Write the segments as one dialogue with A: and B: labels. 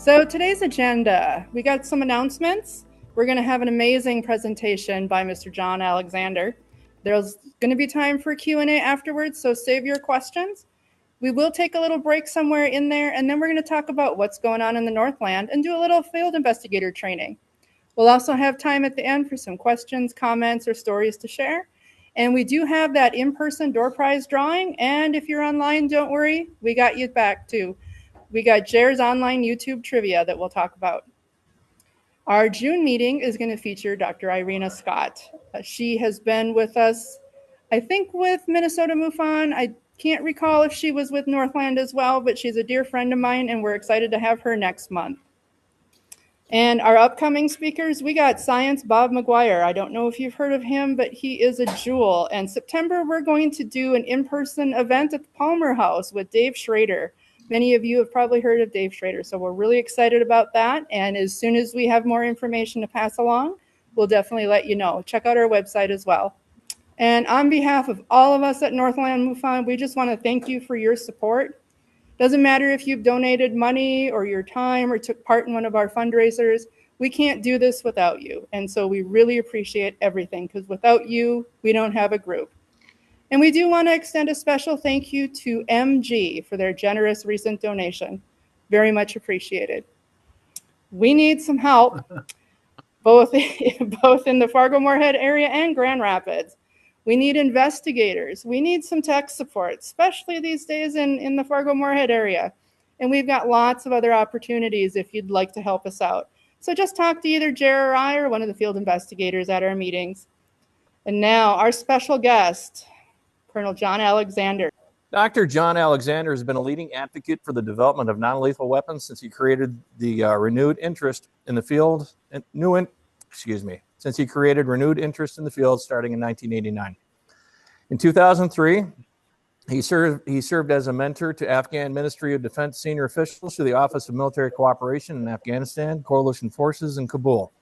A: So today's agenda, we got some announcements. We're going to have an amazing presentation by Mr. John Alexander. There's going to be time for Q&A afterwards, so save your questions. We will take a little break somewhere in there, and then we're going to talk about what's going on in the Northland and do a little field investigator training. We'll also have time at the end for some questions, comments, or stories to share. And we do have that in-person door prize drawing, and if you're online, don't worry, we got you back too. We got Jer's online YouTube trivia that we'll talk about. Our June meeting is going to feature Dr. Irina Scott. She has been with us, I think, with Minnesota MUFON. I can't recall if she was with Northland as well, but she's a dear friend of mine, and we're excited to have her next month. And our upcoming speakers, we got Science Bob McGuire. I don't know if you've heard of him, but he is a jewel. And September, we're going to do an in-person event at the Palmer House with Dave Schrader. Many of you have probably heard of Dave Schrader, so we're really excited about that. And as soon as we have more information to pass along, we'll definitely let you know. Check out our website as well. And on behalf of all of us at Northland MUFON, we just want to thank you for your support. Doesn't matter if you've donated money or your time or took part in one of our fundraisers. We can't do this without you. And so we really appreciate everything, because without you, we don't have a group. And we do want to extend a special thank you to MG for their generous recent donation. Very much appreciated. We need some help, both in the Fargo-Moorhead area and Grand Rapids. We need investigators. We need some tech support, especially these days in the Fargo-Moorhead area. And we've got lots of other opportunities if you'd like to help us out. So just talk to either Jer or I or one of the field investigators at our meetings. And now our special guest, Col John Alexander.
B: Dr. John Alexander has been a leading advocate for the development of non-lethal weapons since he created the renewed interest in the field starting in 1989. In 2003, he served as a mentor to Afghan Ministry of Defense senior officials through the Office of Military Cooperation in Afghanistan, coalition forces in Kabul.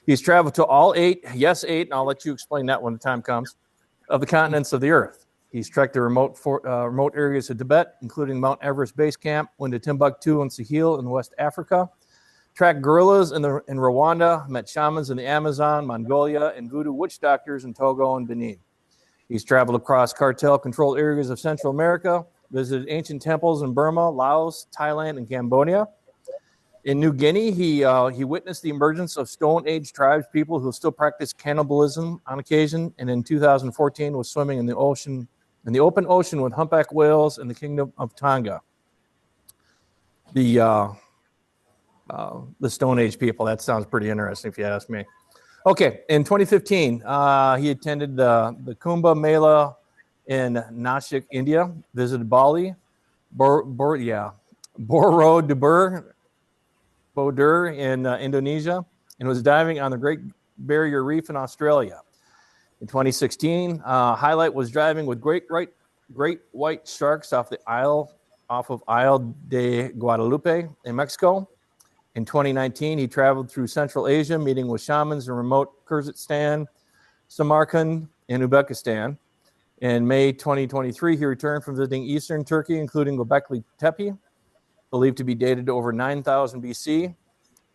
B: He's traveled to all eight, and I'll let you explain that when the time comes, of the continents of the earth. He's trekked to remote areas of Tibet, including Mount Everest Base Camp, went to Timbuktu and Sahel in West Africa, tracked guerrillas in Rwanda, met shamans in the Amazon, Mongolia, and voodoo witch doctors in Togo and Benin. He's traveled across cartel-controlled areas of Central America, visited ancient temples in Burma, Laos, Thailand, and Cambodia. In New Guinea, he witnessed the emergence of Stone Age tribes people who still practice cannibalism on occasion, and in 2014 was swimming in the open ocean with humpback whales in the Kingdom of Tonga. The Stone Age people, that sounds pretty interesting if you ask me. Okay, in 2015, he attended the Kumbh Mela in Nashik, India, visited Bali, Borobudur in Indonesia, and was diving on the Great Barrier Reef in Australia. In 2016, highlight was diving with great white sharks off of Isle de Guadalupe in Mexico. In 2019, he traveled through Central Asia, meeting with shamans in remote Kyrgyzstan, Samarkand, and Uzbekistan. In May 2023, he returned from visiting eastern Turkey, including Göbekli Tepe, believed to be dated to over 9,000 BC,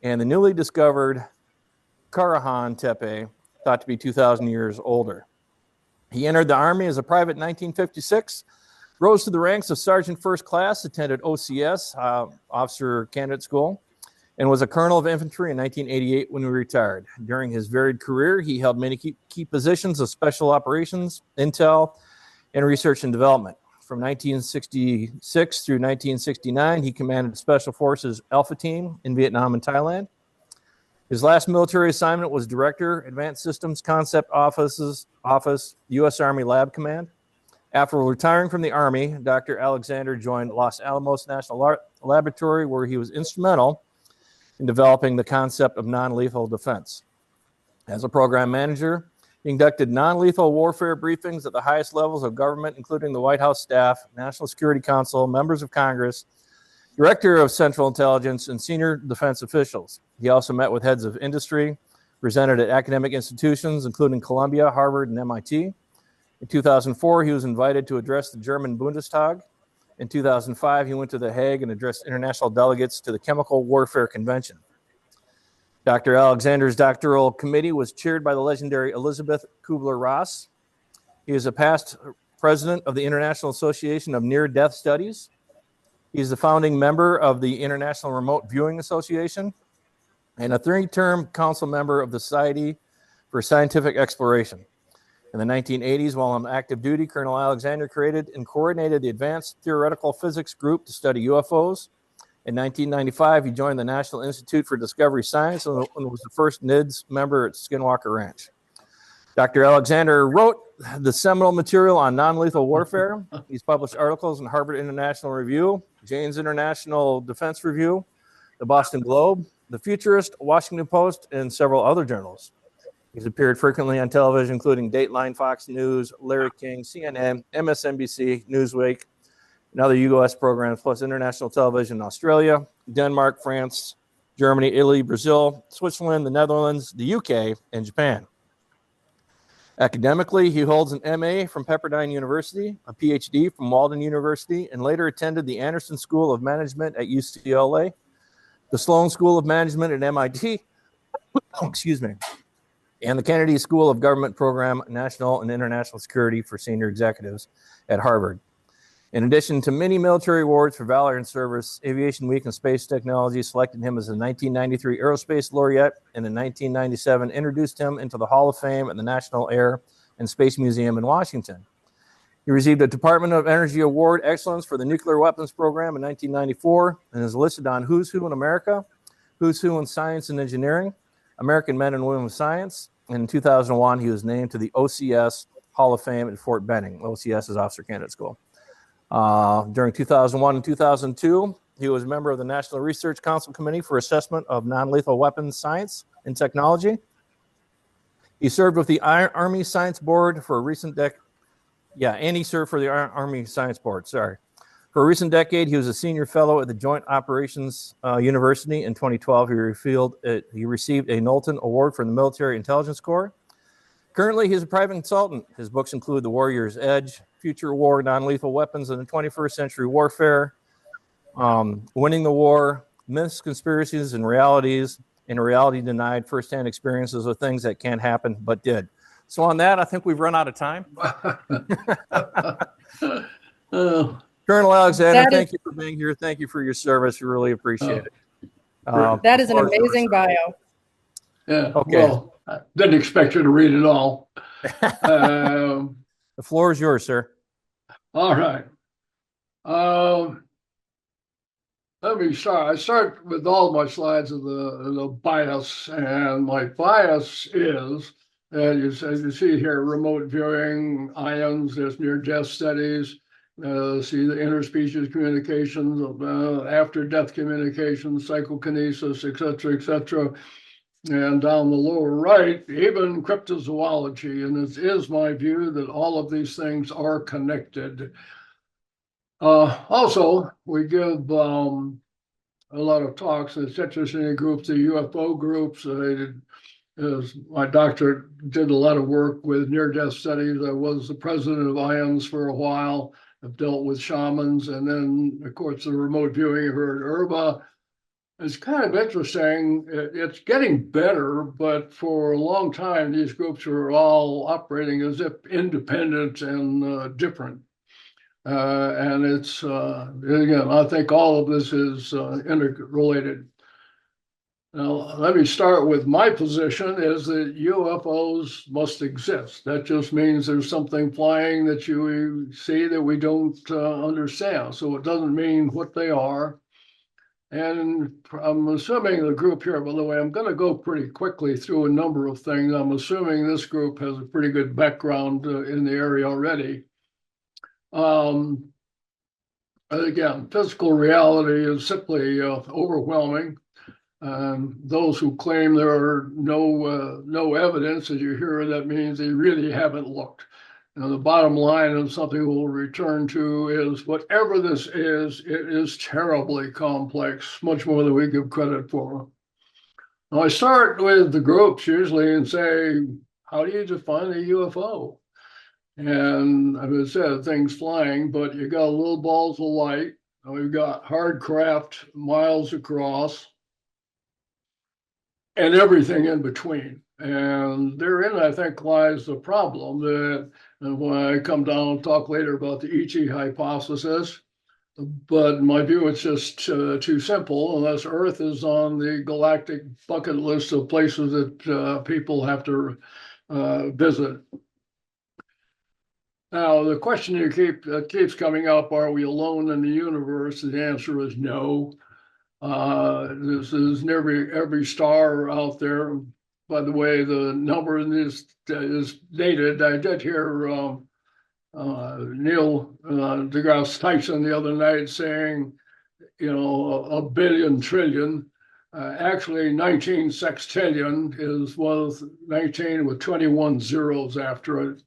B: and the newly discovered Karahan Tepe, thought to be 2,000 years older. He entered the Army as a private in 1956, rose to the ranks of Sergeant First Class, attended OCS, Officer Candidate School, and was a colonel of infantry in 1988 when he retired. During his varied career, he held many key positions of special operations, intel, and research and development. From 1966 through 1969, he commanded Special Forces Alpha Team in Vietnam and Thailand. His last military assignment was Director, Advanced Systems Concept Office, U.S. Army Lab Command. After retiring from the Army, Dr. Alexander joined Los Alamos National Laboratory, where he was instrumental in developing the concept of non-lethal defense. As a program manager, he conducted non-lethal warfare briefings at the highest levels of government, including the White House staff, National Security Council, members of Congress, Director of Central Intelligence, and senior defense officials. He also met with heads of industry, presented at academic institutions, including Columbia, Harvard, and MIT. In 2004, he was invited to address the German Bundestag In 2005, he went to The Hague and addressed international delegates to the Chemical Warfare Convention. Dr. Alexander's doctoral committee was chaired by the legendary Elizabeth Kubler-Ross. He is a past president of the International Association of Near-Death Studies. He is the founding member of the International Remote Viewing Association and a 3-term council member of the Society for Scientific Exploration. In the 1980s, while on active duty, Colonel Alexander created and coordinated the Advanced Theoretical Physics Group to study UFOs. In 1995, he joined the National Institute for Discovery Science and was the first NIDS member at Skinwalker Ranch. Dr. Alexander wrote the seminal material on non-lethal warfare. He's published articles in Harvard International Review, Jane's International Defense Review, the Boston Globe, the Futurist, Washington Post, and several other journals. He's appeared frequently on television, including Dateline, Fox News, Larry King, CNN, MSNBC, Newsweek, and other U.S. programs, plus international television in Australia, Denmark, France, Germany, Italy, Brazil, Switzerland, the Netherlands, the UK, and Japan. Academically, he holds an MA from Pepperdine University, a PhD from Walden University, and later attended the Anderson School of Management at UCLA, the Sloan School of Management at MIT, excuse me, and the Kennedy School of Government Program, National and International Security for Senior Executives at Harvard. In addition to many military awards for valor in service, Aviation Week and Space Technology selected him as a 1993 Aerospace Laureate, and in 1997 introduced him into the Hall of Fame at the National Air and Space Museum in Washington. He received a Department of Energy Award Excellence for the Nuclear Weapons Program in 1994 and is listed on Who's Who in America, Who's Who in Science and Engineering, American Men and Women of Science, and in 2001, he was named to the OCS Hall of Fame at Fort Benning. OCS is Officer Candidate School. During 2001 and 2002, he was a member of the National Research Council Committee for Assessment of Non-Lethal Weapons Science and Technology. He served with the Army Science Board for a recent decade. And he served for the Army Science Board, For a recent decade, he was a senior fellow at the Joint Operations University. In 2012, he received a Knowlton Award from the Military Intelligence Corps. Currently, he's a private consultant. His books include The Warrior's Edge, Future War, Non-Lethal Weapons in the 21st Century Warfare, Winning the War, Myths, Conspiracies, and Realities, and Reality Denied, Firsthand Experiences of Things That Can't Happen But Did. So on that, I think we've run out of time. Colonel Alexander, thank you for being here. Thank you for your service. We really appreciate it.
A: That is an amazing bio.
C: Yeah,
B: okay.
C: Well, I didn't expect you to read it all.
B: The floor is yours, sir.
C: All right. Let me start. I start with all my slides of the bias, and my bias is, as you see here, remote viewing, ions, there's near-death studies, see the interspecies communications, after-death communications, psychokinesis, et cetera, and down the lower right, even cryptozoology. And it is my view that all of these things are connected. Also, we give a lot of talks in interesting groups, the UFO groups. My doctorate did a lot of work with near-death studies. I was the president of IONS for a while. I've dealt with shamans, and then, of course, the remote viewing of Urba. It's kind of interesting. It's getting better, but for a long time, these groups were all operating as if independent and different. And it's, again, I think all of this is interrelated. Now, let me start with my position is that UFOs must exist. That just means there's something flying that you see that we don't understand. So it doesn't mean what they are. And I'm assuming the group here, by the way, I'm going to go pretty quickly through a number of things. I'm assuming this group has a pretty good background in the area already. Again, physical reality is simply overwhelming. Those who claim there are no evidence, as you hear, that means they really haven't looked. Now, the bottom line, and something we'll return to, is whatever this is, it is terribly complex, much more than we give credit for. Now, I start with the groups usually and say, how do you define a UFO? And as I said, things flying, but you got little balls of light. We've got hard craft miles across and everything in between. And therein, I think, lies the problem that, and when I come down and talk later about the Ichi hypothesis, but in my view, it's just too simple unless Earth is on the galactic bucket list of places that people have to visit. Now, the question that keeps coming up, are we alone in the universe? The answer is no. This is every star out there. By the way, the number in this is dated. I did hear Neil deGrasse Tyson the other night saying, you know, a billion trillion. Actually, 19 sextillion was 19 with 21 zeros after it.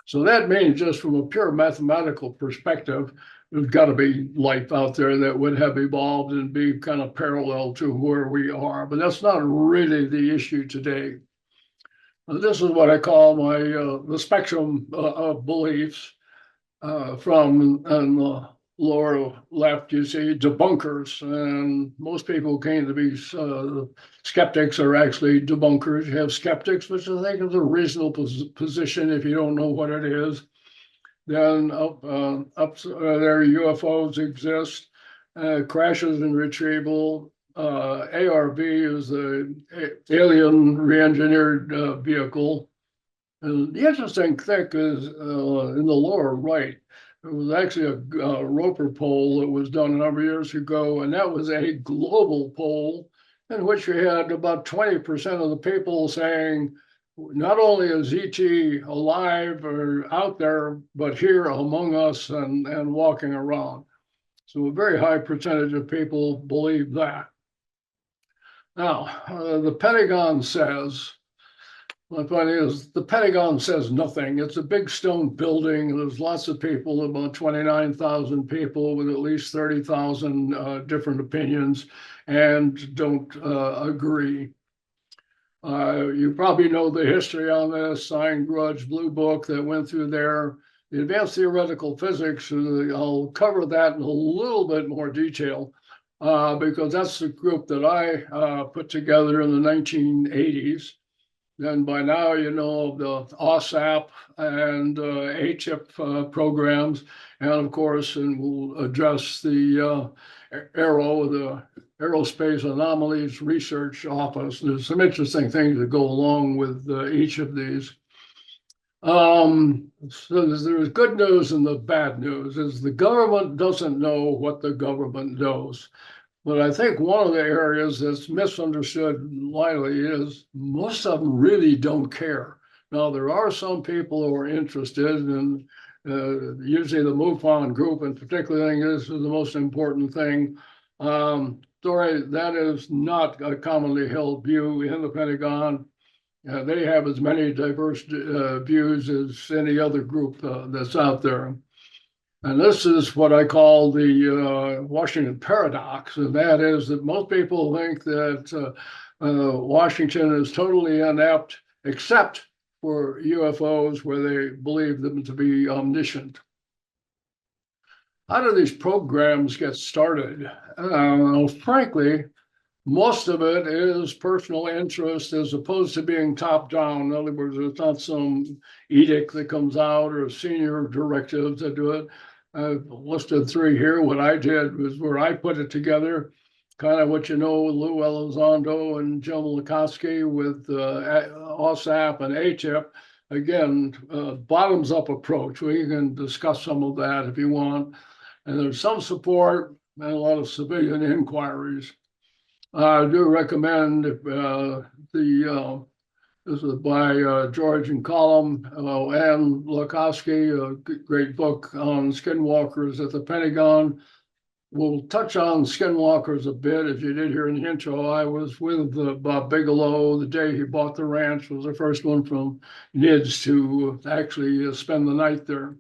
C: So that means just from a pure mathematical perspective, there's got to be life out there that would have evolved and be kind of parallel to where we are. But that's not really the issue today. This is what I call my the spectrum of beliefs. From on the lower left, you see debunkers, and most people came to be skeptics are actually debunkers. You have skeptics, which I think is a reasonable position if you don't know what it is. Then up there, UFOs exist, crashes and retrieval. ARV is the alien re-engineered vehicle. And the interesting thing is in the lower right, it was actually a Roper poll that was done a number of years ago, and that was a global poll in which we had about 20% of the people saying, not only is ET alive or out there, but here among us and walking around. So a very high percentage of people believe that. Now, the Pentagon says, my point is, the Pentagon says nothing. It's a big stone building. There's lots of people, about 29,000 people with at least 30,000 different opinions and don't agree. You probably know the history on this, Sign, Grudge, Blue Book that went through there. The advanced theoretical physics, I'll cover that in a little bit more detail because that's the group that I put together in the 1980s. Then by now, you know, the OSAP and HIP programs, and of course, and we'll address the ARRO, the Aerospace Anomalies Research Office. There's some interesting things that go along with each of these. So there's good news and the bad news is the government doesn't know what the government knows. But I think one of the areas that's misunderstood lightly is most of them really don't care. Now, there are some people who are interested, and usually the MUFON group in particular, I think this is the most important thing. Sorry, that is not a commonly held view in the Pentagon. They have as many diverse views as any other group that's out there. And this is what I call the Washington paradox, and that is that most people think that Washington is totally inept, except for UFOs, where they believe them to be omniscient. How do these programs get started? Frankly, most of it is personal interest as opposed to being top-down. In other words, it's not some edict that comes out or senior directives that do it. I've listed three here. What I did was where I put it together, kind of what you know, Lou Elizondo and Jim Lukoski with OSAP and HIP. Again, bottoms-up approach. We can discuss some of that if you want. And there's some support and a lot of civilian inquiries. I do recommend this is by George and Column and Lukoski, a great book on skinwalkers at the Pentagon. We'll touch on skinwalkers a bit. As you did hear in the intro, I was with Bob Bigelow the day he bought the ranch. Was the first one from NIDS to actually spend the night there.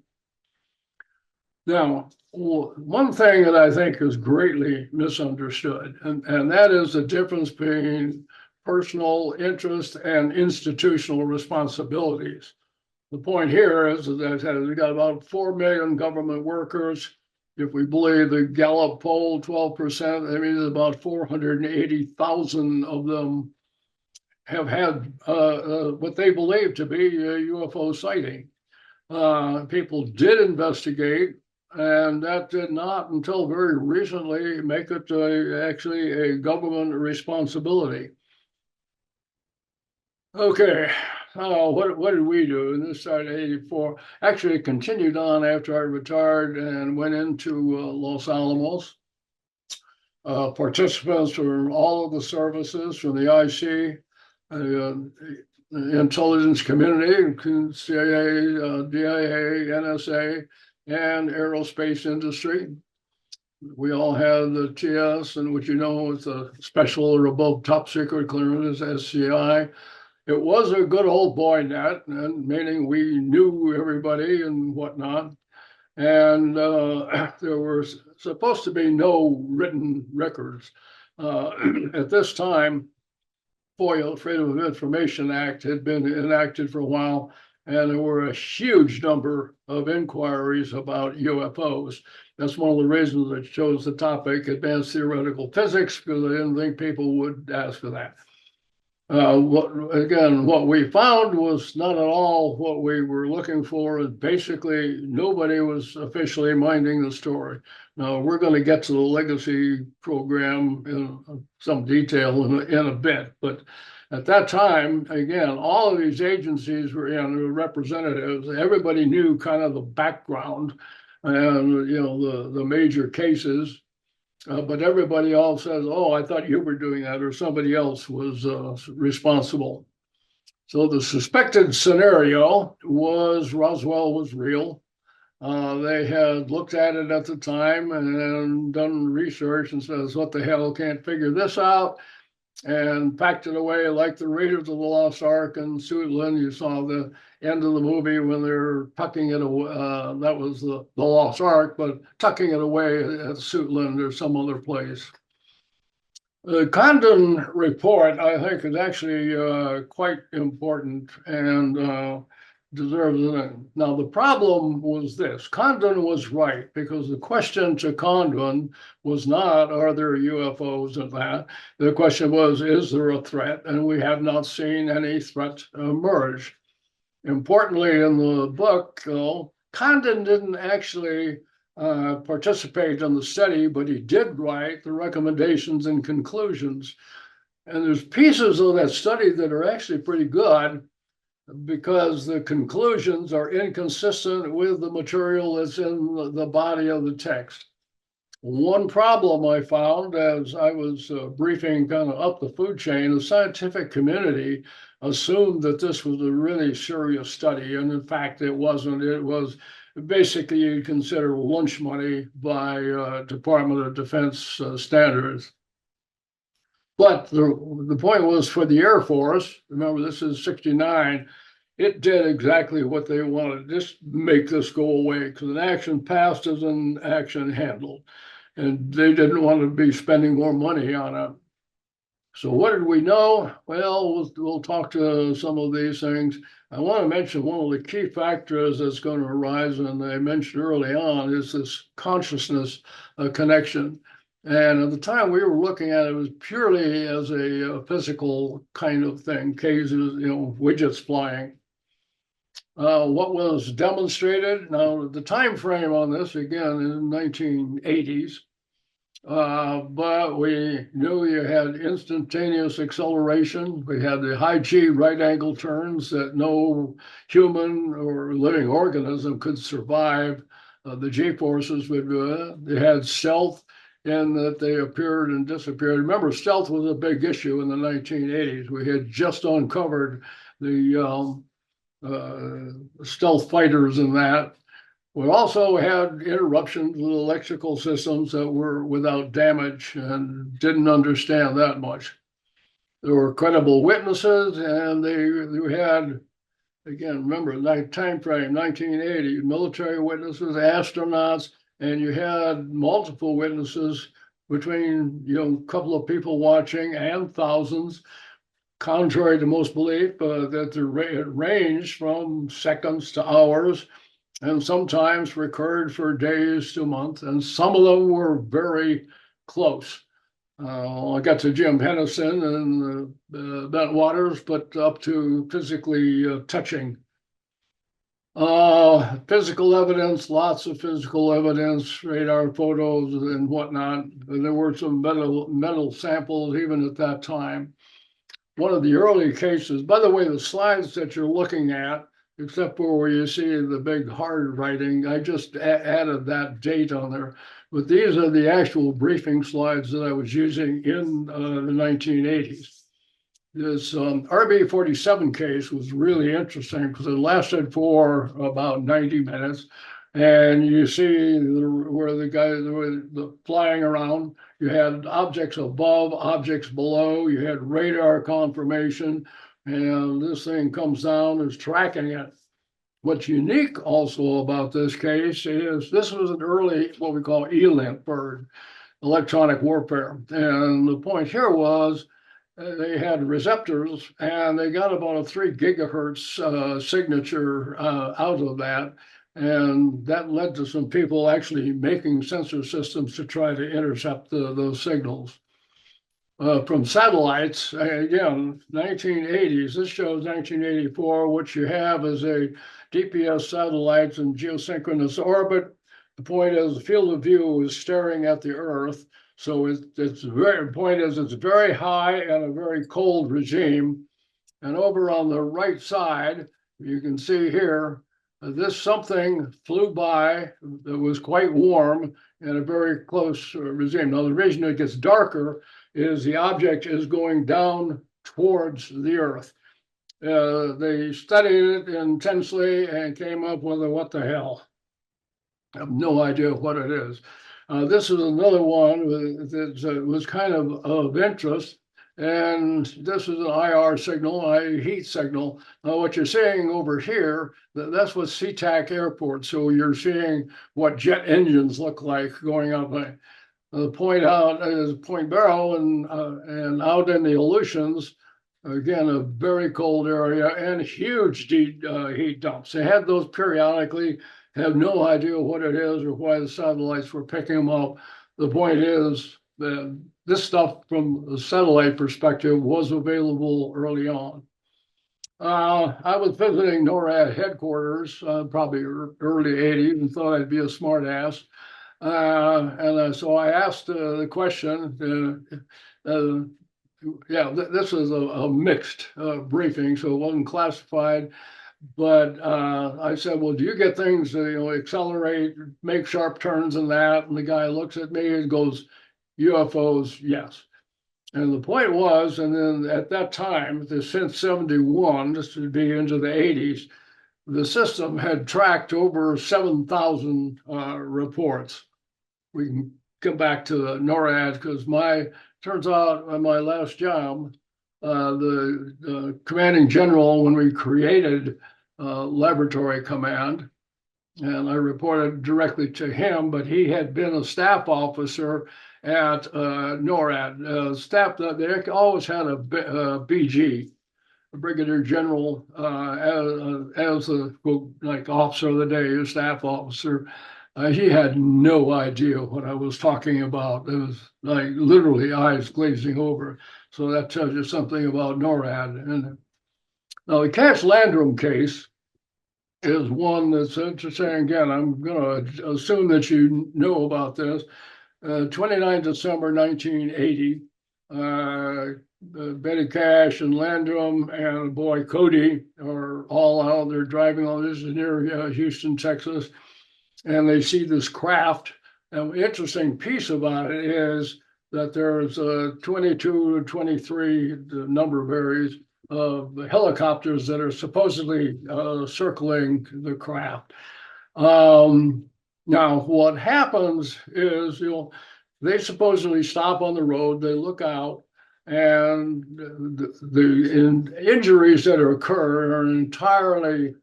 C: Now, one thing that I think is greatly misunderstood, and that is the difference between personal interest and institutional responsibilities. The point here is that we got about 4 million government workers. If we believe the Gallup poll, 12%, that means about 480,000 of them have had what they believe to be a UFO sighting. People did investigate, and that did not, until very recently, make it actually a government responsibility. Okay, what did we do? And this started in '84. Actually, it continued on after I retired and went into Los Alamos. Participants from all of the services, from the IC, intelligence community, including CIA, DIA, NSA, and aerospace industry. We all have the TS, and what you know is a special or above top secret clearance, SCI. It was a good old boy net, and meaning we knew everybody and whatnot. And there were supposed to be no written records. At this time, FOIA, Freedom of Information Act, had been enacted for a while, and there were a huge number of inquiries about UFOs. That's one of the reasons I chose the topic, advanced theoretical physics, because I didn't think people would ask for that. What we found was not at all what we were looking for, and basically nobody was officially minding the story. Now, we're going to get to the legacy program in some detail in a bit, but at that time, again, all of these agencies were representatives. Everybody knew kind of the background and the major cases. But everybody all says, oh, I thought you were doing that, or somebody else was responsible. So the suspected scenario was Roswell was real. They had looked at it at the time and done research and says, what the hell, can't figure this out, and packed it away like the Raiders of the Lost Ark and Suitland. You saw the end of the movie when they're tucking it away. That was the Lost Ark, but tucking it away at Suitland or some other place. The Condon report, I think, is actually quite important and deserves it. Now, the problem was this. Condon was right, because the question to Condon was not, are there UFOs and that? The question was, is there a threat? And we have not seen any threat emerge. Importantly, in the book, though, Condon didn't actually participate in the study, but he did write the recommendations and conclusions. And there's pieces of that study that are actually pretty good, because the conclusions are inconsistent with the material that's in the body of the text. One problem I found as I was briefing kind of up the food chain, the scientific community assumed that this was a really serious study, and in fact it wasn't. It was basically, you'd consider lunch money by Department of Defense standards. But the point was, for the Air Force, remember this is '69, it did exactly what they wanted. Just make this go away, because an action passed is an action handled. And they didn't want to be spending more money on it. So what did we know? Well, we'll talk to some of these things. I want to mention one of the key factors that's going to arise, and I mentioned early on, is this consciousness connection. And at the time we were looking at it, was purely as a physical kind of thing, cases, widgets flying. What was demonstrated, now the time frame on this, again, in the 1980s, but we knew you had instantaneous acceleration. We had the high G right angle turns that no human or living organism could survive. The G forces would do it. They had stealth, in that they appeared and disappeared. Remember, stealth was a big issue in the 1980s. We had just uncovered the stealth fighters and that. We also had interruptions with electrical systems that were without damage and didn't understand that much. There were credible witnesses, and they had, again, remember, that time frame, 1980, military witnesses, astronauts, and you had multiple witnesses between, a couple of people watching and thousands. contrary to most belief, that it ranged from seconds to hours, and sometimes recurred for days to months, and some of them were very close. I got to Jim Hennison and Bent Waters, but up to physically touching. Physical evidence, lots of physical evidence, radar photos and whatnot. There were some metal samples even at that time. One of the early cases, by the way, the slides that you're looking at, except for where you see the big hard writing, I just added that date on there. But these are the actual briefing slides that I was using in the 1980s. This RB-47 case was really interesting because it lasted for about 90 minutes. And you see where the guys were flying around. You had objects above, objects below. You had radar confirmation. And this thing comes down, is tracking it. What's unique also about this case is this was an early, what we call ELINT bird, electronic warfare. And the point here was they had receptors, and they got about a 3 gigahertz signature out of that. And that led to some people actually making sensor systems to try to intercept those signals. From satellites, again, 1980s, this shows 1984. What you have is a DPS satellites in geosynchronous orbit. The point is the field of view is staring at the Earth. So it's very, point is it's very high and a very cold regime. And over on the right side, you can see here, this something flew by that was quite warm and a very close regime. Now, the reason it gets darker is the object is going down towards the Earth. They studied it intensely and came up with a what the hell. I have no idea what it is. This is another one that was kind of interest. And this is an IR signal, heat signal. Now, what you're seeing over here, that's what SeaTac Airport. So you're seeing what jet engines look like going up. The point out is Point Barrow and out in the Aleutians, again, a very cold area and huge heat dumps. They had those periodically, have no idea what it is or why the satellites were picking them up. The point is that this stuff from the satellite perspective was available early on. I was visiting NORAD headquarters, probably early 80s, and thought I'd be a smart ass. So I asked the question, this was a mixed briefing, so it wasn't classified. But I said, well, do you get things that, accelerate, make sharp turns and that? And the guy looks at me and goes, UFOs, yes. And the point was, and then at that time, since 71, this would be into the 80s, the system had tracked over 7,000 reports. We can come back to the NORAD because turns out on my last job, the commanding general, when we created laboratory command, and I reported directly to him, but he had been a staff officer at NORAD. Staff, they always had a BG, a brigadier general, as a like officer of the day, a staff officer. He had no idea what I was talking about. It was like literally eyes glazing over. So that tells you something about NORAD. And now the Cash Landrum case is one that's interesting. Again, I'm going to assume that you know about this. 29 December 1980, Betty Cash and Landrum and the boy Cody are all out. They're driving on this is near Houston, Texas, and they see this craft. And the interesting piece about it is that there's 22 to 23, the number varies, of helicopters that are supposedly circling the craft. Now, what happens is, they supposedly stop on the road, they look out, and the injuries that occur are entirely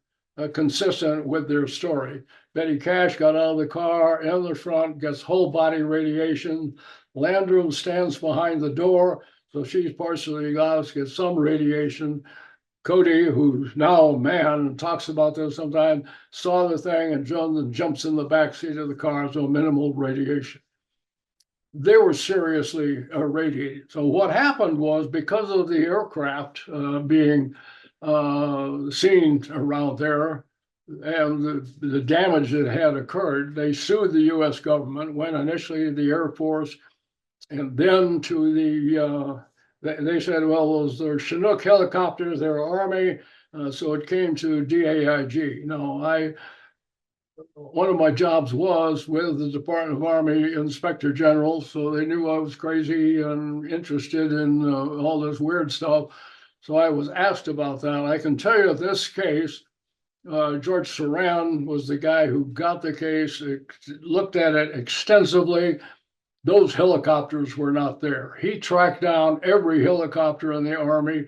C: consistent with their story. Betty Cash got out of the car in the front, gets whole body radiation. Landrum stands behind the door, So she's partially exhausted, gets some radiation. Cody, who's now a man and talks about this sometimes, saw the thing and jumps in the back seat of the car, so minimal radiation. They were seriously irradiated. So what happened was, because of the aircraft being seen around there and the damage that had occurred, they sued the U.S. government, went initially to the Air Force and then to the, they said, well, those are Chinook helicopters, they're Army, so it came to DAIG. Now, one of my jobs was with the Department of Army Inspector General, so they knew I was crazy and interested in all this weird stuff. So I was asked about that. I can tell you this case, George Saran was the guy who got the case, looked at it extensively. Those helicopters were not there. He tracked down every helicopter in the Army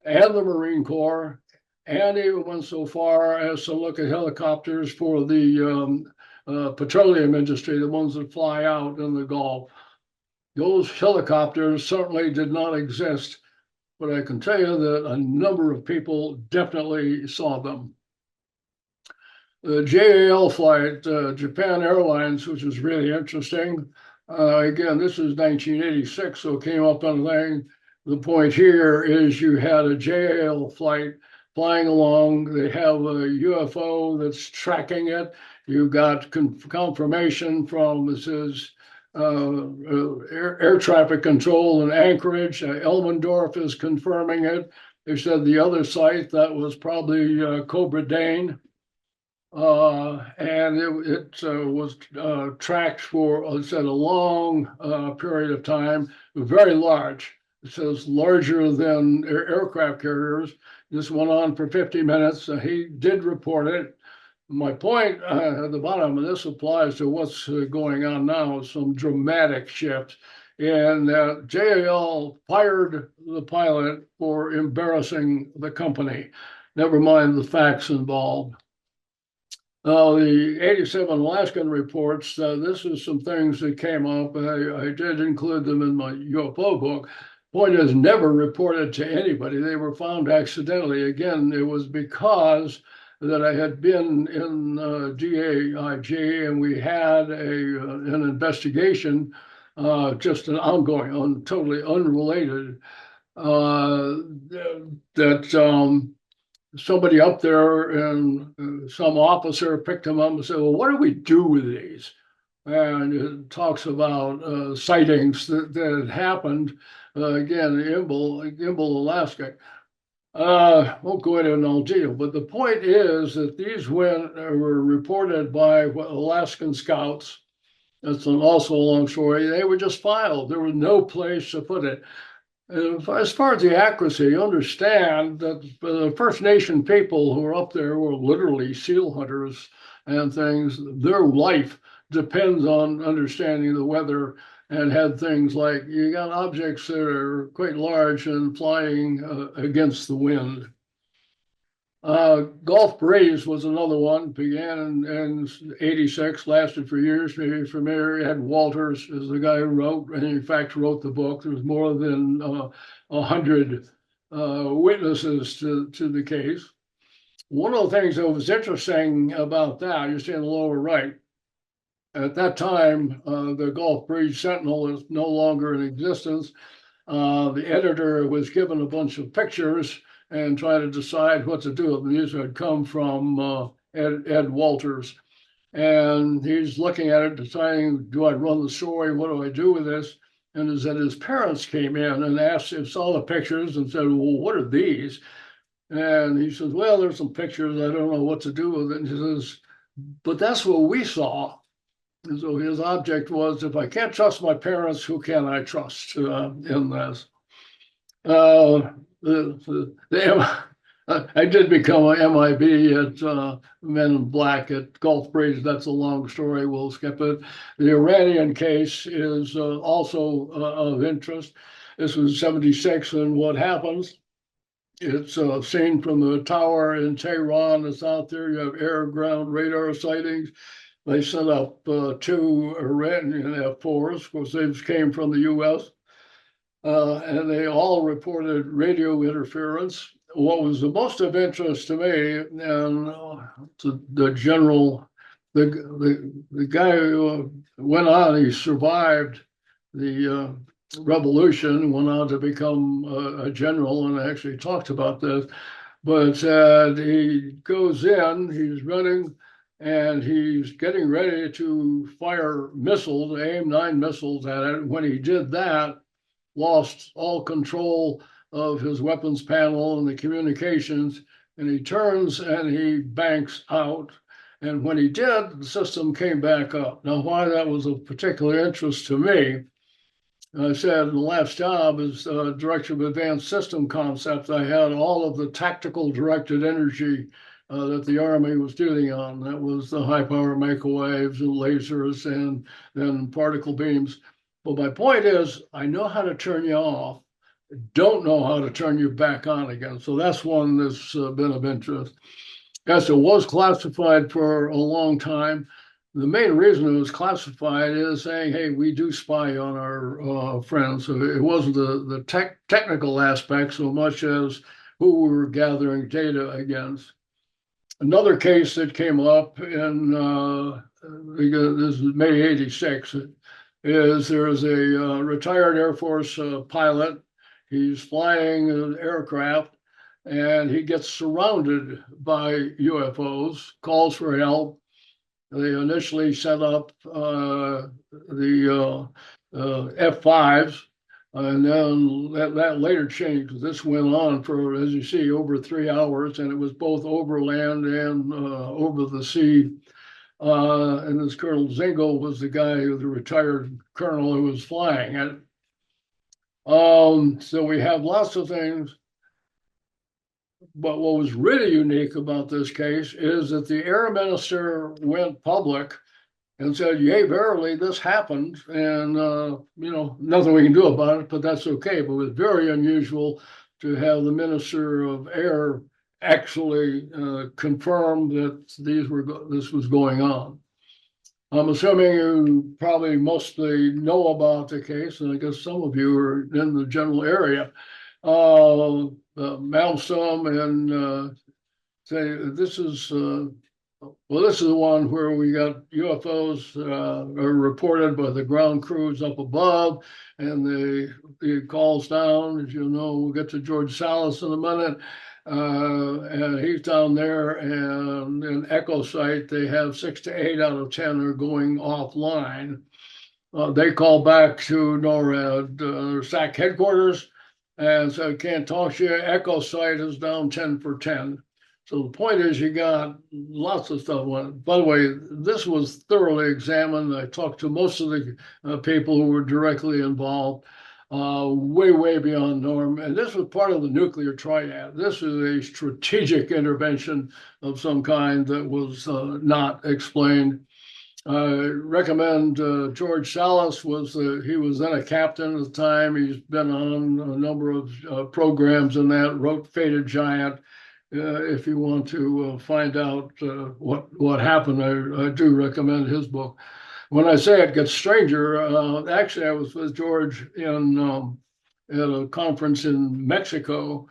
C: and the Marine Corps, and even went so far as to look at helicopters for the petroleum industry, the ones that fly out in the Gulf. Those helicopters certainly did not exist, but I can tell you that a number of people definitely saw them. The JAL flight, Japan Airlines, which is really interesting. Again, this is 1986, so it came up on a thing. The point here is you had a JAL flight flying along. They have a UFO that's tracking it. You've got confirmation from, this is air traffic control in Anchorage. Elmendorf is confirming it. They said the other site, that was probably Cobra Dane. And it was tracked for, it said, a long period of time, very large. It says larger than aircraft carriers. This went on for 50 minutes. He did report it. My point at the bottom, and this applies to what's going on now, some dramatic shifts. And JAL fired the pilot for embarrassing the company. Never mind the facts involved. The 87 Alaskan reports, this is some things that came up. I did include them in my UFO book. Point is, never reported to anybody. They were found accidentally. Again, it was because that I had been in DAIG and we had an investigation, just an ongoing, totally unrelated, that somebody up there and some officer picked him up and said, well, what do we do with these? And it talks about sightings that had happened, again, in Imbil, Alaska. Won't go into all detail, but the point is that these were reported by Alaskan scouts. That's also a long story. They were just filed. There was no place to put it. As far as the accuracy, you understand that the First Nation people who were up there were literally seal hunters and things. Their life depends on understanding the weather, and had things like, you got objects that are quite large and flying against the wind. Gulf Breeze was another one, began in 86, lasted for years. Maybe you're familiar. Ed Walters is the guy who wrote, and in fact wrote the book. There was more than 100 witnesses to the case. One of the things that was interesting about that, you see in the lower right, at that time, the Gulf Breeze Sentinel is no longer in existence. The editor was given a bunch of pictures and try to decide what to do with them. These had come from Ed Walters. And he's looking at it, deciding, do I run the story? What do I do with this? And his parents came in and asked him, saw the pictures and said, well, what are these? And he says, well, there's some pictures. I don't know what to do with it. And he says, but that's what we saw. And so his object was, if I can't trust my parents, who can I trust in this? I did become a MIB at Men in Black at Gulf Breeze. That's a long story. We'll skip it. The Iranian case is also of interest. This was 76, and what happens, it's seen from the tower in Tehran that's out there. You have air-ground radar sightings. They sent up 2 Iranian F-4s, of course, they came from the U.S. and they all reported radio interference. What was the most of interest to me, and the general, the guy who went on, he survived the revolution, went on to become a general, and I actually talked about this. But he goes in, he's running, and he's getting ready to fire missiles, AIM-9 missiles at it. When he did that, lost all control of his weapons panel and the communications, and he turns and he banks out. And when he did, the system came back up. Now, why that was of particular interest to me, I said in the last job as Director of Advanced System Concepts, I had all of the tactical directed energy that the Army was dealing on. That was the high power microwaves and lasers and then particle beams. But my point is, I know how to turn you off, don't know how to turn you back on again. So that's one that's been of interest. Yes, it was classified for a long time. The main reason it was classified is saying, hey, we do spy on our friends. So it wasn't the technical aspect so much as who we were gathering data against. Another case that came up in, this is May 86, is there is a retired Air Force pilot. He's flying an aircraft and he gets surrounded by UFOs, calls for help. They initially set up the F5s, and then that later changed. This went on for, as you see, over 3 hours, and it was both over land and over the sea. And this Colonel Zingle was the guy, the retired colonel who was flying it. So we have lots of things. But what was really unique about this case is that the air minister went public and said, "Yea, verily, this happened, and nothing we can do about it, but that's okay." But it was very unusual to have the Minister of Air actually confirm that this was going on. I'm assuming you probably mostly know about the case, and I guess some of you are in the general area. Maelstrom and say this is this is the one where we got UFOs are reported by the ground crews up above, and the calls down. As you know, we'll get to George Salas in a minute, and he's down there. And in Echo Site, they have 6 to 8 out of 10 are going offline. They call back to NORAD SAC headquarters and so can't talk to you. Echo Site is down 10 for 10. So the point is you got lots of stuff. By the way, this was thoroughly examined. I talked to most of the people who were directly involved, way beyond norm. And this was part of the nuclear triad. This is a strategic intervention of some kind that was not explained. I recommend George Salas he was then a captain at the time. He's been on a number of programs in that, wrote Fated Giant. If you want to find out what happened, I do recommend his book. When I say it gets stranger, actually I was with George at a conference in Mexico.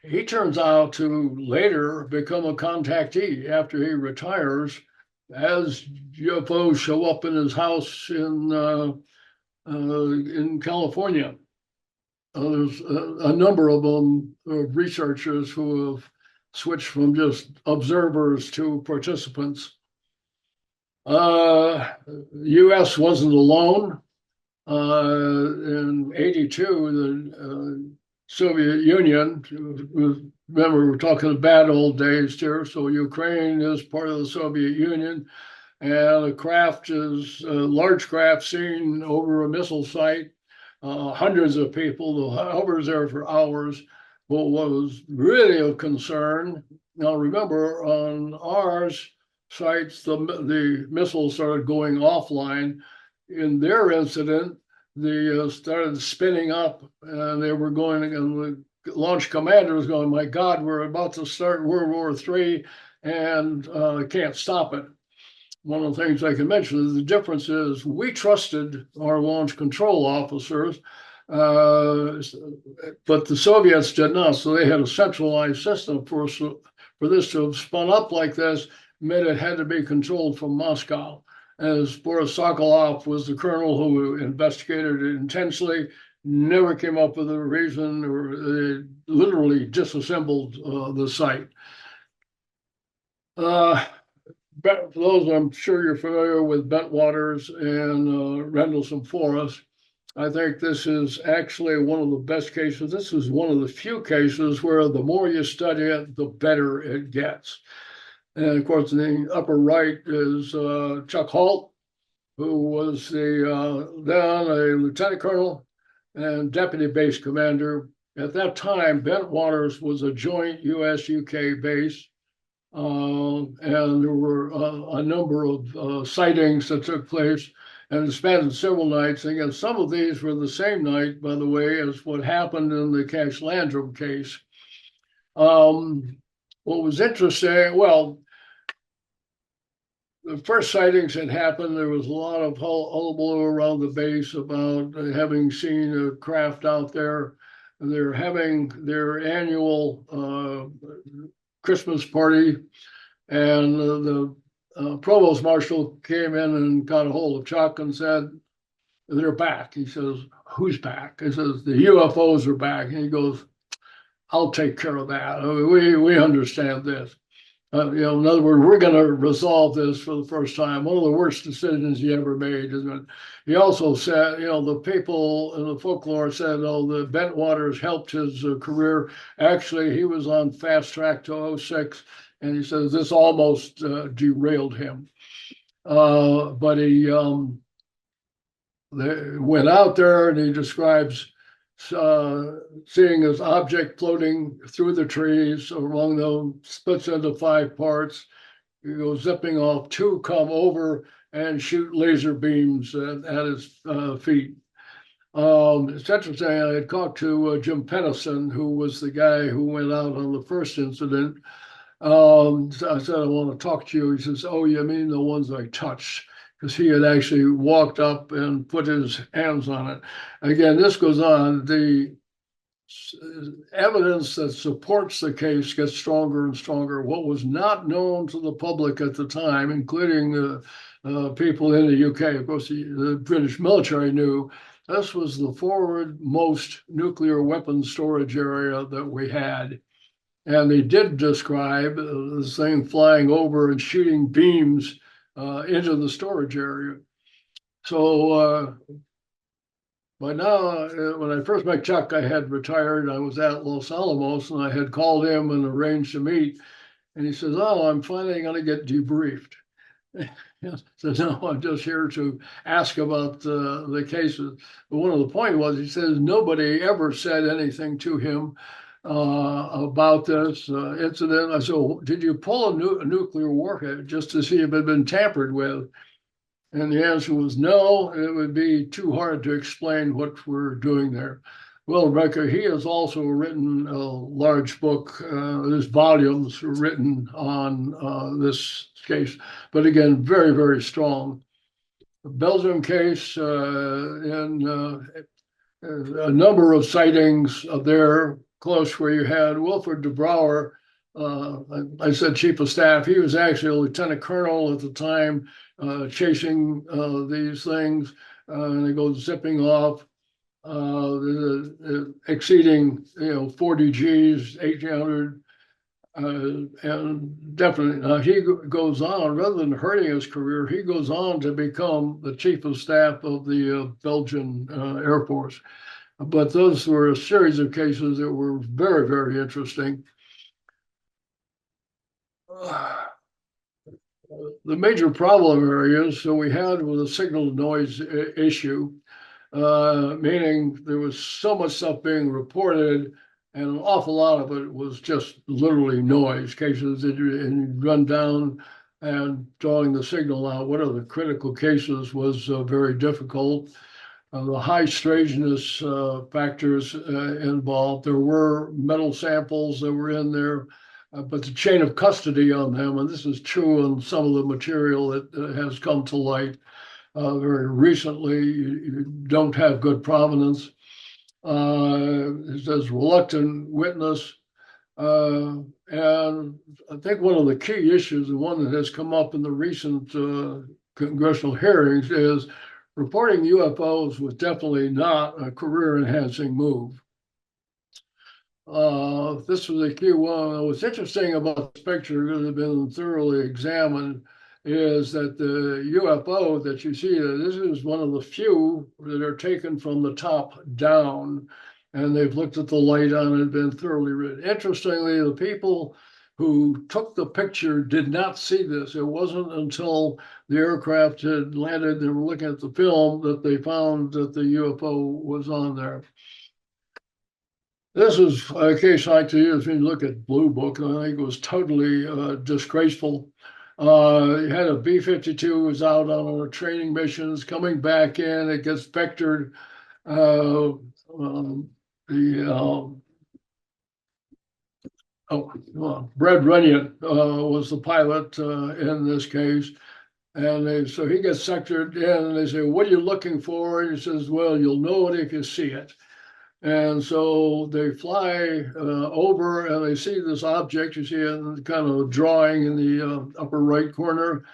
C: He turns out to later become a contactee after he retires, as UFOs show up in his house in California. There's a number of them, researchers who have switched from just observers to participants. U.S. wasn't alone. In '82, the Soviet Union, remember we're talking the bad old days here, so Ukraine is part of the Soviet Union, and a large craft seen over a missile site, hundreds of people, the hovers there for hours. What was really of concern, now remember on ours sites, the missiles started going offline. In their incident, they started spinning up, and they were going, and the launch commander was going, "My God, we're about to start World War III, and can't stop it." One of the things I can mention is the difference is we trusted our launch control officers, But the Soviets did not, so they had a centralized system for this to have spun up like this, meant it had to be controlled from Moscow. As Boris Sokolov was the colonel who investigated it intensely, never came up with a reason, or they literally disassembled the site. For those, I'm sure you're familiar with Bentwaters and Rendlesham Forest. I think this is actually one of the best cases. This is one of the few cases where the more you study it, the better it gets. And of course, in the upper right is Chuck Holt, who was then a lieutenant colonel and deputy base commander. At that time, Bentwaters was a joint US-UK base. And there were a number of sightings that took place, and it spanned several nights. And again, some of these were the same night, by the way, as what happened in the Cash Landrum case. What was interesting, well, the first sightings had happened. There was a lot of hullabaloo around the base about having seen a craft out there. They're having their annual Christmas party, and the provost marshal came in and got a hold of Chuck and said, "They're back." He says, "Who's back?" He says, "The UFOs are back." And he goes, "I'll take care of that. I mean, we understand this." In other words, we're going to resolve this for the first time. One of the worst decisions he ever made, isn't it? He also said, the people in the folklore said, "Oh, the Bentwaters helped his career." Actually, he was on fast track to 06, and he says this almost derailed him. But he went out there, and he describes seeing this object floating through the trees along the splits into 5 parts. He goes zipping off. 2 come over and shoot laser beams at his feet. It's interesting. I had talked to Jim Pennison, who was the guy who went out on the first incident. So I said, "I want to talk to you." He says, "Oh, you mean the ones I touched?" Because he had actually walked up and put his hands on it. Again, this goes on. The evidence that supports the case gets stronger and stronger. What was not known to the public at the time, including the people in the UK, of course, the British military knew, this was the forward-most nuclear weapons storage area that we had. And they did describe this thing flying over and shooting beams into the storage area. So by now, when I first met Chuck, I had retired. I was at Los Alamos, and I had called him and arranged to meet. And he says, "Oh, I'm finally going to get debriefed." So no, I'm just here to ask about the cases. But one of the points was, he says nobody ever said anything to him about this incident. I said, "Well, did you pull a nuclear warhead just to see if it had been tampered with?" And the answer was no. It would be too hard to explain what we're doing there. Well, Rebecca, he has also written a large book. There's volumes written on this case, but again, very, very strong. The Belgium case, and a number of sightings there close, where you had Wilfred de Brouwer. I said chief of staff. He was actually a lieutenant colonel at the time, chasing these things, and they go zipping off, exceeding 40 Gs, 1800, and definitely he goes on, rather than hurting his career, he goes on to become the chief of staff of the Belgian Air Force. But those were a series of cases that were very, very interesting. The major problem areas that we had was a signal noise issue, meaning there was so much stuff being reported, and an awful lot of it was just literally noise cases that you run down, and drawing the signal out. What are the critical cases was very difficult. The high strangeness factors involved. There were metal samples that were in there, but the chain of custody on them, and this is true on some of the material that has come to light very recently, you don't have good provenance. It says reluctant witness. And I think one of the key issues, and one that has come up in the recent congressional hearings, is reporting UFOs was definitely not a career-enhancing move. This was a key one. What's interesting about this picture, that has been thoroughly examined, is that the UFO that you see, this is one of the few that are taken from the top down, and they've looked at the light on it, been thoroughly written. Interestingly, the people who took the picture did not see this. It wasn't until the aircraft had landed and they were looking at the film that they found that the UFO was on there. This is a case I like to use when you look at Blue Book, and I think it was totally disgraceful. You had a B-52 was out on training missions, coming back in, it gets vectored. Brad Runyon was the pilot in this case. And so he gets sectored in, and they say, "What are you looking for?" And he says, "Well, you'll know it if you see it." And so they fly over, and they see this object. You see it kind of drawing in the upper right corner.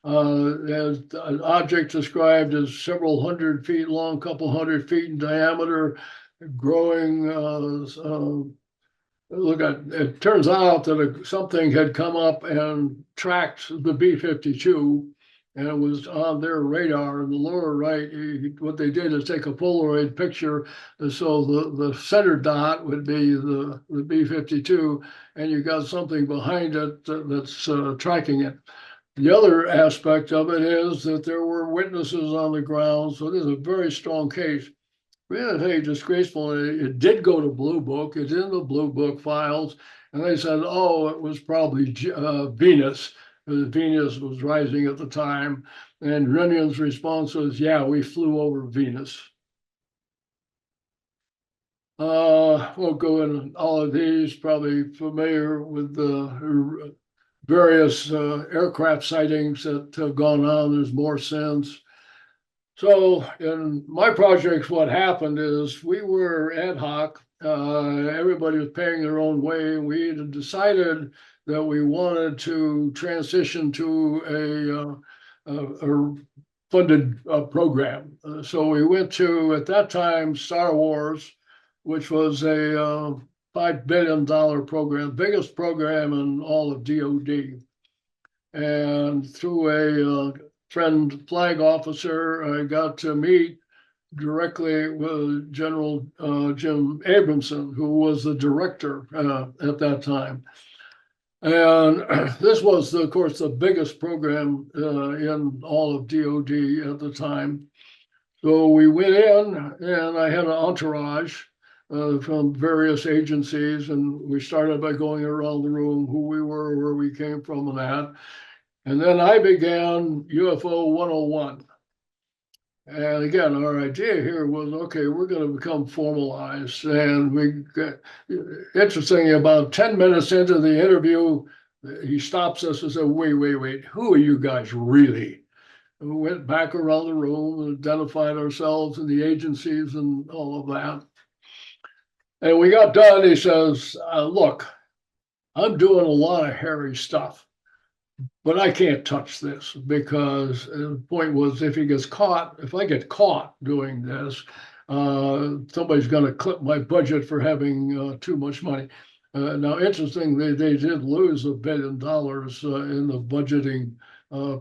C: As an object described as several hundred feet long, couple hundred feet in diameter, growing. It turns out that something had come up and tracked the B-52, and it was on their radar in the lower right. What they did is take a Polaroid picture, so the center dot would be the B-52, and you got something behind it that's tracking it. The other aspect of it is that there were witnesses on the ground, so this is a very strong case. Really disgraceful. It did go to Blue Book. It's in the Blue Book files, and they said, "Oh, it was probably Venus." Venus was rising at the time, and Runyon's response was, "Yeah, we flew over Venus." Won't go into all of these. Probably familiar with the various aircraft sightings that have gone on. There's more since. So in my projects, what happened is we were ad hoc. Everybody was paying their own way. We had decided that we wanted to transition to a funded program. So we went to, at that time, Star Wars, which was a $5 billion program, biggest program in all of DOD. And through a friend flag officer, I got to meet directly with General Jim Abramson, who was the director at that time. And this was, of course, the biggest program in all of DOD at the time. So we went in, and I had an entourage from various agencies, and we started by going around the room, who we were, where we came from, and that. And then I began UFO 101. And again, our idea here was, okay, we're going to become formalized. And we got, interestingly, about 10 minutes into the interview, he stops us and said, wait, who are you guys really? And we went back around the room and identified ourselves and the agencies and all of that. And we got done. He says, look, I'm doing a lot of hairy stuff, but I can't touch this, because the point was, if I get caught doing this, somebody's going to clip my budget for having too much money. Now, interestingly, they did lose $1 billion in the budgeting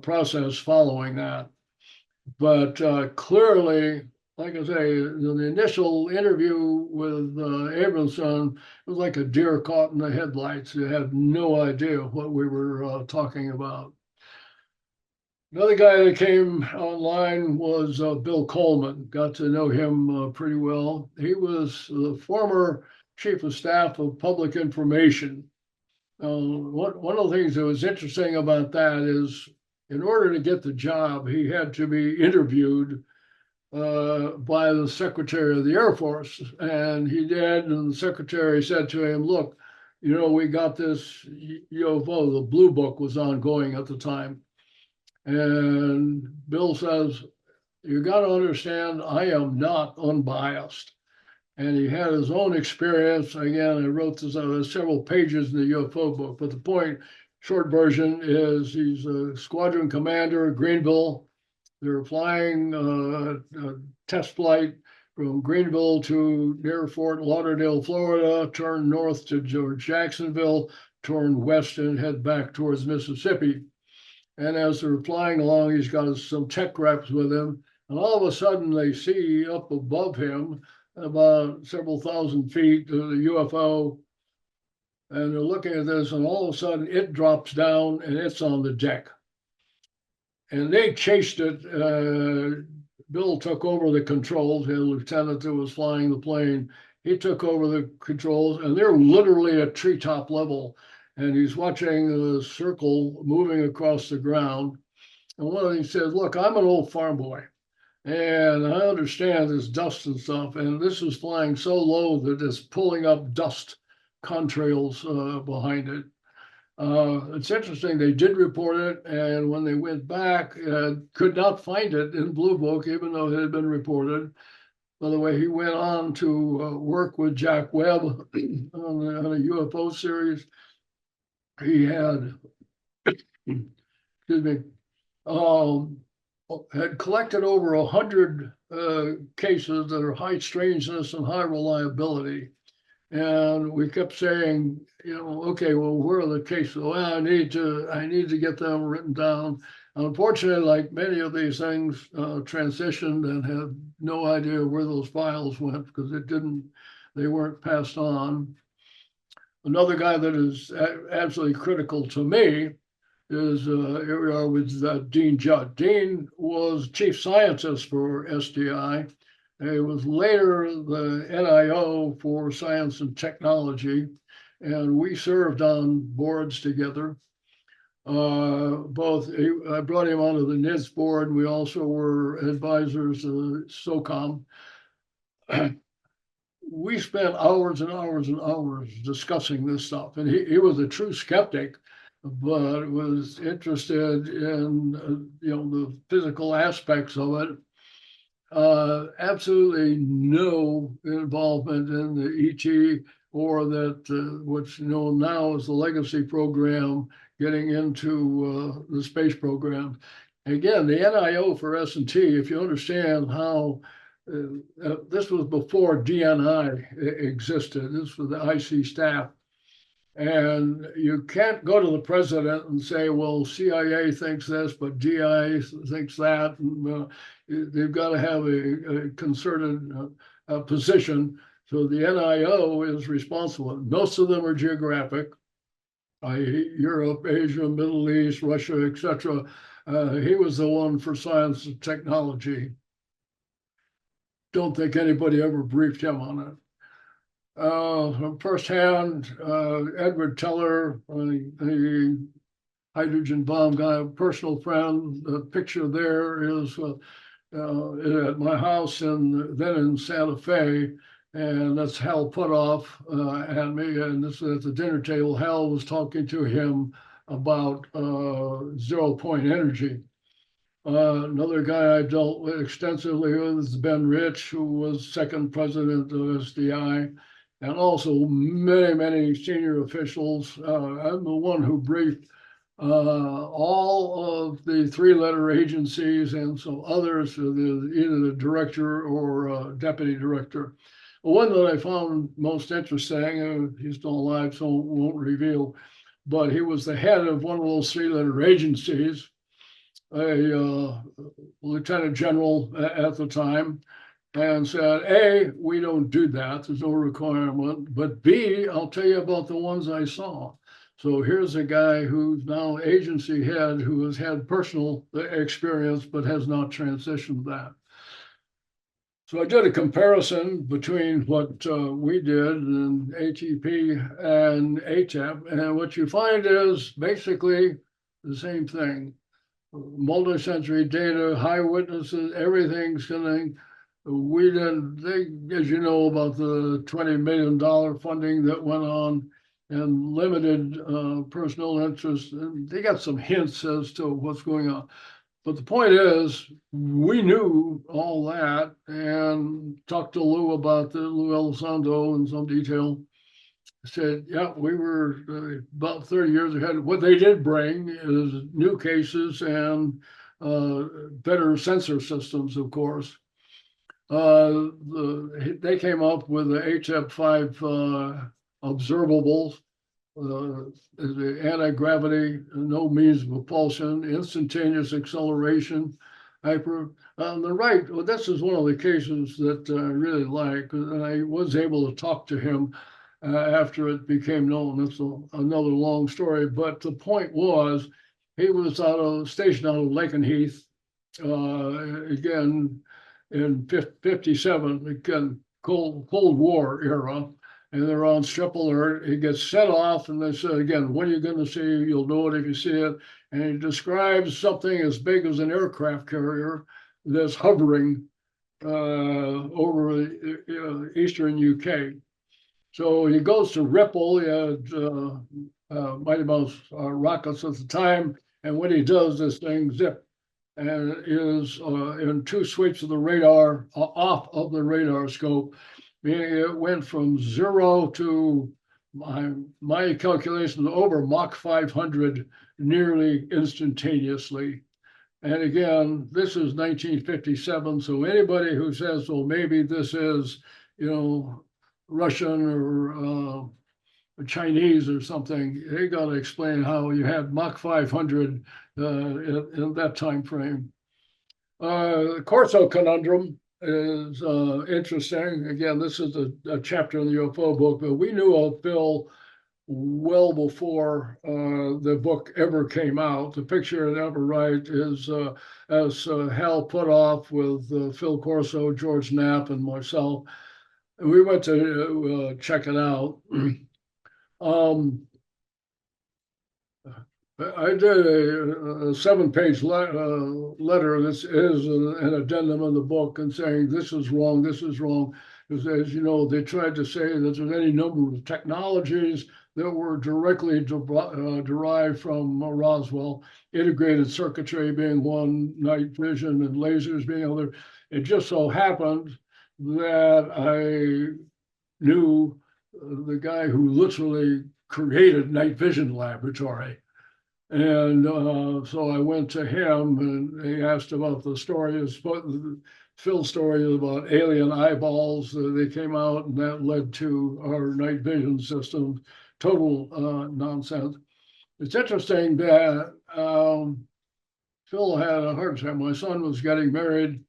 C: process following that. But clearly, like I say, in the initial interview with Abramson, it was like a deer caught in the headlights. You had no idea what we were talking about. Another guy that came online was Bill Coleman. Got to know him pretty well. He was the former chief of staff of public information. One of the things that was interesting about that is, in order to get the job, he had to be interviewed by the Secretary of the Air Force, and he did. And the Secretary said to him, "Look, we got this UFO." The Blue Book was ongoing at the time, and Bill says, "You got to understand, I am not unbiased. And he had his own experience. Again, I wrote this out. There's several pages in the UFO book, but the point, short version, is he's a squadron commander at Greenville. They're flying a test flight from Greenville to near Fort Lauderdale, Florida, turn north to George Jacksonville, turn west and head back towards Mississippi. And as they're flying along, he's got some tech reps with him. And all of a sudden, they see up above him, about several thousand feet, the UFO. And they're looking at this, and all of a sudden, it drops down and it's on the deck. And they chased it. Bill took over the controls, the lieutenant that was flying the plane. He took over the controls, and they're literally at treetop level. And he's watching the circle moving across the ground. And one of them says, look, I'm an old farm boy, and I understand this dust and stuff. And this is flying so low that it's pulling up dust contrails behind it. It's interesting, they did report it, and when they went back, could not find it in Blue Book, even though it had been reported. By the way, he went on to work with Jack Webb on a UFO series. He had, excuse me, had collected over 100 cases that are high strangeness and high reliability. And we kept saying, you know, okay, well, where are the cases? Well, I need to get them written down. Unfortunately, like many of these things, transitioned and had no idea where those files went because they weren't passed on. Another guy that is absolutely critical to me is here we are with Dean Judd. Dean was chief scientist for SDI. He was later the NIO for science and technology, and we served on boards together. I brought him onto the NIDS board. We also were advisors of SOCOM. We spent hours and hours and hours discussing this stuff, and he was a true skeptic, but was interested in the physical aspects of it. Absolutely no involvement in the ET or that what's known now as the legacy program, getting into the space program. Again, the NIO for S&T, if you understand how this was before DNI existed, this was the IC staff. And you can't go to the president and say, well, CIA thinks this, but DI thinks that. And, they've got to have a concerted position. So the NIO is responsible. Most of them are geographic, i.e. Europe, Asia, Middle East, Russia, etc. He was the one for science and technology. Don't think anybody ever briefed him on it. From firsthand, Edward Teller, the hydrogen bomb guy, a personal friend. The picture there is at my house then in Santa Fe, and that's Hal Putoff and me. And this is at the dinner table. Hal was talking to him about 0-point energy. Another guy I dealt with extensively with is Ben Rich, who was second president of SDI. And also many, many senior officials. I'm the one who briefed all of the 3-letter agencies and some others, either the director or deputy director. One that I found most interesting, he's still alive, so won't reveal, but he was the head of one of those 3-letter agencies, a lieutenant general at the time, and said, A, we don't do that. There's no requirement. But B, I'll tell you about the ones I saw. So here's a guy who's now agency head who has had personal experience but has not transitioned that. So I did a comparison between what we did in ATP and ATEP. And what you find is basically the same thing. Multi-sensory data, high witnesses, everything's going to. We didn't, as you know, about the $20 million funding that went on and limited personal interest. And they got some hints as to what's going on. But the point is, we knew all that and talked to Lou about Lou Elizondo in some detail. Said, yeah, we were about 30 years ahead. What they did bring is new cases and better sensor systems, of course. They came up with the HF5 observables, the anti-gravity, no means of propulsion, instantaneous acceleration, hyper. On the right, well, this is one of the cases that I really like, and I was able to talk to him after it became known. That's another long story, but the point was, he was stationed out of Lakenheath, again, in 57, again, Cold War era, and they're on strip alert. He gets set off, and they said, again, what are you going to see? You'll know it if you see it. And he describes something as big as an aircraft carrier that's hovering over the eastern UK. So he goes to Ripple. He had Mighty Mouse rockets at the time, and when he does, this thing zip, and is in 2 sweeps of the radar, off of the radar scope, meaning it went from 0 to my calculations over Mach 500 nearly instantaneously. And again, this is 1957. So anybody who says, well, maybe this is, Russian or Chinese or something, they got to explain how you had Mach 500 in that time frame. The Corso conundrum is interesting. Again, this is a chapter in the UFO book, but we knew of Phil well before the book ever came out. The picture in the upper right is as Hal put off with Phil Corso, George Knapp, and myself. And we went to check it out. I did a 7-page letter. This is an addendum in the book and saying this is wrong, this is wrong. Because as you know, they tried to say that there's any number of technologies that were directly derived from Roswell, integrated circuitry being one, night vision and lasers being other. It just so happened that I knew the guy who literally created Night Vision Laboratory. And so I went to him and he asked about the story, Phil's story about alien eyeballs. They came out and that led to our night vision system. Total nonsense. It's interesting that Phil had a heart attack. My son was getting married,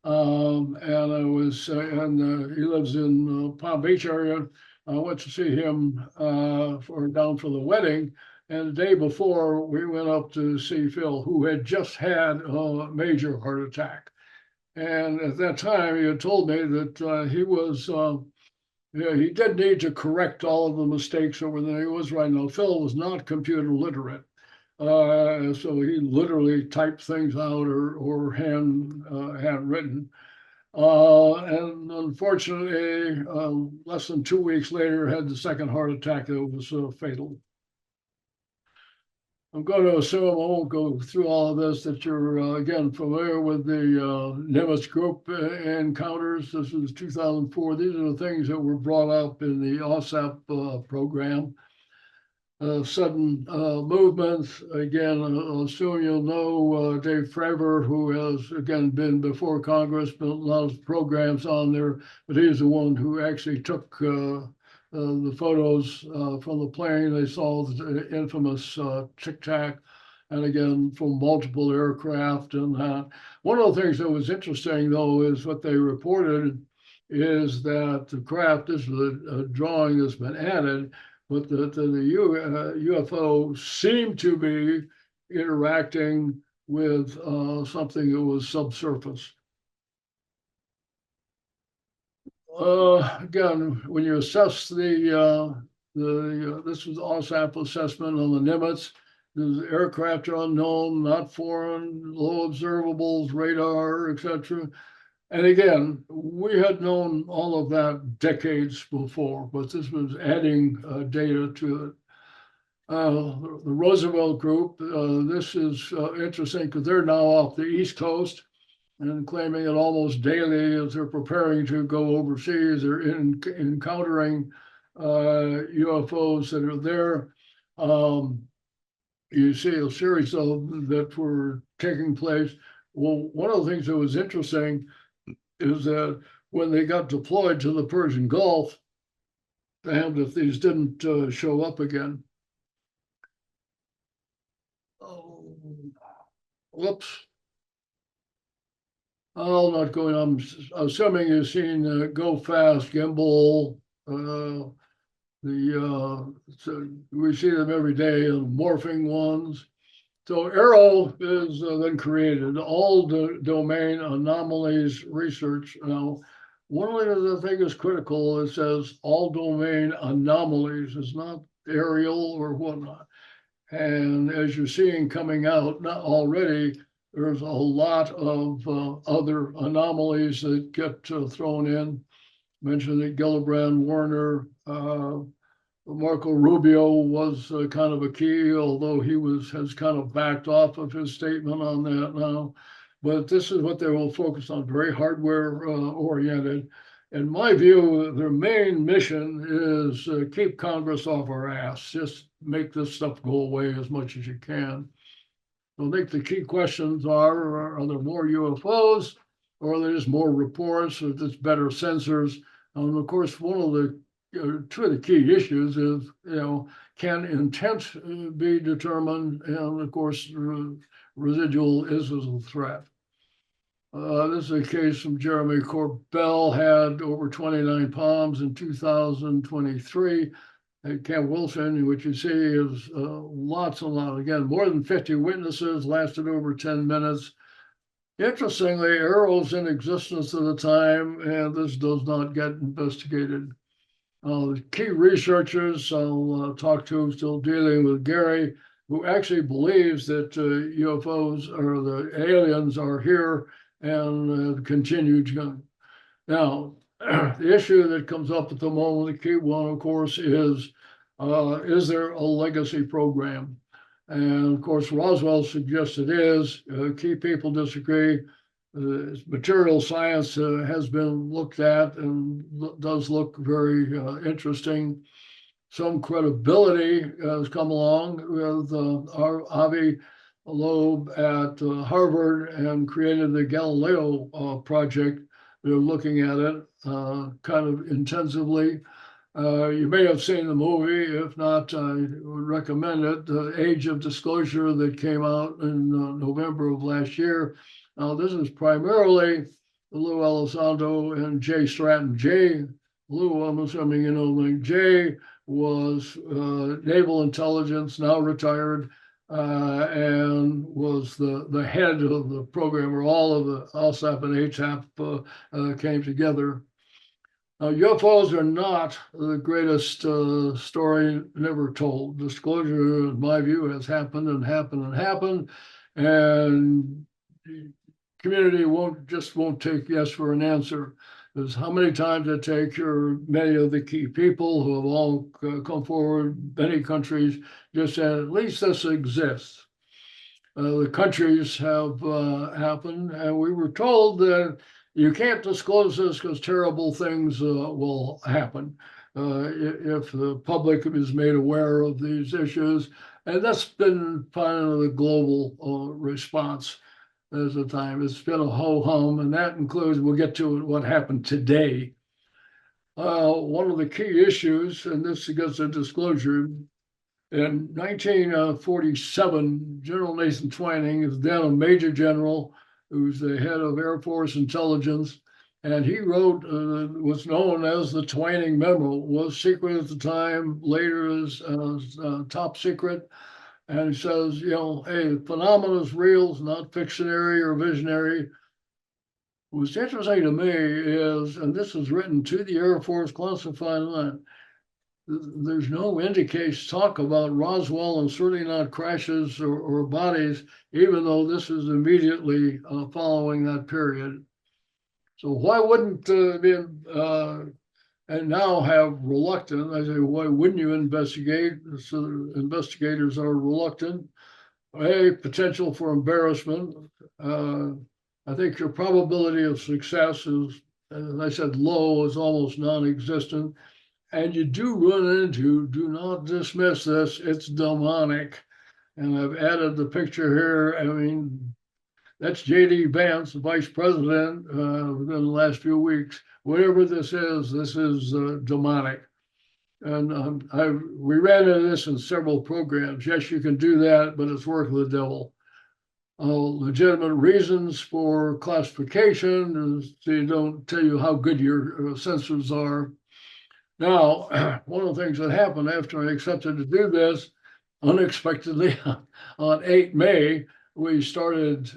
C: and I was, and he lives in Palm Beach area. I went to see him down for the wedding. And the day before, we went up to see Phil, who had just had a major heart attack. And at that time, he had told me that he was, he did need to correct all of the mistakes over there. He was right now. Phil was not computer literate. So he literally typed things out or handwritten. And unfortunately, less than 2 weeks later, had the second heart attack that was fatal. I'm going to assume I won't go through all of this, that you're, again, familiar with the Nimitz group encounters. This is 2004. These are the things that were brought up in the OSAP program. Sudden movements. Again, I'll assume you'll know Dave Fravor, who has, again, been before Congress, built a lot of programs on there, but he's the one who actually took the photos from the plane. They saw the infamous Tic Tac, and again, from multiple aircraft. And one of the things that was interesting, though, is what they reported is that the craft, this is a drawing that's been added, but the UFO seemed to be interacting with something that was subsurface. Again, when you assess this was OSAP assessment on the Nimitz. The aircraft are unknown, not foreign, low observables, radar, etc. And again, we had known all of that decades before, but this was adding data to it. The Roosevelt Group, this is interesting because they're now off the East Coast and claiming it almost daily as they're preparing to go overseas. They're encountering UFOs that are there. You see a series of them that were taking place. Well, one of the things that was interesting is that when they got deployed to the Persian Gulf, damned if these didn't show up again. Oh, whoops. Oh, not going. I'm assuming you've seen Go Fast, Gimbal. So we see them every day, morphing ones. So Arrow is then created, all domain anomalies research. Now, one of the things is critical. It says all domain anomalies. It's not aerial or whatnot. And as you're seeing coming out, not already, there's a lot of other anomalies that get thrown in. Mentioned that Gillibrand, Warner, Marco Rubio was kind of a key, although he has kind of backed off of his statement on that now. But this is what they will focus on, very hardware oriented. In my view, their main mission is keep Congress off our ass, just make this stuff go away as much as you can. So I think the key questions are there more UFOs, or are there just more reports, or just better sensors? And of course, one of the two of the key issues is, can intent be determined? And of course, residual is a threat. This is a case from Jeremy Corbell, had over 29 palms in 2023 at Camp Wilson, which you see is lots and lots. Again, more than 50 witnesses, lasted over 10 minutes. Interestingly, Arrow's in existence at the time, and this does not get investigated. The key researchers I'll talk to, still dealing with Gary, who actually believes that UFOs or the aliens are here and continue to. Now, the issue that comes up at the moment, the key one, of course, is there a legacy program? And of course, Roswell suggests it is. Key people disagree. Material science has been looked at and does look very interesting. Some credibility has come along with our Avi Loeb at Harvard and created the Galileo project. They're looking at it kind of intensively. You may have seen the movie. If not, I would recommend it. The Age of Disclosure that came out in November of last year. Now, this is primarily Lou Elizondo and Jay Stratton. Lou, I'm assuming you know, like Jay was naval intelligence, now retired, and was the head of the program where all of the LSAP and HAP came together. Now, UFOs are not the greatest story never told. Disclosure, in my view, has happened and happened and happened, and the community won't take yes for an answer. There's how many times it takes many of the key people who have all come forward, many countries, just said, at least this exists. The countries have happened, and we were told that you can't disclose this because terrible things will happen if the public is made aware of these issues. And that's been kind of the global response at the time. It's been a ho-hum, and that includes, we'll get to what happened today. One of the key issues, and this gets to disclosure, in 1947, General Nathan Twining is then a major general who's the head of Air Force intelligence, and he wrote what's known as the Twining Memo. It was secret at the time, later is top secret. And he says, hey, the phenomenon is real, it's not fictionary or visionary. What's interesting to me is, and this is written to the Air Force classified line, there's no indication talk about Roswell and certainly not crashes or bodies, even though this is immediately following that period. So why wouldn't be and now have reluctant. I say, why wouldn't you investigate? So investigators are reluctant. A potential for embarrassment. I think your probability of success is, as I said, low, is almost non-existent. And you do run into, do not dismiss this, it's demonic. And I've added the picture here. I mean, that's J.D. Vance, the vice president, within the last few weeks. Whatever this is demonic. And we ran into this in several programs. Yes, you can do that, but it's work of the devil. Legitimate reasons for classification is they don't tell you how good your sensors are. Now, one of the things that happened after I accepted to do this, unexpectedly, on 8 May, we started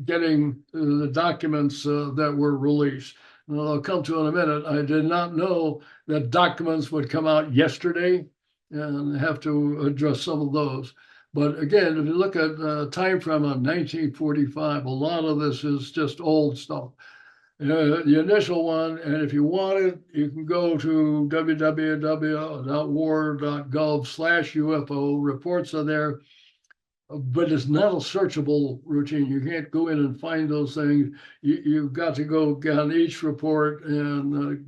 C: getting the documents that were released. And I'll come to in a minute. I did not know that documents would come out yesterday, and have to address some of those. But again, if you look at time frame on 1945, a lot of this is just old stuff. The initial one, and if you want it, you can go to www.war.gov/UFO. Reports are there, but it's not a searchable routine. You can't go in and find those things. You've got to go on each report and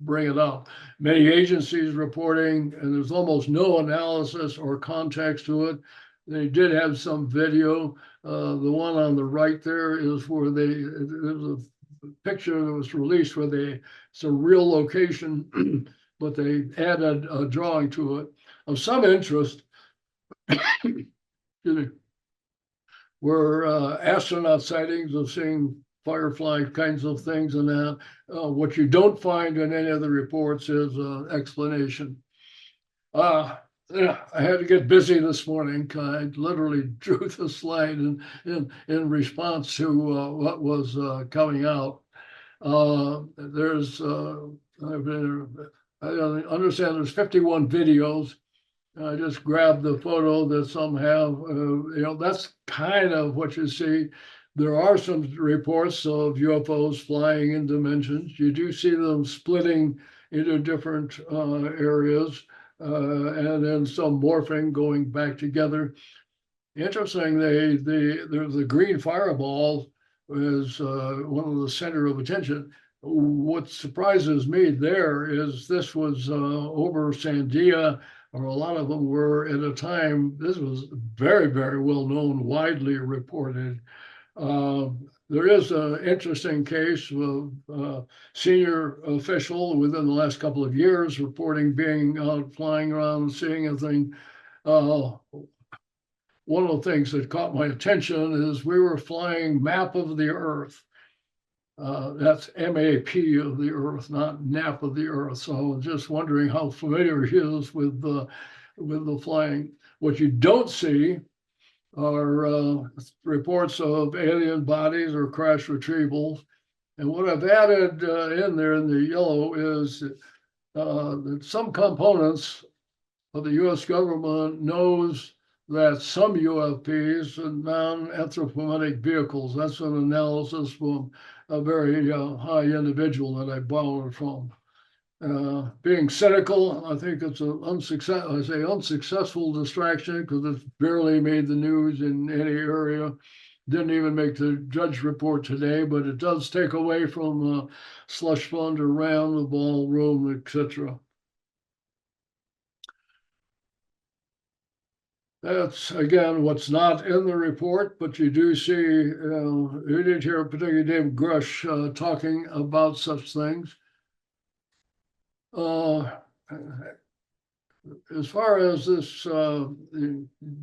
C: bring it up. Many agencies reporting, and there's almost no analysis or context to it. They did have some video. The one on the right there is where there's a picture that was released where it's a real location, but they added a drawing to it. Of some interest, were astronaut sightings of seeing firefly kinds of things and that. What you don't find in any of the reports is an explanation. I had to get busy this morning. I literally drew the slide in response to what was coming out. I understand there's 51 videos. I just grabbed the photo that some have. That's kind of what you see. There are some reports of UFOs flying in dimensions. You do see them splitting into different areas, and then some morphing, going back together. Interesting, the green fireball is one of the center of attention. What surprises me there is this was over Sandia, or a lot of them were at a time. This was very, very well known, widely reported. There is an interesting case of a senior official within the last couple of years reporting being out flying around, seeing a thing. One of the things that caught my attention is we were flying map of the Earth. That's MAP of the Earth, not NAP of the Earth. So I was just wondering how familiar he is with the flying. What you don't see are reports of alien bodies or crash retrievals. And what I've added in there in the yellow is that some components of the U.S. government knows that some UFPs are non-anthropomorphic vehicles. That's an analysis from a very high individual that I borrowed from. Being cynical, I think it's an unsuccessful distraction because it's barely made the news in any area. Didn't even make the judge report today, but it does take away from slush fund around the ballroom, etc. That's, again, what's not in the report, but you do see, you did hear particularly Dave Grush talking about such things. As far as this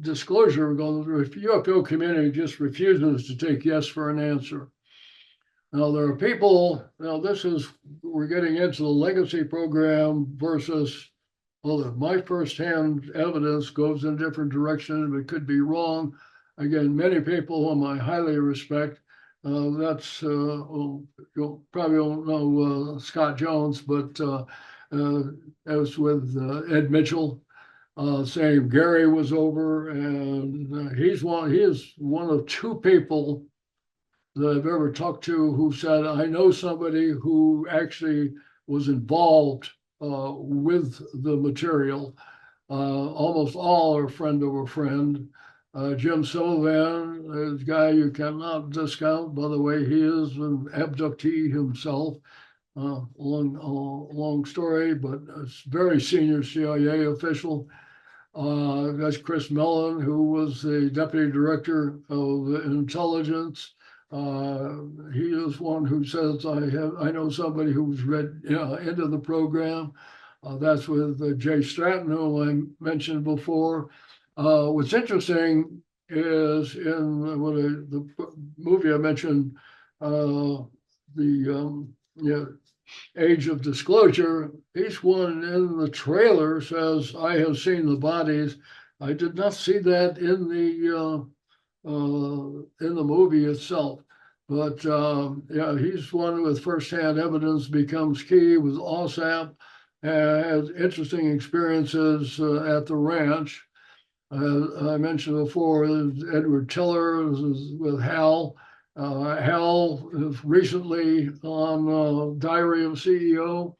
C: disclosure goes, the UFO community just refuses to take yes for an answer. Now, there are people, we're getting into the legacy program versus, well, my firsthand evidence goes in a different direction. It could be wrong. Again, many people whom I highly respect. You probably don't know Scott Jones, but I was with Ed Mitchell, saying Gary was over, and he is one of two people that I've ever talked to who said, I know somebody who actually was involved with the material. Almost all are friend of a friend. Jim Sullivan is a guy you cannot discount. By the way, he is an abductee himself. Long story, but a very senior CIA official. That's Chris Mellon, who was the deputy director of intelligence. He is one who says, I know somebody who's read into the program. That's with Jay Stratton, who I mentioned before. What's interesting is in the movie I mentioned, Age of Disclosure, each one in the trailer says, I have seen the bodies. I did not see that in the movie itself. But yeah, he's one with firsthand evidence, becomes key with OSAP, has interesting experiences at the ranch. I mentioned before, Edward Tiller is with Hal. Hal is recently on Diary of a CEO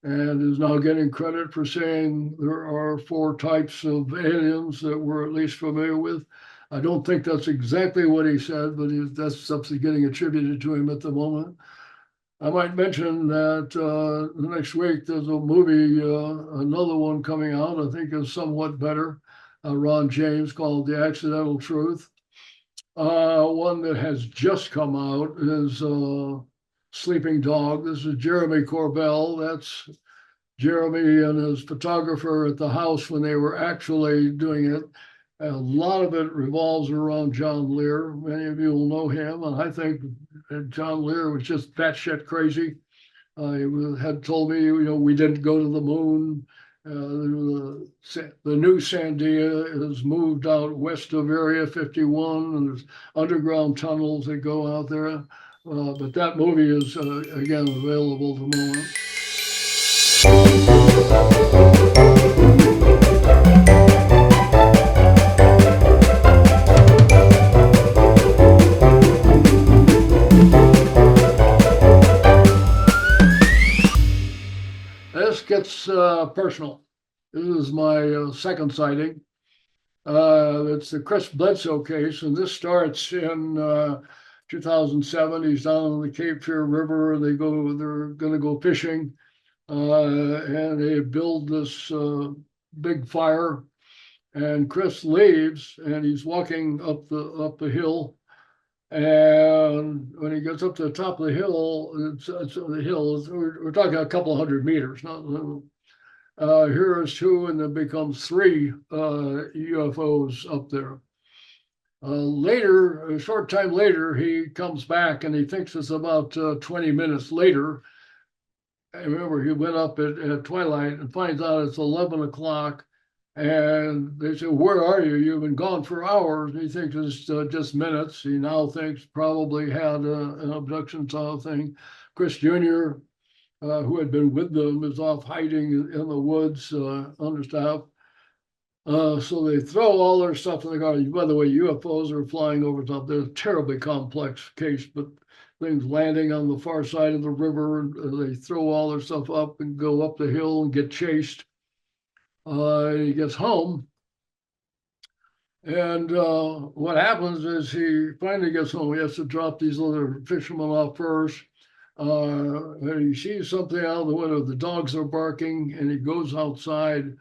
C: and is now getting credit for saying there are 4 types of aliens that we're at least familiar with. I don't think that's exactly what he said, but that's something getting attributed to him at the moment. I might mention that next week there's a movie, another one coming out, I think is somewhat better, Ron James, called The Accidental Truth. One that has just come out is Sleeping Dog. This is Jeremy Corbell. That's Jeremy and his photographer at the house when they were actually doing it. A lot of it revolves around John Lear. Many of you will know him, and I think John Lear was just batshit crazy. He had told me, we didn't go to the moon. The new Sandia is moved out west of Area 51, and there's underground tunnels that go out there. But that movie is, again, available at the moment. This gets personal. This is my second sighting. It's the Chris Bledsoe case, and this starts in 2007. He's down on the Cape Fear River, and they're going to go fishing, and they build this big fire. And Chris leaves, and he's walking up the hill. And when he gets up to the top of the hill, we're talking a couple of 100 meters, not here is 2, and then becomes 3 UFOs up there. Later, a short time later, he comes back and he thinks it's about 20 minutes later. I remember he went up at twilight and finds out it's 11 o'clock. And they say, where are you? You've been gone for hours. And he thinks it's just minutes. He now thinks probably had an abduction style thing. Chris Jr., who had been with them, is off hiding in the woods understaffed. So they throw all their stuff in the car. By the way, UFOs are flying over top. They're a terribly complex case, but things landing on the far side of the river. They throw all their stuff up and go up the hill and get chased. He gets home, and what happens is he finally gets home. He has to drop these other fishermen off first. And he sees something out the window. The dogs are barking, and he goes outside,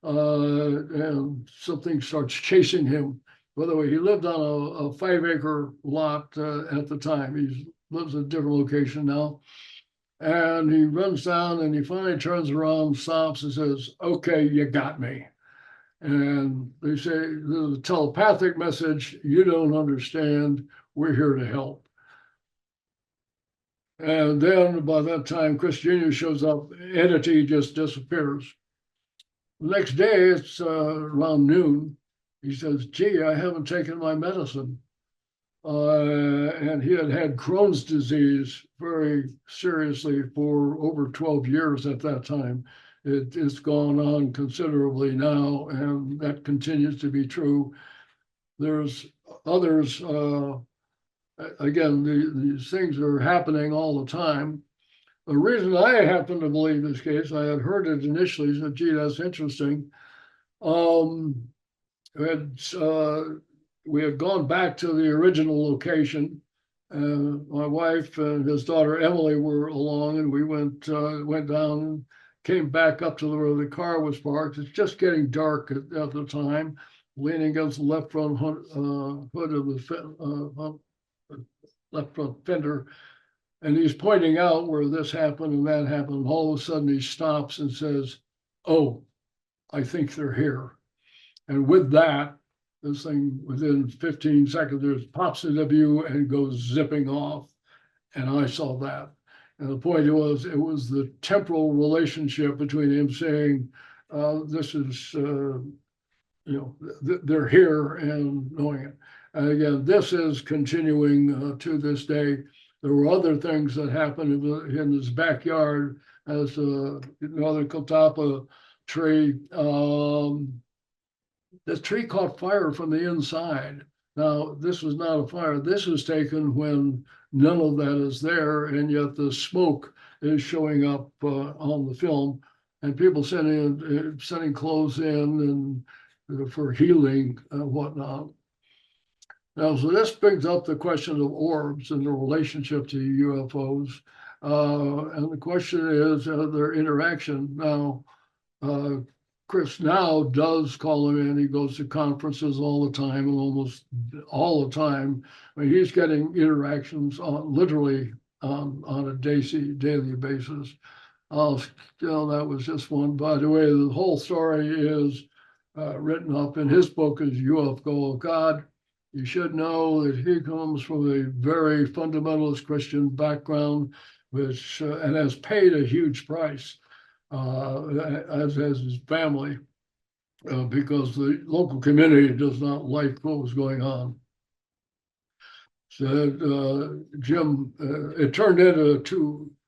C: and something starts chasing him. By the way, he lived on a 5-acre lot at the time. He lives at a different location now. And he runs down, and he finally turns around, stops, and says, okay, you got me. And they say, there's a telepathic message, you don't understand, we're here to help. And then by that time, Chris Jr. shows up, entity just disappears. The next day, it's around noon. He says, gee, I haven't taken my medicine. And he had Crohn's disease very seriously for over 12 years at that time. It's gone on considerably now, and that continues to be true. There's others, again, these things are happening all the time. The reason I happen to believe this case, I had heard it initially, said, gee, that's interesting. We had gone back to the original location. My wife and his daughter Emily were along, and we went down and came back up to where the car was parked. It's just getting dark at the time, leaning against the left front hood of the left front fender. And he's pointing out where this happened and that happened. All of a sudden he stops and says, "Oh, I think they're here." And with that, this thing within 15 seconds, it pops into view and goes zipping off. And I saw that. And the point was, it was the temporal relationship between him saying, this is, they're here, and knowing it. And again, this is continuing to this day. There were other things that happened in his backyard as another catalpa tree. The tree caught fire from the inside. Now, this was not a fire. This was taken when none of that is there, and yet the smoke is showing up on the film, and people sending clothes in and for healing and whatnot. Now, so this brings up the question of orbs and the relationship to UFOs. And the question is their interaction. Now, Chris now does call him in. He goes to conferences all the time, and almost all the time. I mean, he's getting interactions literally on a daily basis. That was just one. By the way, the whole story is written up in his book as UFO of God. You should know that he comes from a very fundamentalist Christian background, which and has paid a huge price, as has his family, because the local community does not like what was going on. So Jim, it turned into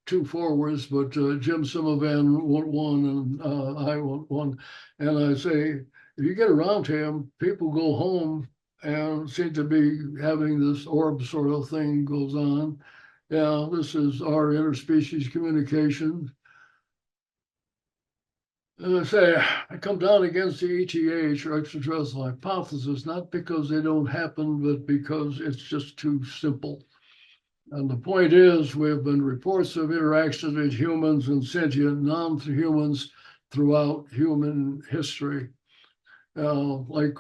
C: two forwards, but Jim Simovan want one, and I want one. And I say, if you get around to him, people go home and seem to be having this orb sort of thing goes on. Yeah, this is our interspecies communication. And I say, I come down against the ETH or extraterrestrial hypothesis, not because they don't happen, but because it's just too simple. And the point is, we have been reports of interactions with humans and sentient non-humans throughout human history. Like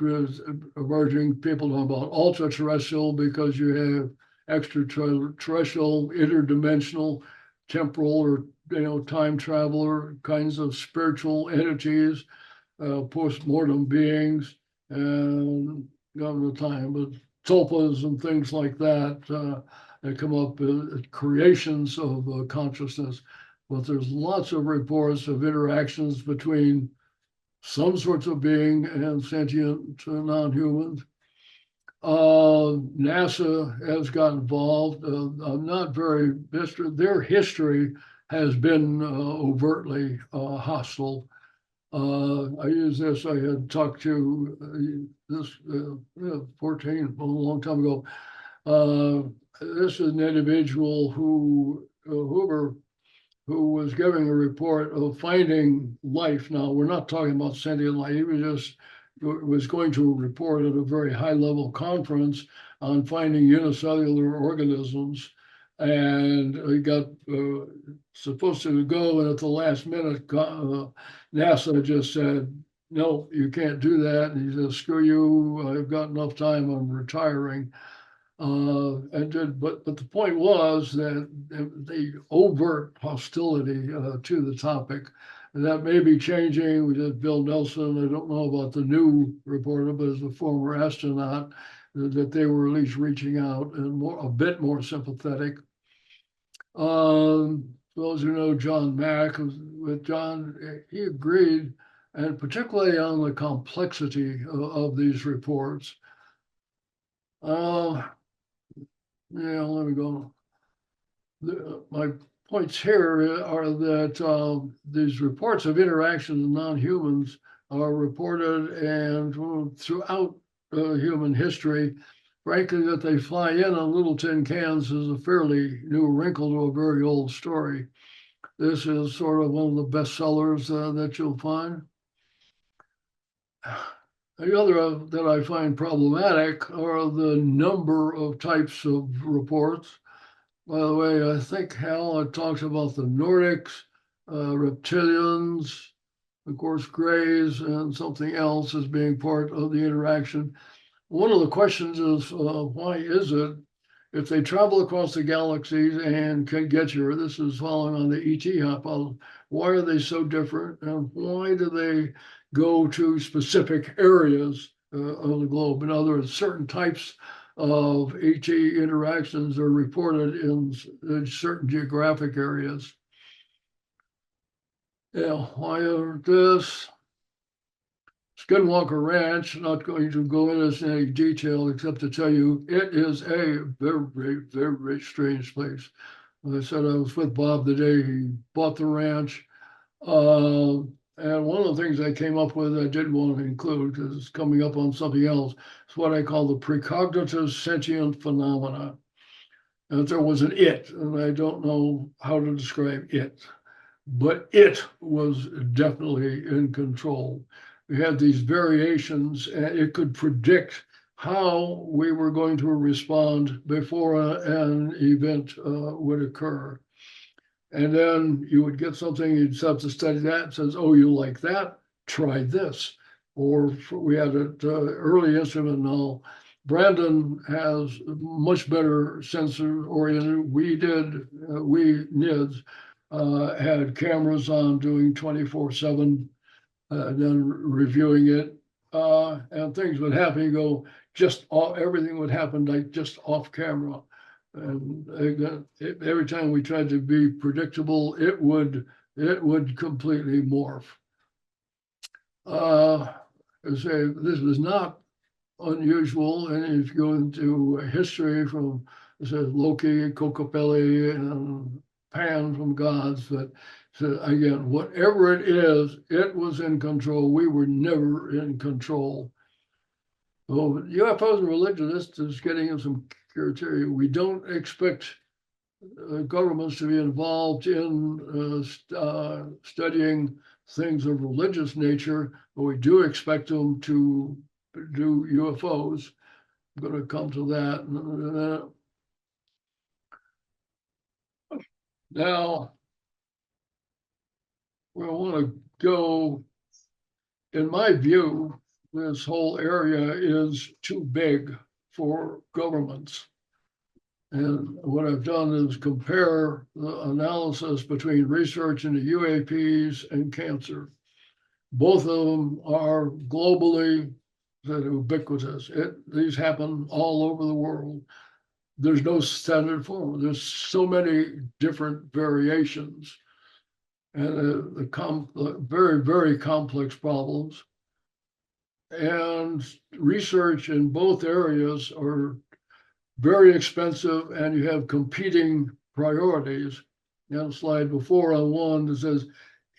C: emerging people talking about ultra-terrestrial because you have extraterrestrial, interdimensional, temporal, or time traveler kinds of spiritual entities, post-mortem beings, and the time, but tulpas and things like that that come up creations of consciousness. But there's lots of reports of interactions between some sorts of being and sentient non-humans. NASA has got involved. I'm not very, their history has been overtly hostile. I use this, I had talked to this 14, a long time ago. This is an individual who was giving a report of finding life. Now, we're not talking about sentient life. He was going to report at a very high-level conference on finding unicellular organisms. And he got supposed to go, and at the last minute, NASA just said, "No, you can't do that." And he said, "Screw you, I've got enough time, I'm retiring." But the point was that the overt hostility to the topic, and that may be changing. We did Bill Nelson. I don't know about the new reporter, but as a former astronaut, that they were at least reaching out and a bit more sympathetic. Those who know John Mack, with John, he agreed, and particularly on the complexity of these reports. Let me go. My points here are that these reports of interactions with non-humans are reported and throughout human history. Frankly, that they fly in on little tin cans is a fairly new wrinkle to a very old story. this is sort of one of the best sellers that you'll find. The other that I find problematic are the number of types of reports. By the way, I think Hal had talked about the Nordics, reptilians, of course, grays, and something else as being part of the interaction. One of the questions is, why is it if they travel across the galaxies and can get here, this is following on the ET hypothesis, why are they so different? And why do they go to specific areas of the globe? In other words, certain types of ET interactions are reported in certain geographic areas. Yeah, why aren't this? Skinwalker Ranch, not going to go into any detail except to tell you it is a very, very strange place. As I said, I was with Bob the day he bought the ranch. And one of the things I came up with I did want to include, because it's coming up on something else, is what I call the precognitive sentient phenomena. And there was an it, and I don't know how to describe it, but it was definitely in control. We had these variations, and it could predict how we were going to respond before an event would occur. And then you would get something, you'd have to study that. It says, oh, you like that? Try this. Or we had an early instrument now. Brandon has much better sensor oriented. We NIDS had cameras on doing 24/7, then reviewing it, and things would happen. You go everything would happen like just off camera. And every time we tried to be predictable, it would completely morph. I say this was not unusual, and if you go into history from Loki, Kokopelli, and Pan from Gods, but so again, whatever it is, it was in control. We were never in control. Well, UFOs and religionists is getting in some criteria. We don't expect governments to be involved in studying things of religious nature, but we do expect them to do UFOs. I'm going to come to that. Now, we want to go, in my view, this whole area is too big for governments. And what I've done is compare the analysis between research into UAPs and cancer. Both of them are globally ubiquitous. These happen all over the world. There's no standard formula. There's so many different variations, and the very, very complex problems. And research in both areas are very expensive, and you have competing priorities. The slide before on one that says,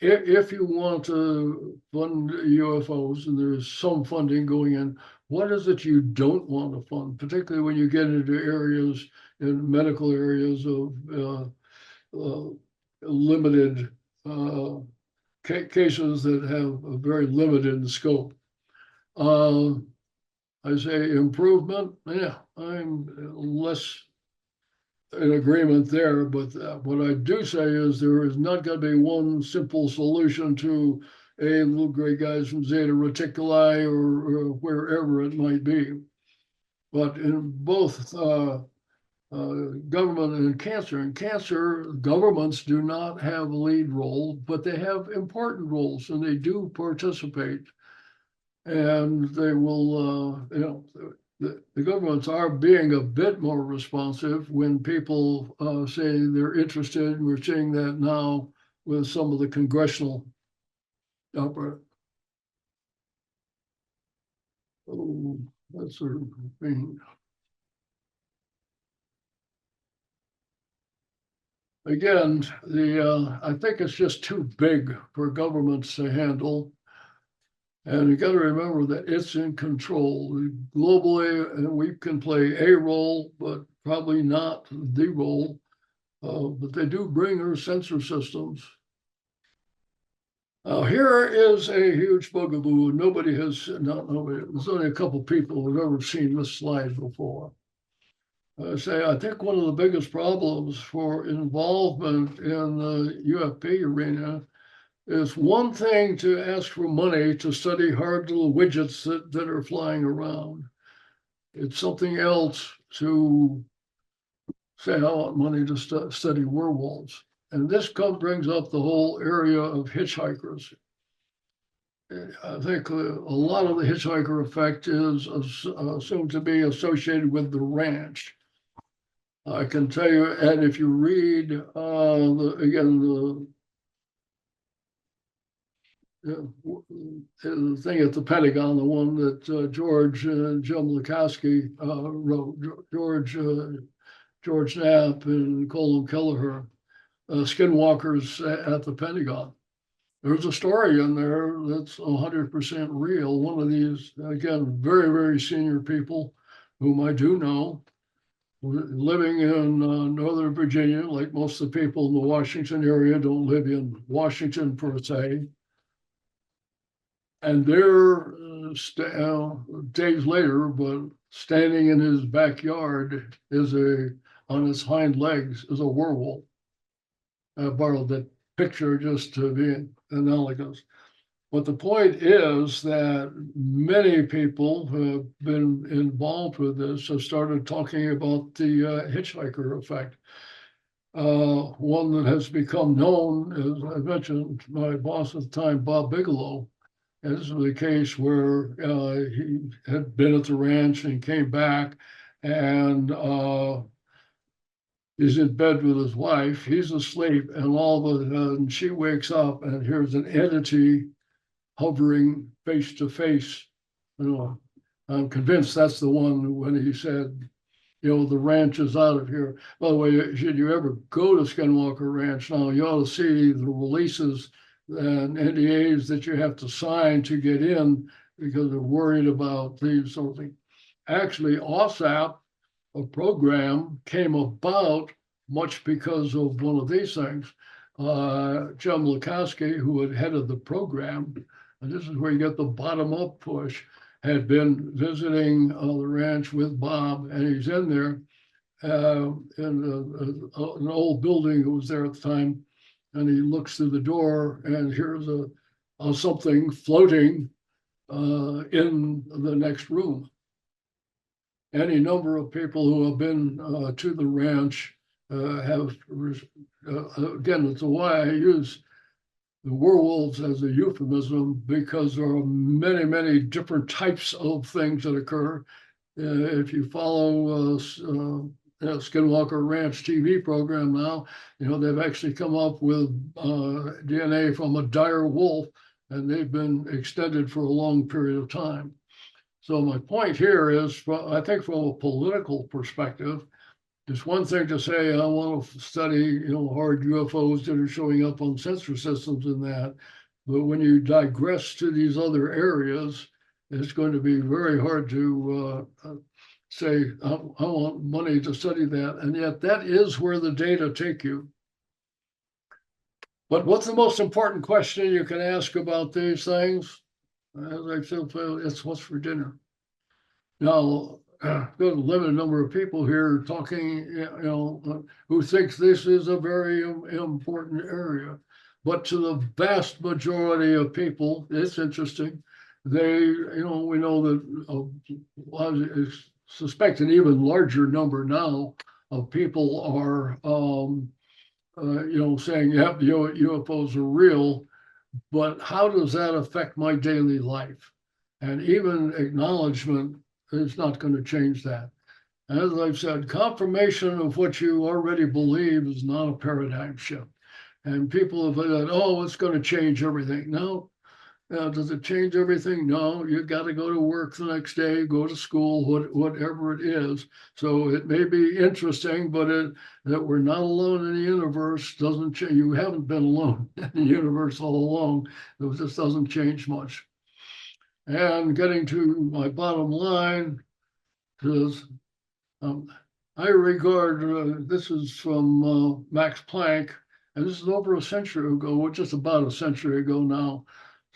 C: if you want to fund UFOs, and there's some funding going in, what is it you don't want to fund, particularly when you get into areas, in medical areas of limited cases that have a very limited scope. I say improvement. Yeah, I'm less in agreement there, but what I do say is there is not going to be one simple solution to little gray guys from Zeta Reticuli or wherever it might be. But in both government and cancer, governments do not have a lead role, but they have important roles, and they do participate. And they will, the governments are being a bit more responsive when people say they're interested. We're seeing that now with some of the congressional opera. Oh, that sort of thing. Again, I think it's just too big for governments to handle. And you got to remember that it's in control globally, and we can play a role, but probably not the role. but they do bring their sensor systems. Here is a huge bugaboo. Nobody has, not nobody, there's only a couple people who've ever seen this slide before. I think one of the biggest problems for involvement in the UFP arena is one thing to ask for money to study hard little widgets that are flying around. It's something else to say, I want money to study werewolves. And this brings up the whole area of hitchhikers. I think a lot of the hitchhiker effect is assumed to be associated with the ranch. I can tell you, and if you read, the thing at the Pentagon, the one that George Jim Lukowski wrote, George Knapp and Colin Kelleher, Skinwalkers at the Pentagon. There's a story in there that's 100% real. One of these, again, very, very senior people whom I do know, living in Northern Virginia, like most of the people in the Washington area don't live in Washington per se. And there, days later, but standing in his backyard on his hind legs is a werewolf. I borrowed that picture just to be analogous. But the point is that many people who have been involved with this have started talking about the hitchhiker effect. One that has become known, as I mentioned, my boss at the time, Bob Bigelow. And this was a case where he had been at the ranch and came back and is in bed with his wife. He's asleep, and all of a sudden she wakes up and here's an entity hovering face to face. I'm convinced that's the one when he said, the ranch is out of here. By the way, should you ever go to Skinwalker Ranch now, you ought to see the releases and NDAs that you have to sign to get in because they're worried about these sort of things. Actually, OSAP, a program, came about much because of one of these things. Jim Lukowski, who had headed the program, and this is where you get the bottom-up push, had been visiting the ranch with Bob, and he's in there in an old building that was there at the time, and he looks through the door, and here's something floating in the next room. Any number of people who have been to the ranch have, again, it's why I use the werewolves as a euphemism, because there are many, many different types of things that occur. If you follow Skinwalker Ranch TV program now, they've actually come up with DNA from a dire wolf, and they've been extended for a long period of time. So my point here is, I think from a political perspective, it's one thing to say, I want to study, hard UFOs that are showing up on sensor systems and that. But when you digress to these other areas, it's going to be very hard to say, I want money to study that. And yet that is where the data take you. But what's the most important question you can ask about these things? As I said, it's what's for dinner. Now, there's a limited number of people here talking, who thinks this is a very important area. But to the vast majority of people, it's interesting. We know that I suspect an even larger number now of people are, saying, yep, UFOs are real, but how does that affect my daily life? And even acknowledgement is not going to change that. As I've said, confirmation of what you already believe is not a paradigm shift. And people have said, oh, it's going to change everything. No. Does it change everything? No. You got to go to work the next day, go to school, whatever it is. So it may be interesting, but that we're not alone in the universe doesn't change. You haven't been alone in the universe all along. It just doesn't change much. And getting to my bottom line is I regard, this is from Max Planck, and this is over a century ago, or just about a century ago now.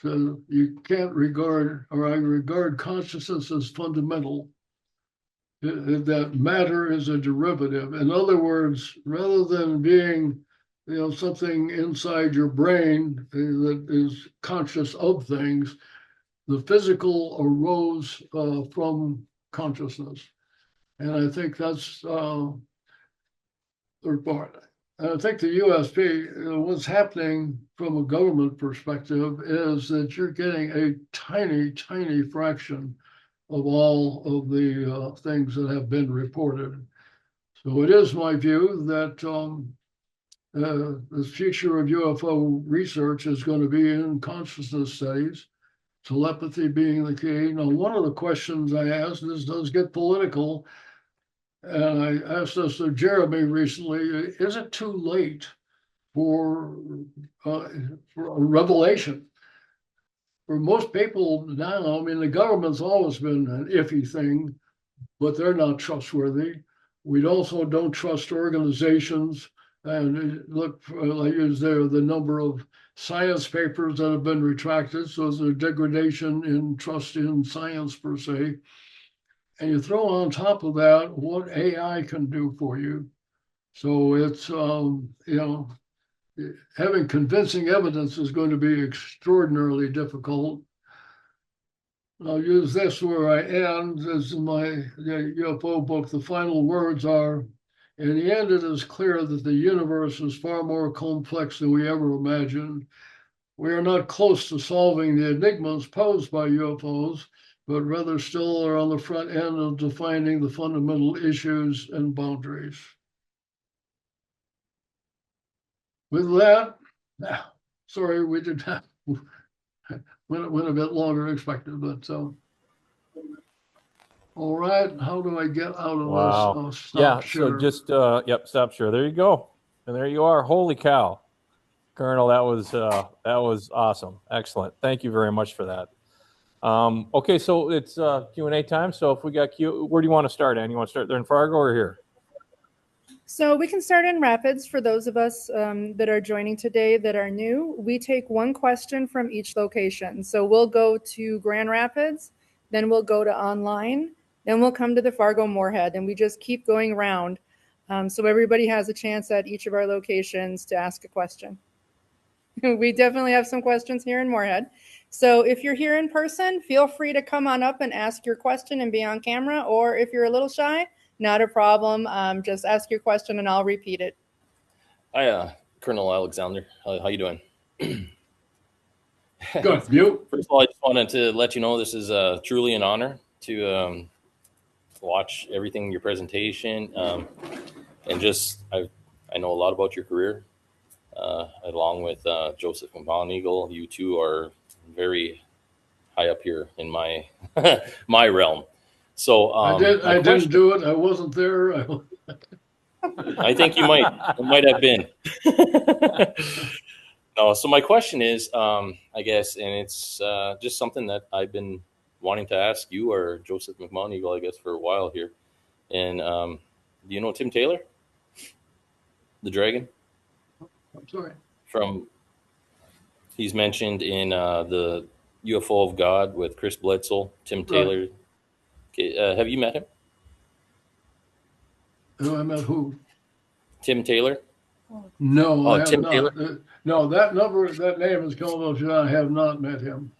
C: So you can't regard, or I regard consciousness as fundamental, that matter is a derivative. In other words, rather than being, something inside your brain that is conscious of things, the physical arose from consciousness. And I think that's third part. And I think the USP, what's happening from a government perspective is that you're getting a tiny, tiny fraction of all of the things that have been reported. So it is my view that the future of UFO research is going to be in consciousness studies, telepathy being the key. Now, one of the questions I asked, and this does get political, and I asked this to Jeremy recently, is it too late for a revelation? For most people now, I mean, the government's always been an iffy thing, but they're not trustworthy. We also don't trust organizations. And look, I use there the number of science papers that have been retracted. So there's a degradation in trust in science per se. And you throw on top of that what AI can do for you. So it's, having convincing evidence is going to be extraordinarily difficult. I'll use this where I end. This is my UFO book. The final words are, in the end, it is clear that the universe is far more complex than we ever imagined. We are not close to solving the enigmas posed by UFOs, but rather still are on the front end of defining the fundamental issues and boundaries. With that, sorry, we did not went a bit longer than expected, but all right, how do I get out of this?
B: Yeah,
C: share?
B: so just stop share. There you go, and there you are. Holy cow, Colonel, that was awesome, excellent. Thank you very much for that. Okay, so it's Q&A time. So if we got where do you want to start, Ann? You want to start there in Fargo or here?
A: So we can start in Rapids for those of us that are joining today that are new. We take one question from each location. So we'll go to Grand Rapids, then we'll go to online, then we'll come to the Fargo Moorhead, and we just keep going around. So everybody has a chance at each of our locations to ask a question. We definitely have some questions here in Moorhead. So if you're here in person, feel free to come on up and ask your question and be on camera. Or if you're a little shy, not a problem. Just ask your question and I'll repeat it.
D: Hi, Colonel Alexander. How you doing?
C: Good. You?
D: First of all, I just wanted to let you know this is truly an honor to watch everything, your presentation, and just I know a lot about your career, along with Joseph McMoneagle. You two are very high up here in my my realm. So
C: I didn't do it. I wasn't there.
D: I think you might have been. No, so my question is, I guess, and it's just something that I've been wanting to ask you or Joseph McMoneagle, I guess, for a while here. And do you know Tim Taylor, the Dragon?
C: I'm sorry.
D: He's mentioned in the UFO of God with Chris Bledsoe, Tim Taylor.
C: Right.
D: Okay, have you met him?
C: I met who?
D: Tim Taylor?
C: No, I have
D: Tim
C: not.
D: Taylor?
C: No, that name has come up. I have not met him.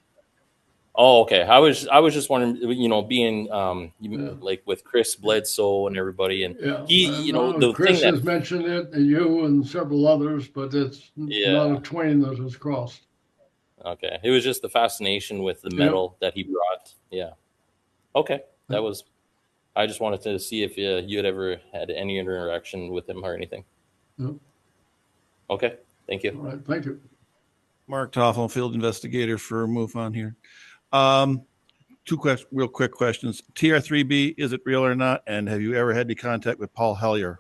D: Oh, okay. I was just wondering, being like with Chris Bledsoe and everybody, and he, the
C: Chris
D: thing
C: has mentioned it, and you and several others, but it's not a twain that has crossed.
D: Okay, it was just the fascination with the metal that he brought. Yeah. Okay, that was. I just wanted to see if you had ever had any interaction with him or anything.
C: No.
D: Okay, thank you.
C: All right, thank you.
E: Mark Toffel, field investigator for MUFON here. Two real quick questions. TR3B, is it real or not? And have you ever had any contact with Paul Hellyer?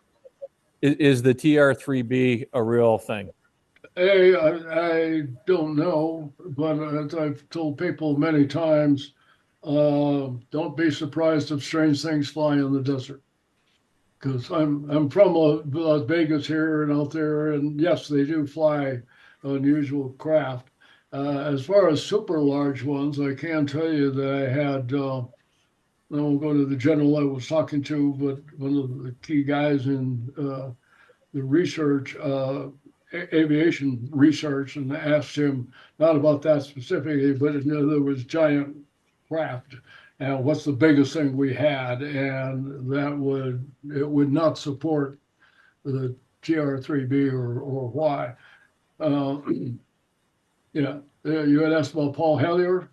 B: Is the TR3B a real thing?
C: I don't know, but as I've told people many times, don't be surprised if strange things fly in the desert. because I'm from Las Vegas here and out there, and yes, they do fly unusual craft. As far as super large ones, I can tell you that I had. I won't go to the general I was talking to, but one of the key guys in the research, aviation research, and asked him not about that specifically, but you know, there was giant craft. And what's the biggest thing we had? And it would not support the TR3B or Y. Uh, yeah, you had asked about Paul Hellyer.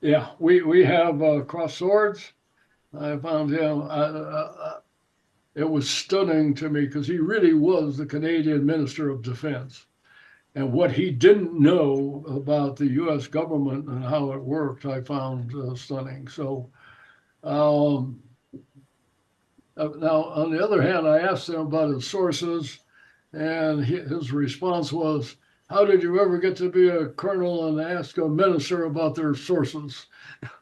C: Yeah, we have crossed swords. I found him. It was stunning to me because he really was the Canadian Minister of Defense. And what he didn't know about the US government and how it worked, I found stunning. So now, on the other hand, I asked him about his sources, and his response was, how did you ever get to be a colonel and ask a minister about their sources?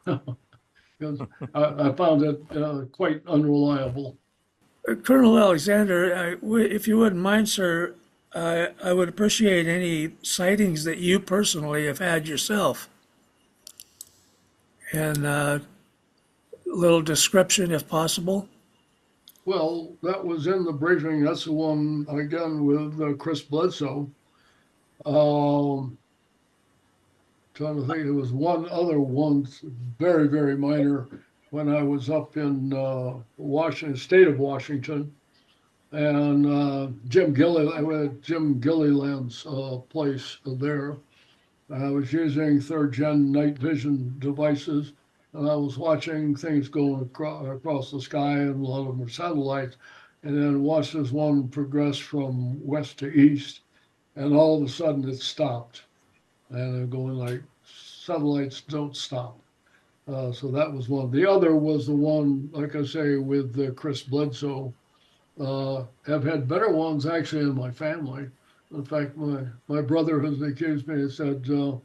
C: Because I found it quite unreliable.
F: Colonel Alexander, if you wouldn't mind, sir, I would appreciate any sightings that you personally have had yourself. And a little description, if possible.
C: Well, that was in the briefing. That's the one, again, with Chris Bledsoe. Trying to think, there was one other one, very, very minor, when I was up in Washington, state of Washington, and Jim Gilliland's place there. I was using third gen night vision devices, and I was watching things going across the sky, and a lot of them were satellites, and then watched this one progress from west to east, and all of a sudden it stopped. And they're going like, satellites don't stop. So that was one. The other was the one, like I say, with Chris Bledsoe. Have had better ones actually in my family. In fact, my brother has accused me and said, you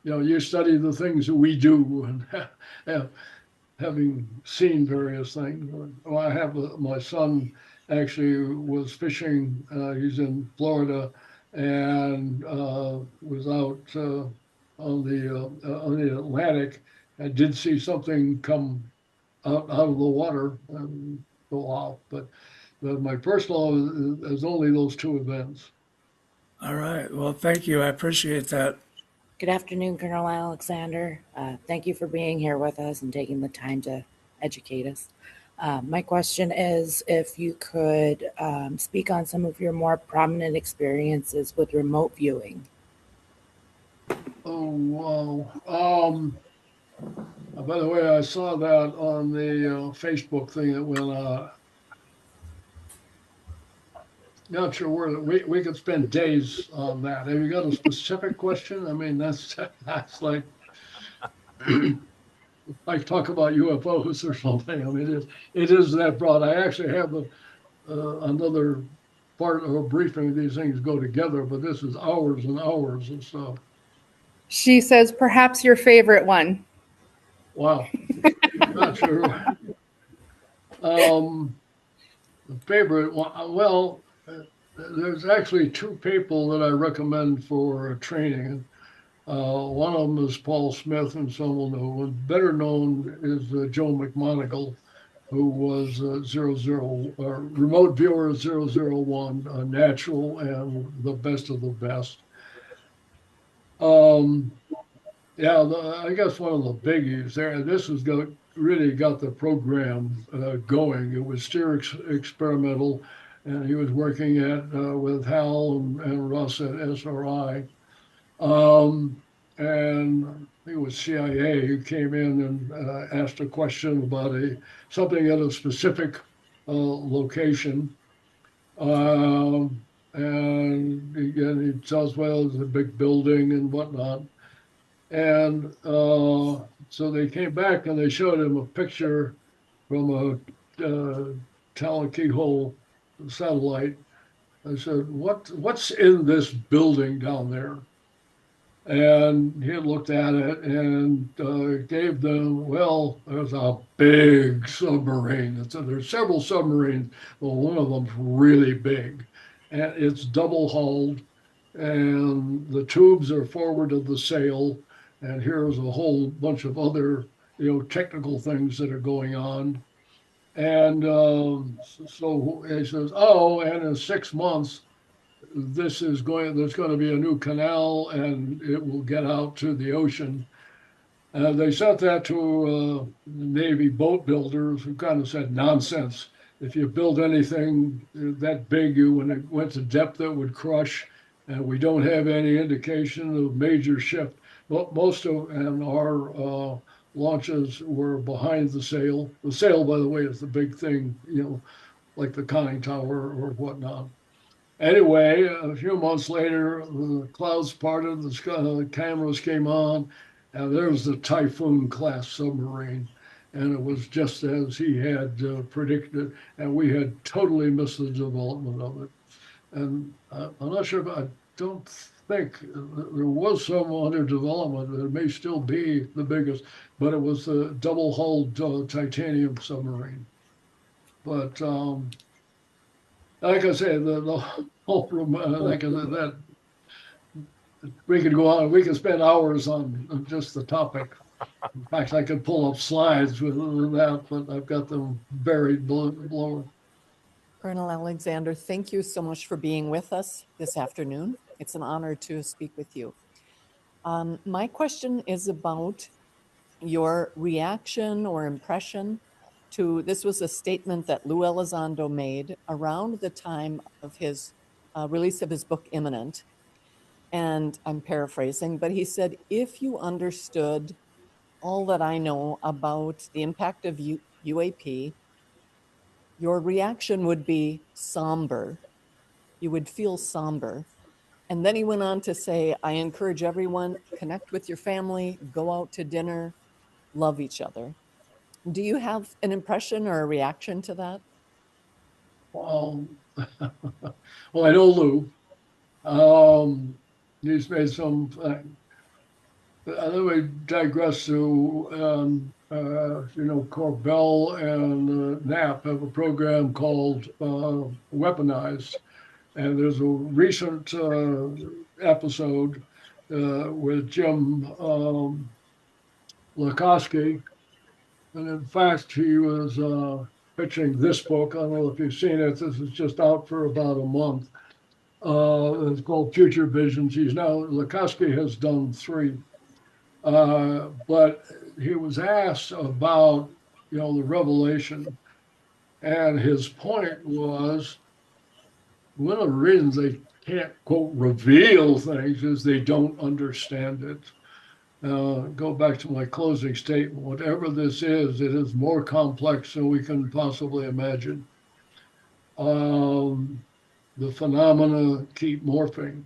C: know, you study the things that we do, and having seen various things. Well, I have my son actually was fishing. He's in Florida, and was out on the Atlantic. I did see something come out of the water and go off, but my personal is only those two events.
F: All right. Well, thank you. I appreciate that.
G: Good afternoon, Colonel Alexander. Thank you for being here with us and taking the time to educate us. My question is if you could speak on some of your more prominent experiences with remote viewing.
C: Oh, wow. By the way, I saw that on the Facebook thing that went out. Not sure where we could spend days on that. Have you got a specific question? I mean, that's like like talk about UFOs or something. I mean, it is that broad. I actually have another part of a briefing. These things go together, but this is hours and hours of stuff.
A: She says, perhaps your favorite one.
C: Wow, not sure. The favorite one, well, there's actually two people that I recommend for training. One of them is Paul Smith, and some will know. And better known is Joe McMonagle, who was remote viewer 001, natural and the best of the best. Yeah, I guess one of the biggies there, this has really got the program going. It was still experimental, and he was working with Hal and Russ at SRI. And I think it was CIA who came in and asked a question about something at a specific location. And again, he tells, well, it's a big building and whatnot. And so they came back and they showed him a picture from a Talakehole satellite. I said, what's in this building down there? And he looked at it and gave them, well, there's a big submarine. There's several submarines. Well, one of them's really big, and it's double hulled, and the tubes are forward of the sail. And here's a whole bunch of other, technical things that are going on. And so he says, oh, and in 6 months, there's going to be a new canal and it will get out to the ocean. They sent that to Navy boat builders who kind of said nonsense. If you build anything that big, when it went to depth, it would crush. And we don't have any indication of major shift. But most of our launches were behind the sail. The sail, by the way, is the big thing, like the conning tower or whatnot. Anyway, a few months later, the clouds parted, the cameras came on, and there was the Typhoon class submarine. And it was just as he had predicted, and we had totally missed the development of it. And I'm not sure, I don't think there was some under development. It may still be the biggest, but it was the double-hulled titanium submarine. But like I say, the whole room, like I said, that we could go on, we could spend hours on just the topic. In fact, I could pull up slides with that, but I've got them buried below.
H: Colonel Alexander, thank you so much for being with us this afternoon. It's an honor to speak with you. My question is about your reaction or impression to, this was a statement that Lou Elizondo made around the time of his release of his book, Imminent. And I'm paraphrasing, but he said, if you understood all that I know about the impact of UAP, your reaction would be somber. You would feel somber. And then he went on to say, I encourage everyone, connect with your family, go out to dinner, love each other. Do you have an impression or a reaction to that?
C: Well, I know Lou. He's made some. Let me digress to Corbell and Knapp have a program called Weaponized, and there's a recent episode with Jim Lakosky, and in fact he was pitching this book. I don't know if you've seen it. This is just out for about a month. It's called Future Visions. Lakosky has done 3. But he was asked about, the revelation, and his point was one of the reasons they can't, quote, reveal things is they don't understand it. Go back to my closing statement. Whatever this is, it is more complex than we can possibly imagine. The phenomena keep morphing.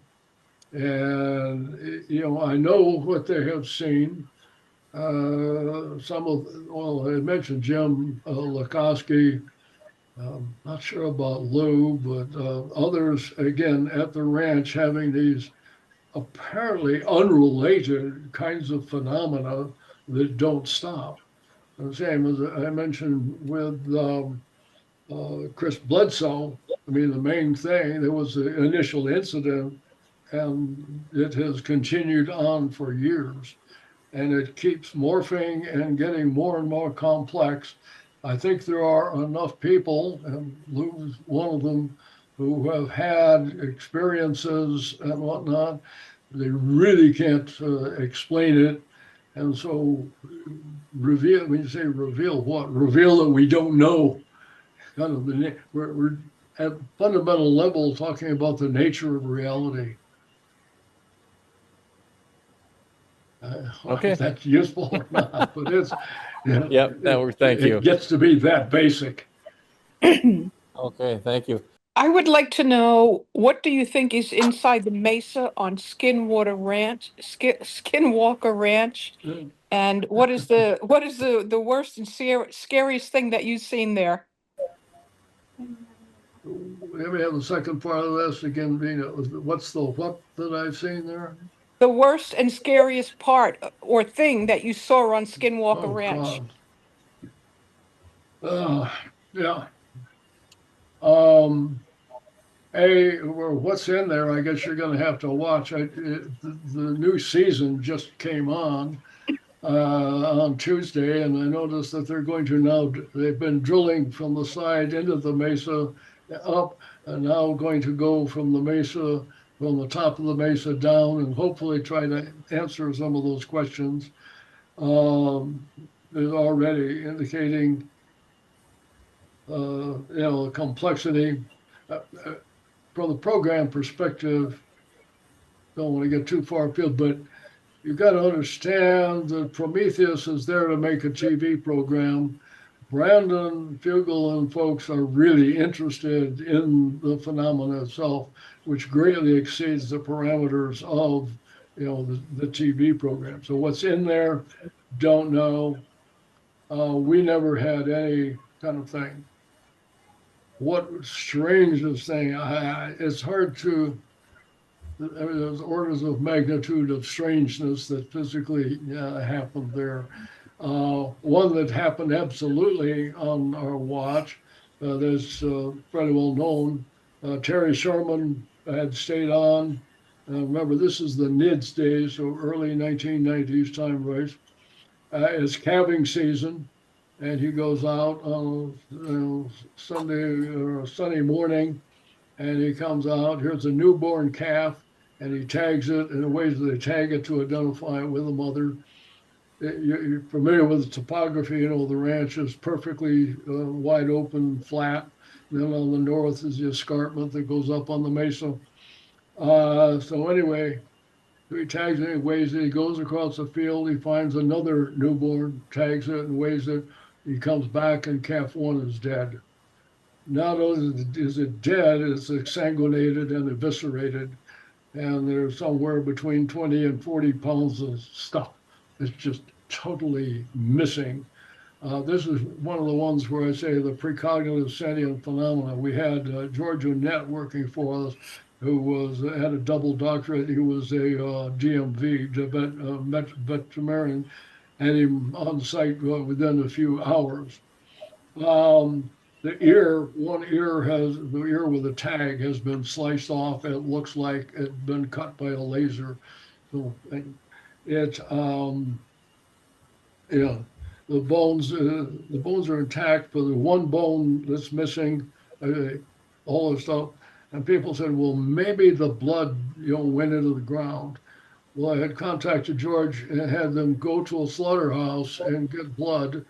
C: And, I know what they have seen. I mentioned Jim Lakosky. Not sure about Lou, but others, again, at the ranch having these apparently unrelated kinds of phenomena that don't stop. The same as I mentioned with Chris Bledsoe. I mean, the main thing, there was the initial incident, and it has continued on for years. And it keeps morphing and getting more and more complex. I think there are enough people, and Lou's one of them, who have had experiences and whatnot. They really can't explain it. And so reveal, when you say reveal what? Reveal that we don't know. Kind of we're at fundamental level talking about the nature of reality.
B: Okay.
C: If that's useful or not, but it's,
B: Yep, thank you.
C: It gets to be that basic.
B: Okay, thank you.
I: I would like to know, what do you think is inside the mesa on Skinwalker Ranch? And what is the worst and scariest thing that you've seen there?
C: Let me have the second part of this again, Vina. What's the what that I've seen there?
I: the worst and scariest part or thing that you saw on Skinwalker
C: Oh,
I: Ranch?
C: God. Yeah. Um, well, what's in there? I guess you're going to have to watch. The new season just came on Tuesday, and I noticed that they're going to now. They've been drilling from the side into the mesa up, and now going to go from the mesa, from the top of the mesa down, and hopefully try to answer some of those questions. There's already indicating, the complexity. From the program perspective, don't want to get too far afield, but you got to understand that Prometheus is there to make a TV program. Brandon Fugel and folks are really interested in the phenomena itself, which greatly exceeds the parameters of the TV program. So what's in there, don't know. We never had any kind of thing. What strangest thing? It's hard to. There's orders of magnitude of strangeness that physically happened there. One that happened absolutely on our watch, that's fairly well known. Terry Sherman had stayed on. Remember, this is the NIDS days, so early 1990s time race. It's calving season, and he goes out on Sunday or Sunday morning, and he comes out. Here's a newborn calf, and he tags it in the ways that they tag it to identify it with the mother. You're familiar with the topography. The ranch is perfectly wide open, flat. And then on the north is the escarpment that goes up on the mesa. So anyway, he tags it, he weighs it. He goes across the field. He finds another newborn, tags it and weighs it. He comes back, and calf one is dead. Not only is it dead, it's exsanguinated and eviscerated, and there's somewhere between 20 and 40 pounds of stuff. It's just totally missing. This is one of the ones where I say the precognitive sentient phenomena. We had George Unnett working for us, who had a double doctorate. He was a DMV, veterinarian, had him on site within a few hours. The ear with a tag has been sliced off. It looks like it's been cut by a laser. So the bones are intact, but the one bone that's missing, all the stuff. And people said, well, maybe the blood, went into the ground. Well, I had contacted George and had them go to a slaughterhouse and get blood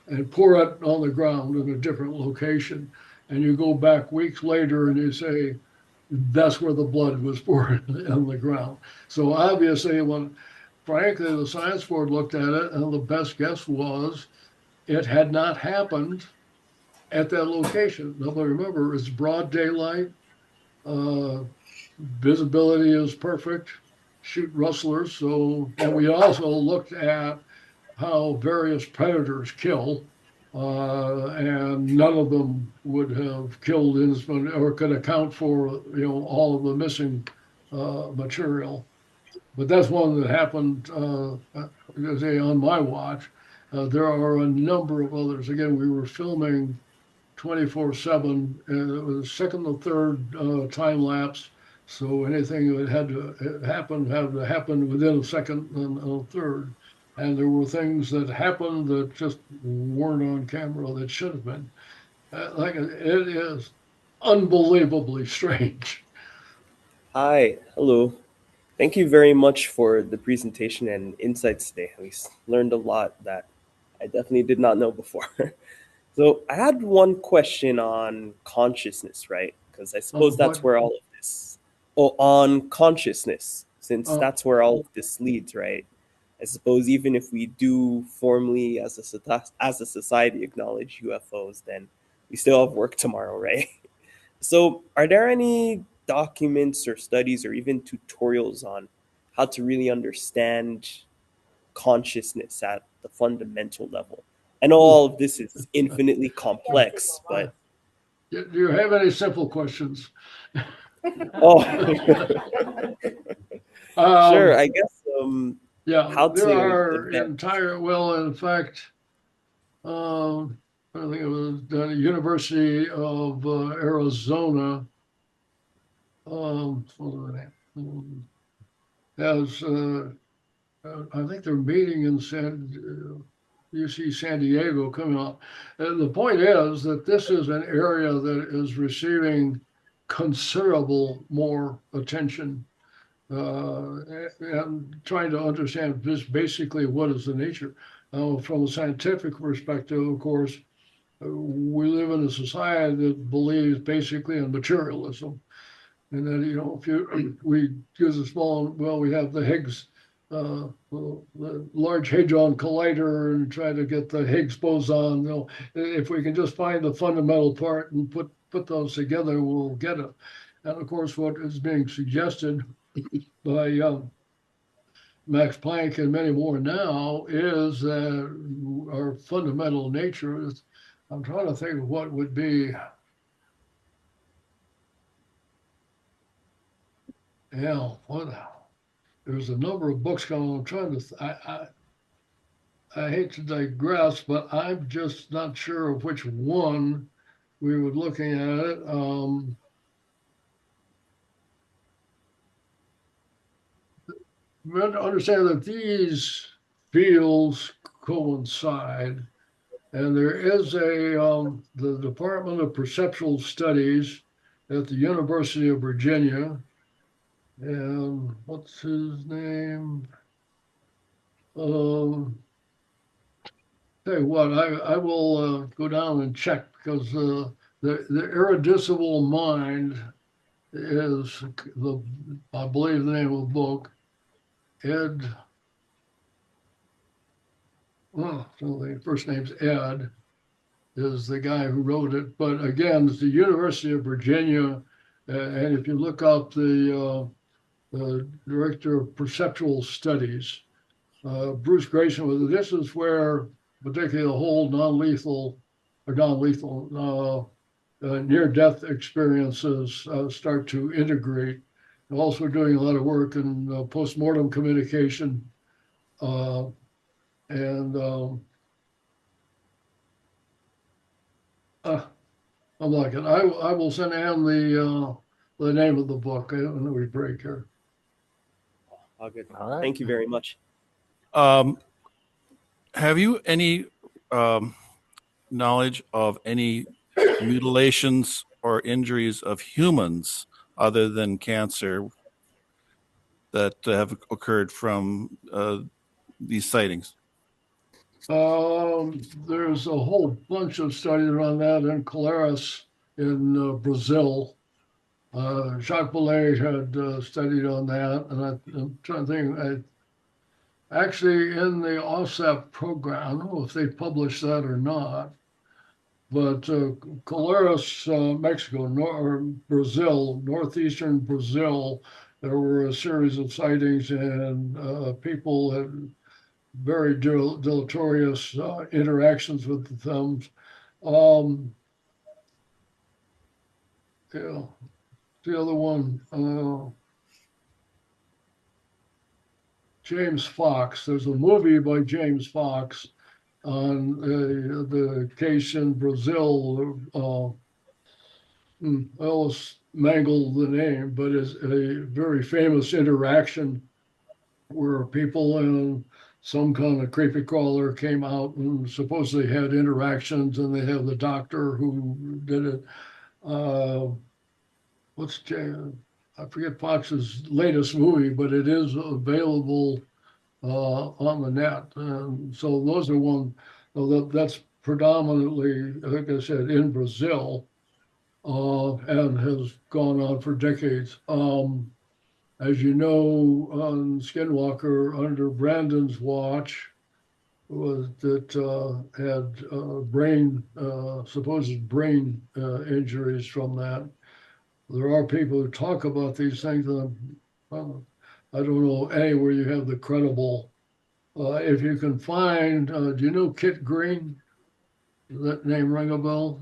C: and pour it on the ground in a different location. And you go back weeks later and you say, that's where the blood was poured on the ground. So obviously, frankly, the science board looked at it, and the best guess was it had not happened at that location. Now, remember, it's broad daylight. Visibility is perfect. Shoot rustlers. And we also looked at how various predators kill, and none of them would have killed or could account for all of the missing material. But that's one that happened on my watch. There are a number of others. Again, we were filming 24/7, and it was second or third time lapse. So anything that had to happen within a second and a third. And there were things that happened that just weren't on camera that should have been. It is unbelievably strange.
J: Hi, hello. Thank you very much for the presentation and insights today. We learned a lot that I definitely did not know before. So I had one question on consciousness, right? Because I suppose that's where all of this, on consciousness, since that's where all of this leads, right? I suppose even if we do formally as a society acknowledge UFOs, then we still have work tomorrow, right? So are there any documents or studies or even tutorials on how to really understand consciousness at the fundamental level? I know all of this is infinitely complex, but
C: Do you have any simple questions?
J: oh Sure, I guess.
C: Yeah,
J: How
C: there
J: to
C: are
J: advance.
C: in fact, I think it was the University of Arizona. What was the name? Has I think they're meeting in UC San Diego coming up. And the point is that this is an area that is receiving considerable more attention and trying to understand just basically what is the nature. From a scientific perspective, of course, we live in a society that believes basically in materialism. And then, if we use a small, well, we have the Higgs, the Large Hadron Collider and try to get the Higgs boson. If we can just find the fundamental part and put those together, we'll get it. And of course, what is being suggested by Max Planck and many more now is that our fundamental nature is, I'm trying to think of what would be, there's a number of books coming. I'm trying to, I hate to digress, but I'm just not sure of which one we were looking at it. We have to understand that these fields coincide, and there is the Department of Perceptual Studies at the University of Virginia, and what's his name? Tell you what, I will go down and check because the irreducible mind is I believe the name of the book. Ed, so the first name's Ed, is the guy who wrote it. But again, it's the University of Virginia, and if you look up the director of perceptual studies, Bruce Grayson, this is where particularly the whole near-death experiences start to integrate. And also doing a lot of work in postmortem communication. I'm like it. I will send Ann the name of the book. I don't know we break here.
J: All good.
B: All right.
J: Thank you very much.
E: Have you any knowledge of any mutilations or injuries of humans other than cancer that have occurred from these sightings?
C: There's a whole bunch of studies on that in Colares in Brazil. Jacques Vallée had studied on that, and I'm trying to think. Actually, in the OSAP program, I don't know if they published that or not, but Colares, Mexico, or Brazil, northeastern Brazil, there were a series of sightings, and people had very deleterious interactions with the thumbs. The other one, James Fox. There's a movie by James Fox on the case in Brazil. I almost mangled the name, but it's a very famous interaction where people and some kind of creepy crawler came out and supposedly had interactions, and they have the doctor who did it. I forget Fox's latest movie, but it is available on the net. And so those are one that's predominantly, like I said, in Brazil, and has gone on for decades. As you know, on Skinwalker, under Brandon's watch, was that had supposed brain injuries from that. There are people who talk about these things, and I don't know anywhere you have the credible. If you can find, do you know Kit Green? Does that name ring a bell?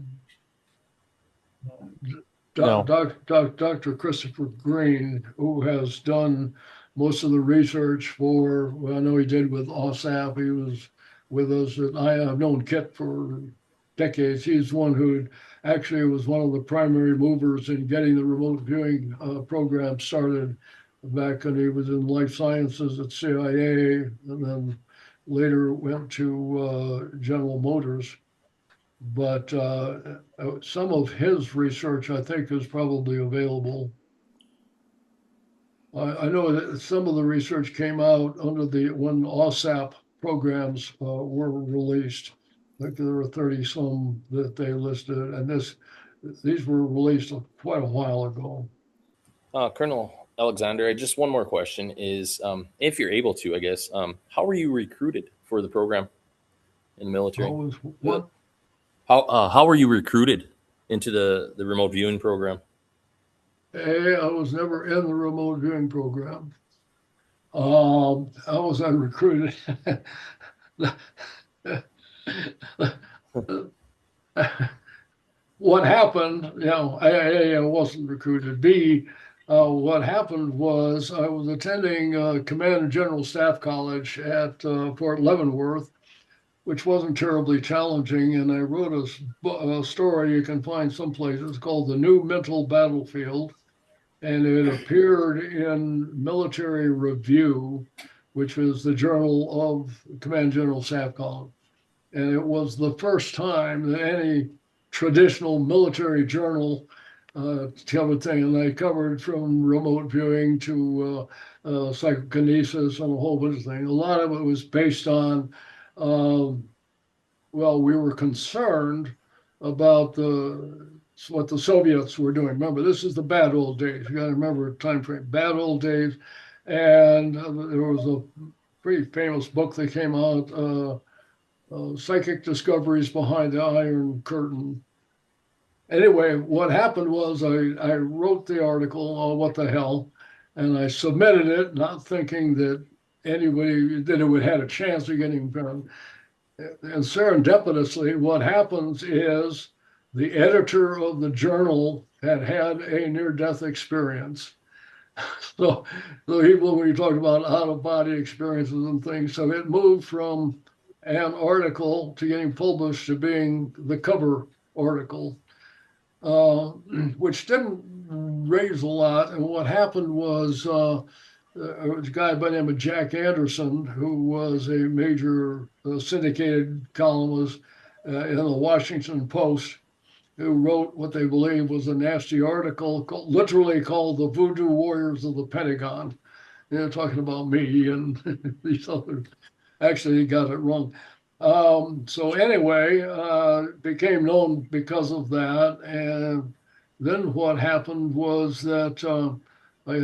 B: No.
C: Dr. Christopher Green, who has done most of the research for, well, I know he did with OSAP. He was with us. And I have known Kit for decades. He's one who actually was one of the primary movers in getting the remote viewing program started back when he was in life sciences at CIA, and then later went to General Motors. But some of his research, I think, is probably available. I know that some of the research came out under when OSAP programs were released. I think there were 30 some that they listed, and these were released quite a while ago.
D: Colonel Alexander, just one more question is, if you're able to, I guess, how were you recruited for the program in the military?
C: What?
D: How were you recruited into the remote viewing program?
C: Hey, I was never in the remote viewing program. I was recruited. What happened, I wasn't recruited. B, what happened was I was attending Command and General Staff College at Fort Leavenworth, which wasn't terribly challenging. And I wrote a story you can find some places called The New Mental Battlefield. And it appeared in Military Review, which was the journal of Command General Staff College. And it was the first time that any traditional military journal covered things. And I covered from remote viewing to psychokinesis and a whole bunch of things. A lot of it was based on, we were concerned about what the Soviets were doing. Remember, this is the bad old days. You got to remember time frame, bad old days. And there was a pretty famous book that came out, Psychic Discoveries Behind the Iron Curtain. Anyway, what happened was I wrote the article on what the hell, and I submitted it, not thinking that it would have a chance of getting found. And serendipitously, what happens is the editor of the journal had a near-death experience. So people, when you talk about out-of-body experiences and things, so it moved from an article to getting published to being the cover article, which didn't raise a lot. And what happened was there was a guy by the name of Jack Anderson, who was a major syndicated columnist in the Washington Post, who wrote what they believe was a nasty article, literally called The Voodoo Warriors of the Pentagon. They're talking about me and these others. Actually, he got it wrong. So anyway, became known because of that. And then what happened was that I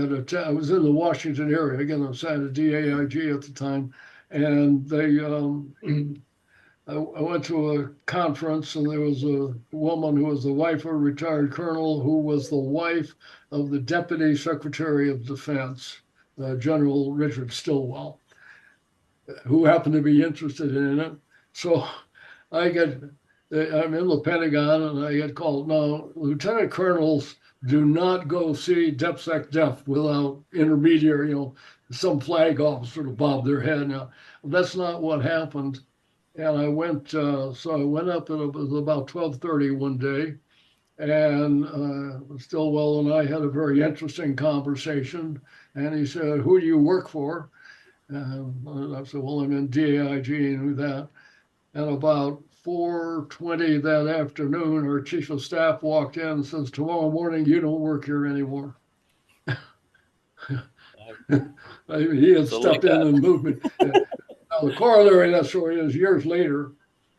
C: was in the Washington area. Again, I was at DAIG at the time. And I went to a conference, and there was a woman who was the wife of a retired colonel who was the wife of the Deputy Secretary of Defense, General Richard Stilwell, who happened to be interested in it. So I'm in the Pentagon, and I get called. Now, lieutenant colonels do not go see DepSec Def without intermediary, some flag officer to bob their head. Now, that's not what happened. And I went, so I went up, and it was about 12:30 one day, and Stilwell and I had a very interesting conversation. And he said, "Who do you work for?" And I said, "Well, I'm in DAIG," and who that. And about 4:20 that afternoon, our chief of staff walked in and says, "Tomorrow morning, you don't work here anymore." He had stepped in and moved me. Now, the corollary of that story is years later,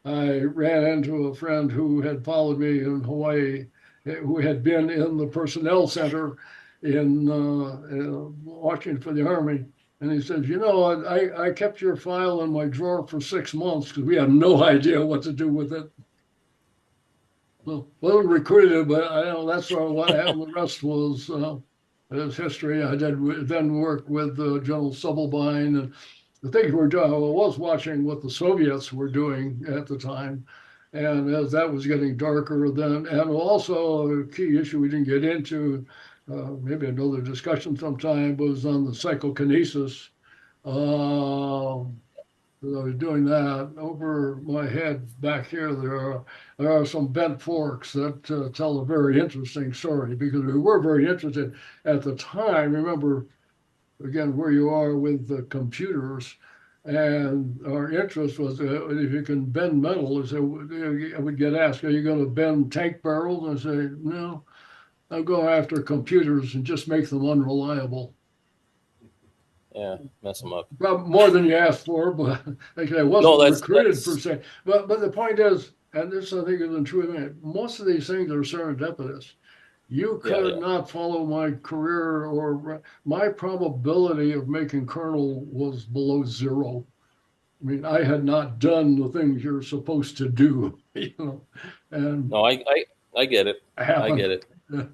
C: I ran into a friend who had followed me in Hawaii, who had been in the personnel center in watching for the Army. And he said, I kept your file in my drawer for 6 months because we had no idea what to do with it. Well, wasn't recruited, but I know that's what happened. The rest was history. I did then work with General Subelbein, and the things we're doing. I was watching what the Soviets were doing at the time, and as that was getting darker, and also a key issue we didn't get into, maybe another discussion sometime, was on the psychokinesis. As I was doing that, over my head back here, there are some bent forks that tell a very interesting story, because we were very interested at the time. Remember, again, where you are with the computers, and our interest was if you can bend metal. I would get asked, "Are you going to bend tank barrels?" And I say, "No, I'll go after computers and just make them unreliable."
D: Yeah, mess them up.
C: Probably more than you asked for, but like I wasn't recruited per se. But the point is, and this I think is true, most of these things are serendipitous. You could not follow my career, or my probability of making colonel was below zero. I mean, I had not done the things you're supposed to do, you know. And
D: no, I get it. I get it.
C: Yeah.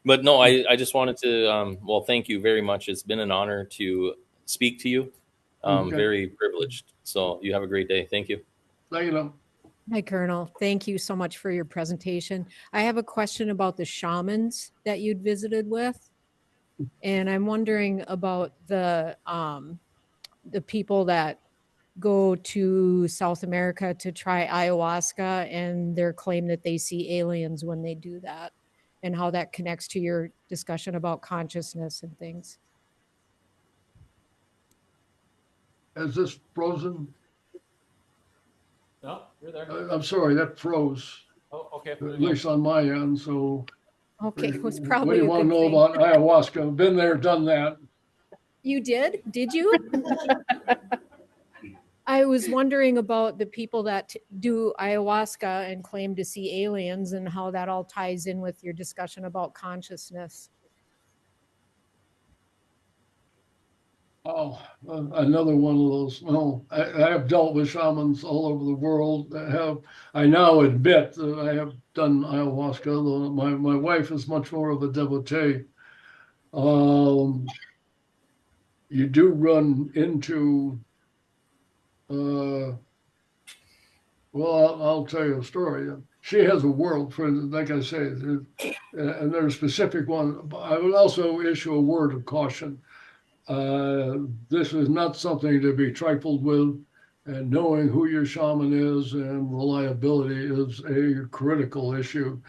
D: But no, I just wanted to, well, thank you very much. It's been an honor to speak to you.
C: Okay.
D: Very privileged. So you have a great day. Thank you.
C: Thank you.
K: Hi, Colonel. Thank you so much for your presentation. I have a question about the shamans that you'd visited with. And I'm wondering about the people that go to South America to try ayahuasca and their claim that they see aliens when they do that, and how that connects to your discussion about consciousness and things.
C: Is this frozen?
B: No, you're there.
C: I'm sorry, that froze.
B: Oh, okay.
C: At least on my end. So
K: Okay, it was
C: what
K: probably
C: do you
K: a
C: want to
K: good
C: know
K: thing.
C: about ayahuasca? I've been there, done that.
K: You did? Did you? I was wondering about the people that do ayahuasca and claim to see aliens, and how that all ties in with your discussion about consciousness.
C: Oh, another one of those. Well, I have dealt with shamans all over the world. I now admit that I have done ayahuasca, though my wife is much more of a devotee. You do run into, well, I'll tell you a story. She has a world, for like I say, and there's a specific one. I would also issue a word of caution. This is not something to be trifled with, and knowing who your shaman is and reliability is a critical issue.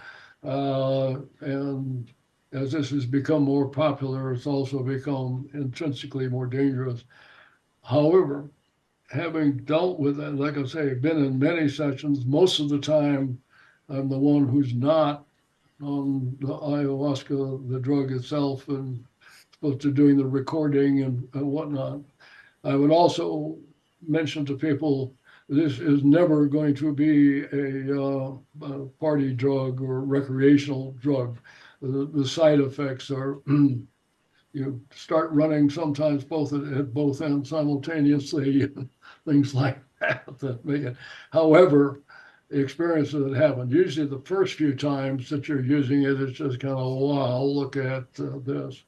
C: And as this has become more popular, it's also become intrinsically more dangerous. However, having dealt with it, like I say, been in many sessions, most of the time I'm the one who's not on the ayahuasca, the drug itself, and supposed to doing the recording and whatnot. I would also mention to people, this is never going to be a party drug or recreational drug. The side effects are you start running sometimes both at both ends simultaneously, things like that make it. However, the experiences that happen, usually the first few times that you're using it, it's just kind of, wow, look at this.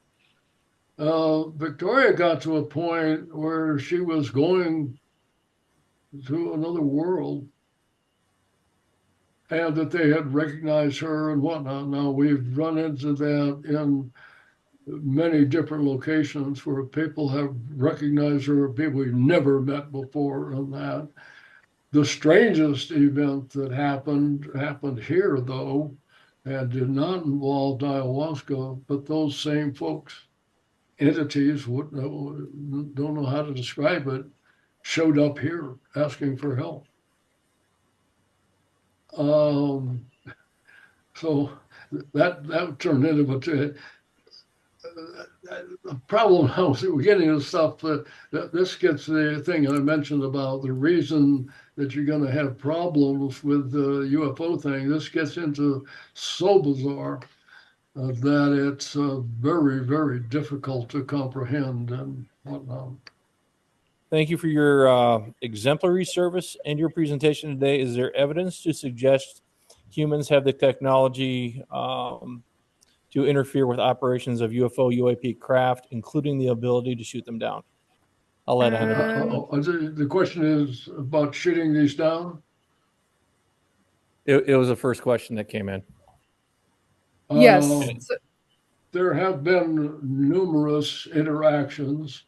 C: Victoria got to a point where she was going to another world, and that they had recognized her and whatnot. Now, we've run into that in many different locations where people have recognized her, people we've never met before, and that. The strangest event that happened here, though, and did not involve ayahuasca, but those same folks, entities, don't know how to describe it, showed up here asking for help. So that turned into a problem now. We're getting into stuff that this gets the thing I mentioned about the reason that you're going to have problems with the UFO thing. This gets into so bizarre that it's very, very difficult to comprehend and whatnot.
B: Thank you for your exemplary service and your presentation today. Is there evidence to suggest humans have the technology to interfere with operations of UFO, UAP craft, including the ability to shoot them down? I'll let
C: The question is about shooting these down?
B: It was the first question that came in.
A: Yes.
C: there have been numerous interactions.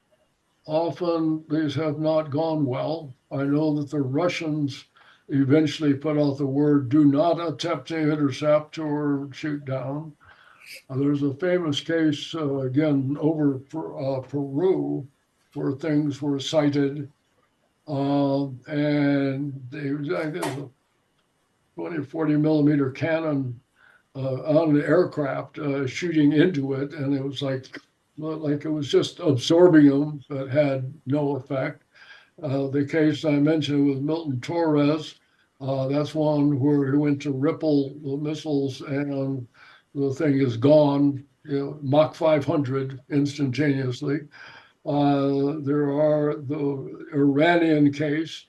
C: Often these have not gone well. I know that the Russians eventually put out the word, do not attempt to intercept or shoot down. There's a famous case, again, over Peru, where things were sighted. And they was a 20, 40 millimeter cannon on the aircraft shooting into it. And it was like it was just absorbing them, but had no effect. The case I mentioned with Milton Torres, that's one where he went to ripple the missiles and the thing is gone, Mach 500 instantaneously. There are the Iranian case,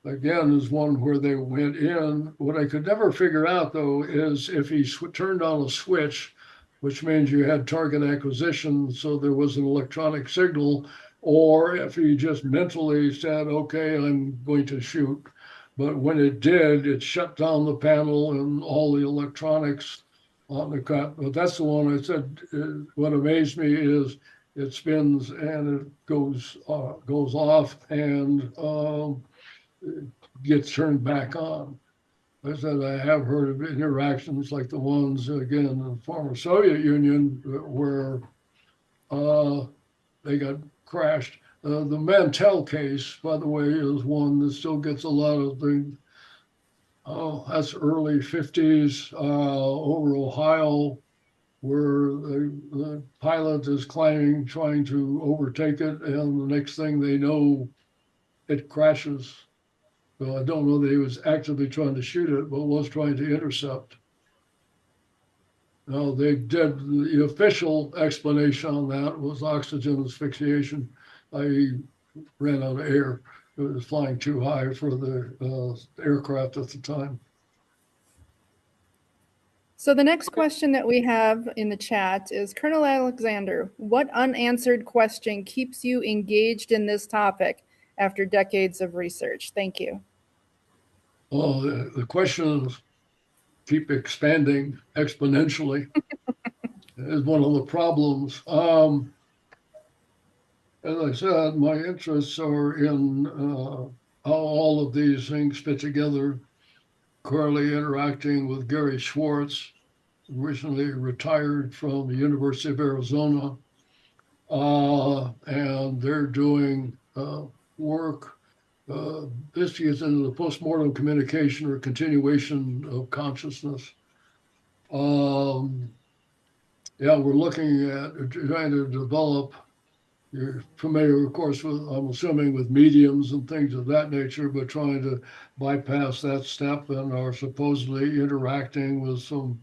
C: again, is one where they went in. What I could never figure out, though, is if he turned on a switch, which means you had target acquisition, so there was an electronic signal, or if he just mentally said, okay, I'm going to shoot. But when it did, it shut down the panel and all the electronics on the cut. But that's the one I said, what amazed me is it spins and it goes off and gets turned back on. I said, I have heard of interactions like the ones, again, in the former Soviet Union where they got crashed. The Mantell case, by the way, is one that still gets a lot of that's early 50s over Ohio, where the pilot is trying to overtake it, and the next thing they know, it crashes. So I don't know that he was actively trying to shoot it, but was trying to intercept. Now, they did, the official explanation on that was oxygen asphyxiation. I ran out of air. It was flying too high for the aircraft at the time.
A: So the next question that we have in the chat is, Colonel Alexander, what unanswered question keeps you engaged in this topic after decades of research? Thank you.
C: Well, the questions keep expanding exponentially is one of the problems. As I said, my interests are in how all of these things fit together, currently interacting with Gary Schwartz, recently retired from the University of Arizona, and they're doing work. This gets into the postmortem communication or continuation of consciousness. Yeah, we're looking at trying to develop. You're familiar, of course, with, I'm assuming, with mediums and things of that nature, but trying to bypass that step and are supposedly interacting with some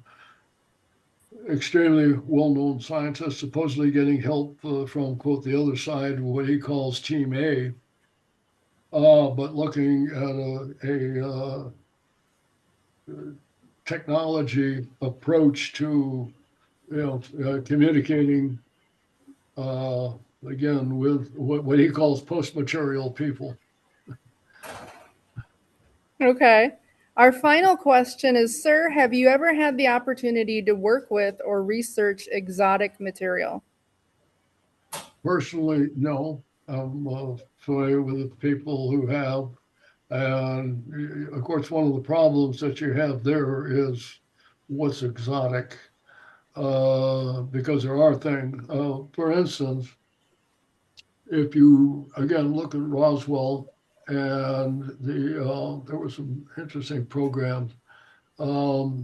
C: extremely well-known scientists, supposedly getting help from, quote, the other side, what he calls Team A, but looking at a technology approach to, communicating again, with what he calls post-material people.
A: Okay. Our final question is, sir, have you ever had the opportunity to work with or research exotic material?
C: Personally, no. I'm familiar with the people who have. And of course, one of the problems that you have there is what's exotic, because there are things. For instance, if you, again, look at Roswell, and there were some interesting programs. I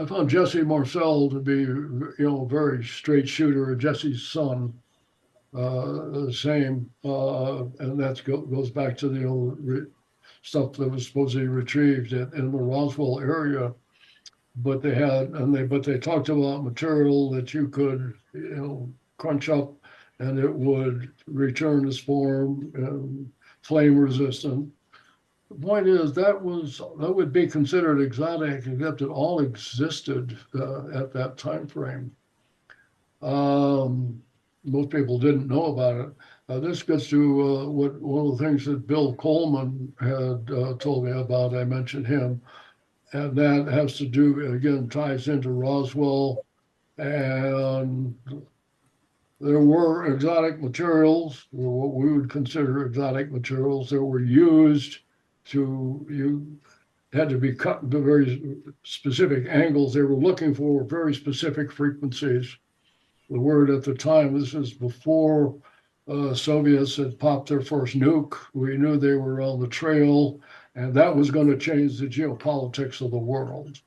C: found Jesse Marcel to be, a very straight shooter. Jesse's son, the same, and that goes back to the old stuff that was supposedly retrieved in the Roswell area. But they talked about material that you could, crunch up, and it would return its form and flame resistant. The point is that would be considered exotic, except it all existed at that time frame. Most people didn't know about it. This gets to one of the things that Bill Coleman had told me about. I mentioned him, and that has to do, again, ties into Roswell And there were exotic materials, or what we would consider exotic materials, that were used you had to be cut into very specific angles. They were looking for very specific frequencies. The word at the time, this is before Soviets had popped their first nuke. We knew they were on the trail, and that was going to change the geopolitics of the world.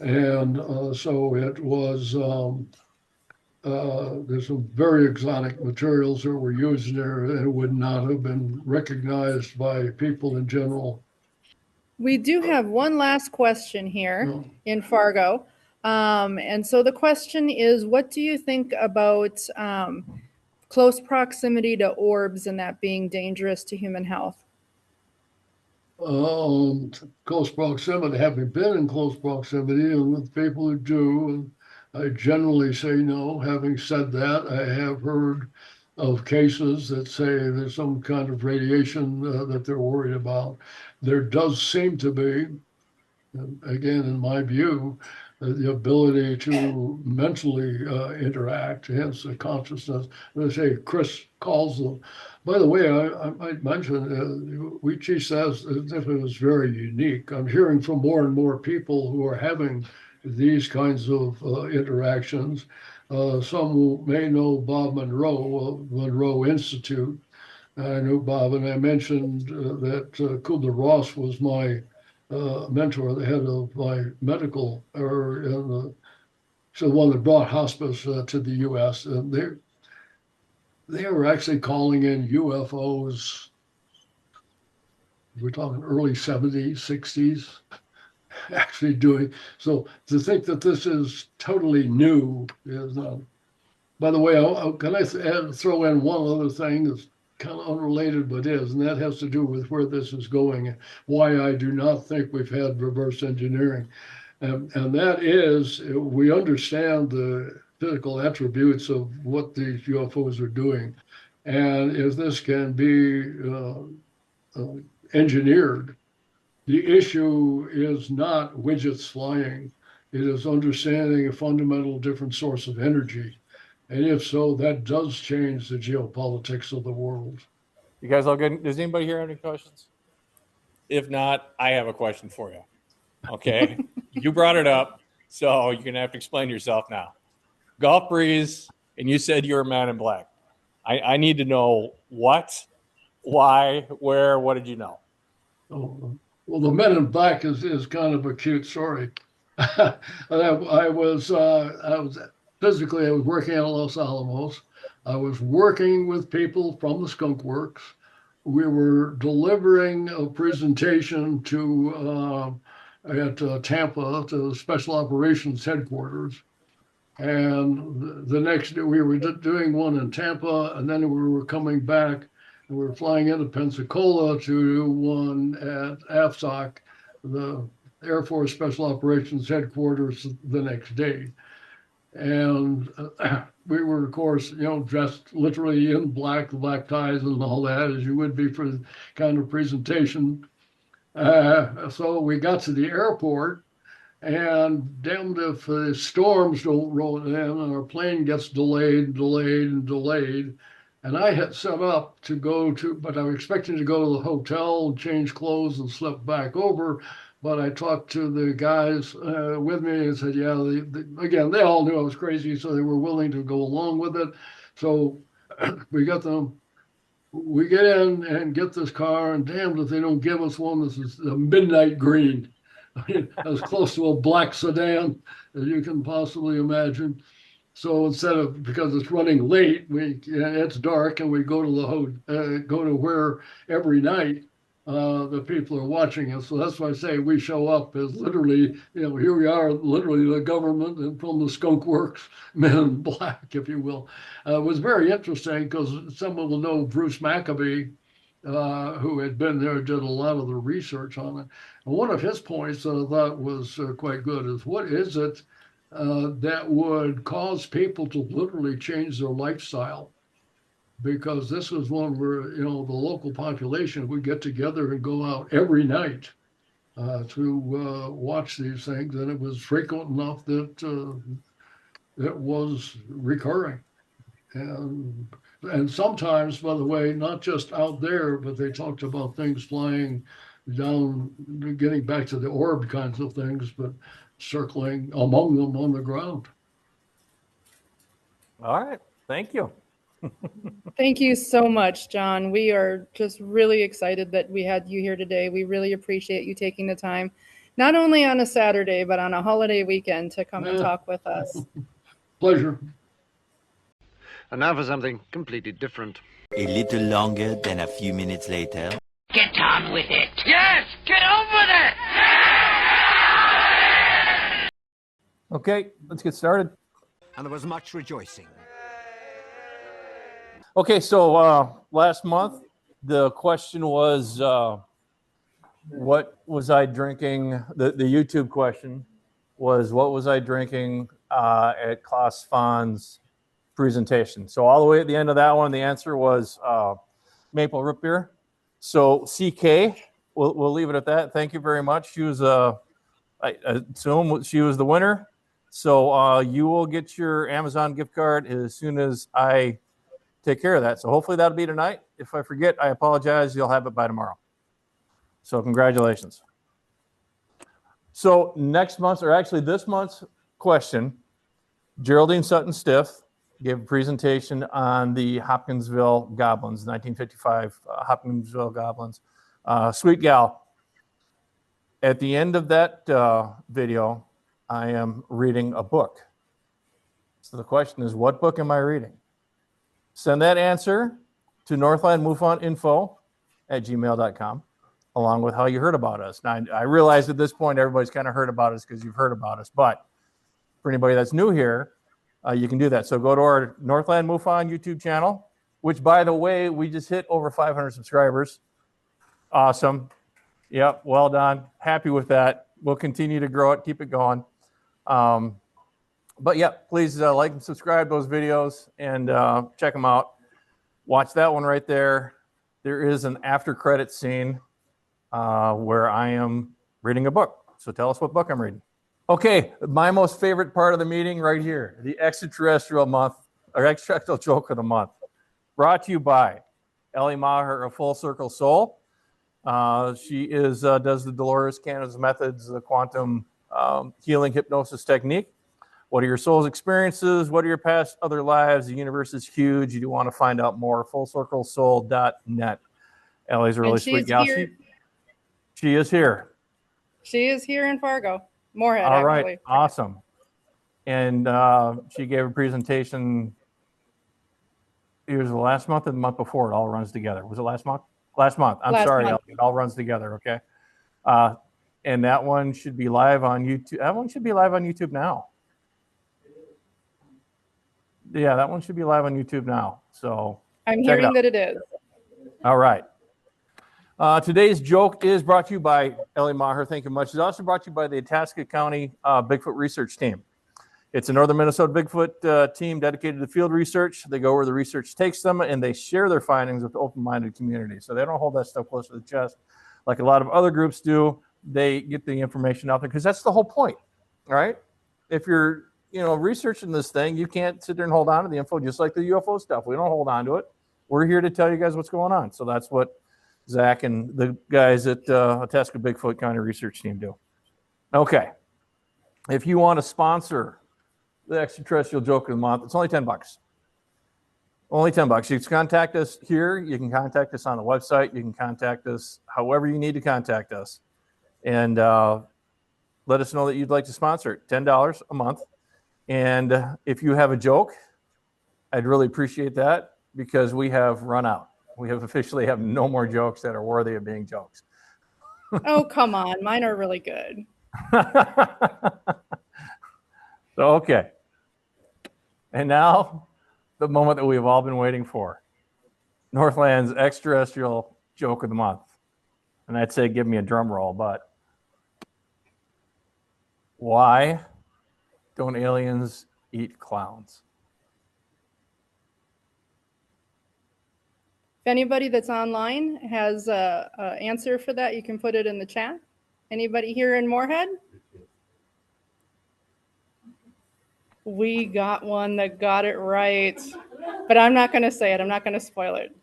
C: And so it was, there's some very exotic materials that were used there that would not have been recognized by people in general.
A: We do have one last question here
C: No.
A: in Fargo. And so the question is, what do you think about close proximity to orbs and that being dangerous to human health?
C: Close proximity, having been in close proximity and with people who do, and I generally say no. Having said that, I have heard of cases that say there's some kind of radiation that they're worried about. There does seem to be, again, in my view, the ability to mentally interact, hence the consciousness. They say Chris calls them. By the way, I might mention, Weechie says as if it was very unique. I'm hearing from more and more people who are having these kinds of interactions. Some who may know Bob Monroe, Monroe Institute. I know Bob, and I mentioned that Kubler-Ross was my mentor, the head of my medical, so the one that brought hospice to the U.S. And they were actually calling in UFOs. We're talking early 70s, 60s, actually doing. So to think that this is totally new is not. By the way, can I throw in one other thing that's kind of unrelated, but is, and that has to do with where this is going and why I do not think we've had reverse engineering. And that is, we understand the physical attributes of what these UFOs are doing. And if this can be engineered, the issue is not widgets flying. It is understanding a fundamental different source of energy. And if so, that does change the geopolitics of the world.
L: You guys all good? Does anybody here have any questions? If not, I have a question for you. Okay. You brought it up, so you're going to have to explain yourself now. Golf Breeze, and you said you're a man in black. I need to know what, why, where, what did you know?
C: Oh, well, the Men in Black is kind of a cute story. I was physically, I was working at Los Alamos. I was working with people from the Skunk Works. We were delivering a presentation to at Tampa to the Special Operations Headquarters. And the next day we were doing one in Tampa, and then we were coming back and we were flying into Pensacola to do one at AFSOC, the Air Force Special Operations Headquarters, the next day. And we were, of course, dressed literally in black ties and all that, as you would be for the kind of presentation. So we got to the airport, and damned if the storms don't roll in and our plane gets delayed. And I had set up to go to, but I was expecting to go to the hotel, change clothes, and slip back over. But I talked to the guys with me and said, yeah, again, they all knew I was crazy, so they were willing to go along with it. So we get in and get this car, and damned if they don't give us one. This is a midnight green. I mean, as close to a black sedan as you can possibly imagine. So instead of, because it's running late, it's dark, and we go to go to where every night the people are watching us. So that's why I say we show up as literally, here we are, literally the government and from the Skunk Works, men in black, if you will. It was very interesting because someone will know Bruce Maccabee, who had been there, did a lot of the research on it. And one of his points that I thought was quite good is, what is it that would cause people to literally change their lifestyle? Because this was one where, the local population would get together and go out every night to watch these things. And it was frequent enough that it was recurring. And sometimes, by the way, not just out there, but they talked about things flying down, getting back to the orb kinds of things, but circling among them on the ground.
B: All right. Thank you.
A: Thank you so much, John. We are just really excited that we had you here today. We really appreciate you taking the time, not only on a Saturday, but on a holiday weekend to come and talk with us.
C: Pleasure.
M: And now for something completely different.
N: A little longer than a few minutes later.
O: Get on with it. Yes, get on with it.
B: Okay, let's get started.
N: And there was much rejoicing.
B: Okay, so last month the question was, what was I drinking? The YouTube question was, what was I drinking at Klaus Fahn's presentation? So all the way at the end of that one, the answer was maple root beer. So CK, we'll leave it at that. Thank you very much. She was, I assume she was the winner. So you will get your Amazon gift card as soon as I take care of that. So hopefully that'll be tonight. If I forget, I apologize. You'll have it by tomorrow. So congratulations. So next month's, or actually this month's question, Geraldine Sutton Stiff gave a presentation on the Hopkinsville Goblins, 1955 Hopkinsville Goblins. Sweet gal. At the end of that video, I am reading a book. So the question is, what book am I reading? Send that answer to NorthlandMUFON@gmail.com, along with how you heard about us. Now, I realize at this point everybody's kind of heard about us because you've heard about us, but for anybody that's new here, you can do that. So go to our Northland MUFON YouTube channel, which, by the way, we just hit over 500 subscribers. Awesome. Yep, well done. Happy with that. We'll continue to grow it, keep it going. But yeah, please like and subscribe those videos and check them out. Watch that one right there. There is an after credit scene where I am reading a book. So tell us what book I'm reading. Okay, my most favorite part of the meeting right here, the extraterrestrial month, or extraterrestrial joke of the month, brought to you by Ellie Maher of Full Circle Soul. She is does the Dolores Canada's methods, the quantum healing hypnosis technique. What are your soul's experiences? What are your past other lives? The universe is huge. You do want to find out more. FullCircleSoul.net. Ellie's a really sweet gal. She is here.
A: She is here in Fargo. Moorhead,
B: all right,
A: actually.
B: Awesome. And she gave a presentation. It was the last month or the month before. It all runs together. Was it last month? Last month. I'm sorry. Ellie. It all runs together. Okay. And that one should be live on YouTube. That one should be live on YouTube now. Yeah, that one should be live on YouTube now. So
A: I'm hearing that it is.
B: All right. Today's joke is brought to you by Ellie Maher. Thank you much. It's also brought to you by the Itasca County Bigfoot Research Team. It's a Northern Minnesota Bigfoot team dedicated to field research. They go where the research takes them, and they share their findings with the open-minded community. So they don't hold that stuff close to the chest like a lot of other groups do. They get the information out there because that's the whole point, right? If you're researching this thing, you can't sit there and hold on to the info just like the UFO stuff. We don't hold on to it. We're here to tell you guys what's going on. So that's what Zach and the guys at Itasca Bigfoot County Research Team do. Okay. If you want to sponsor the extraterrestrial joke of the month, it's only $10. Only $10. You can contact us here. You can contact us on the website. You can contact us however you need to contact us. And let us know that you'd like to sponsor it. $10 a month. And if you have a joke, I'd really appreciate that because we have run out. We have officially have no more jokes that are worthy of being jokes.
A: Oh, come on. Mine are really good.
B: So, okay. And now, the moment that we've all been waiting for. Northland's extraterrestrial joke of the month. And I'd say give me a drum roll, but why don't aliens eat clowns?
A: If anybody that's online has an answer for that, you can put it in the chat. Anybody here in Moorhead? we got one that got it right. But I'm not going to say it. I'm not going to spoil it.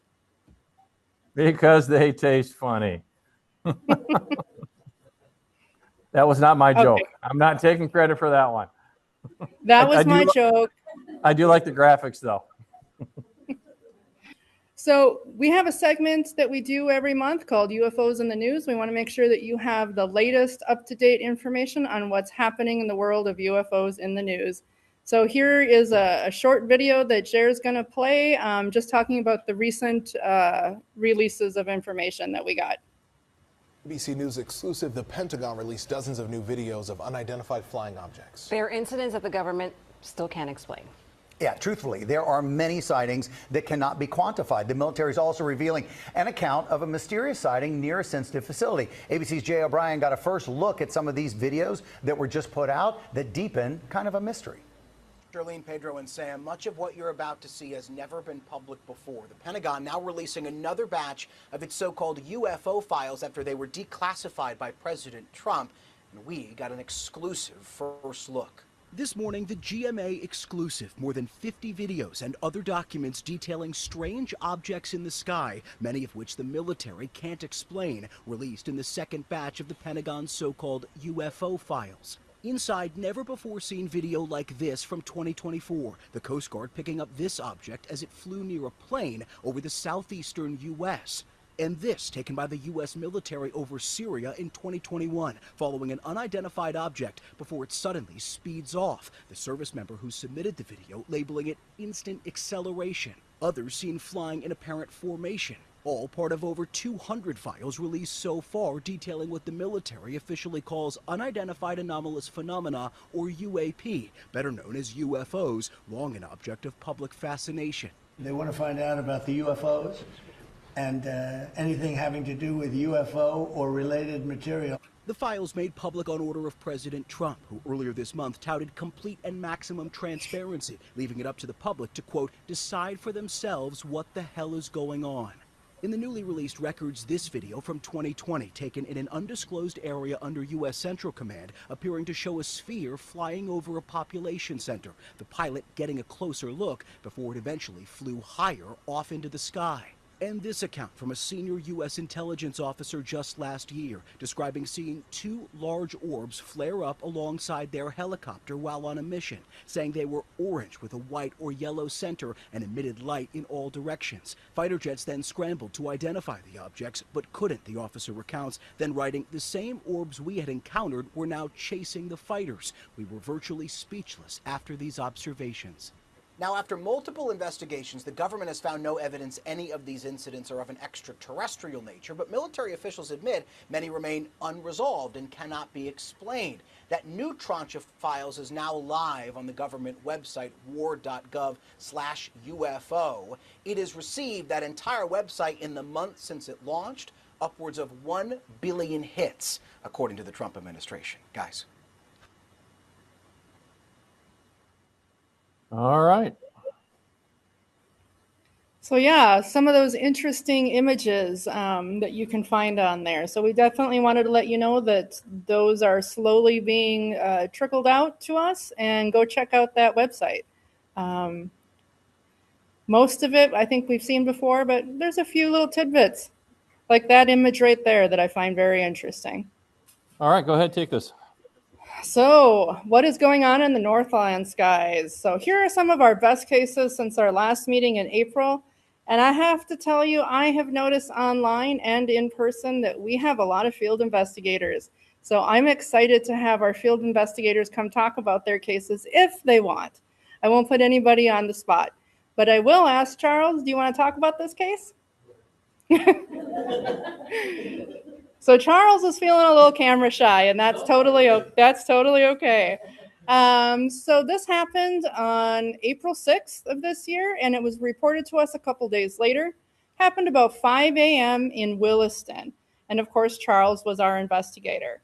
B: Because they taste funny. That was not my joke.
A: Okay.
B: I'm not taking credit for that one.
A: That was my joke.
B: I do like the graphics, though.
A: So we have a segment that we do every month called UFOs in the News. We want to make sure that you have the latest up-to-date information on what's happening in the world of UFOs in the news. So here is a short video that Jer's going to play, just talking about the recent releases of information that we got.
P: ABC News exclusive, the Pentagon released dozens of new videos of unidentified flying objects.
Q: They're incidents that the government still can't explain.
R: Yeah, truthfully, there are many sightings that cannot be quantified. The military is also revealing an account of a mysterious sighting near a sensitive facility. ABC's Jay O'Brien got a first look at some of these videos that were just put out that deepen kind of a mystery.
S: Charlene, Pedro, and Sam, much of what you're about to see has never been public before. The Pentagon now releasing another batch of its so-called UFO files after they were declassified by President Trump, and we got an exclusive first look.
T: This morning, the GMA exclusive, more than 50 videos and other documents detailing strange objects in the sky, many of which the military can't explain, released in the second batch of the Pentagon's so-called UFO files. Inside, never-before-seen video like this from 2024, the Coast Guard picking up this object as it flew near a plane over the southeastern U.S., and this taken by the U.S. military over Syria in 2021, following an unidentified object before it suddenly speeds off. The service member who submitted the video labeling it instant acceleration. Others seen flying in apparent formation. All part of over 200 files released so far detailing what the military officially calls unidentified anomalous phenomena, or UAP, better known as UFOs, long an object of public fascination.
U: They want to find out about the UFOs and anything having to do with UFO or related material.
T: The files made public on order of President Trump, who earlier this month touted complete and maximum transparency, leaving it up to the public to, quote, decide for themselves what the hell is going on. In the newly released records, this video from 2020, taken in an undisclosed area under U.S. Central Command, appearing to show a sphere flying over a population center, the pilot getting a closer look before it eventually flew higher off into the sky. And this account from a senior U.S. intelligence officer just last year, describing seeing two large orbs flare up alongside their helicopter while on a mission, saying they were orange with a white or yellow center and emitted light in all directions. Fighter jets then scrambled to identify the objects, but couldn't, the officer recounts, then writing, the same orbs we had encountered were now chasing the fighters. We were virtually speechless after these observations.
S: Now, after multiple investigations, the government has found no evidence any of these incidents are of an extraterrestrial nature, but military officials admit many remain unresolved and cannot be explained. That new tranche of files is now live on the government website, war.gov/UFO. It has received, that entire website, in the month since it launched, upwards of 1 billion hits, according to the Trump administration. Guys.
B: All right.
A: So yeah, some of those interesting images that you can find on there. So we definitely wanted to let you know that those are slowly being trickled out to us, and go check out that website. Most of it I think we've seen before, but there's a few little tidbits like that image right there that I find very interesting.
B: All right, go ahead, take this.
A: So what is going on in the Northland skies? So here are some of our best cases since our last meeting in April. And I have to tell you, I have noticed online and in person that we have a lot of field investigators. So I'm excited to have our field investigators come talk about their cases if they want. I won't put anybody on the spot, but I will ask Charles, do you want to talk about this case? So Charles is feeling a little camera shy, and that's totally okay. So this happened on April 6th of this year, and it was reported to us a couple days later. Happened about 5 a.m. in Williston. And of course, Charles was our investigator.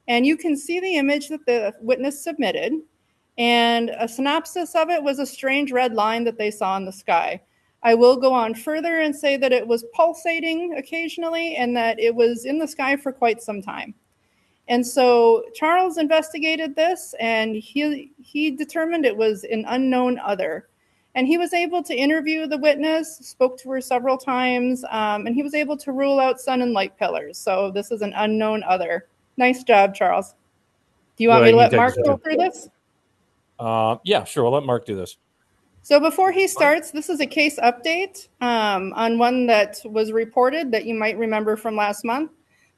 A: And you can see the image that the witness submitted. And a synopsis of it was a strange red line that they saw in the sky. I will go on further and say that it was pulsating occasionally and that it was in the sky for quite some time. And so Charles investigated this, and he determined it was an unknown other. And he was able to interview the witness, spoke to her several times, and he was able to rule out sun and light pillars. So this is an unknown other. Nice job, Charles. Do you want me to let Mark go through this?
L: Yeah, sure. We'll let Mark do this.
A: So before he starts, this is a case update on one that was reported that you might remember from last month.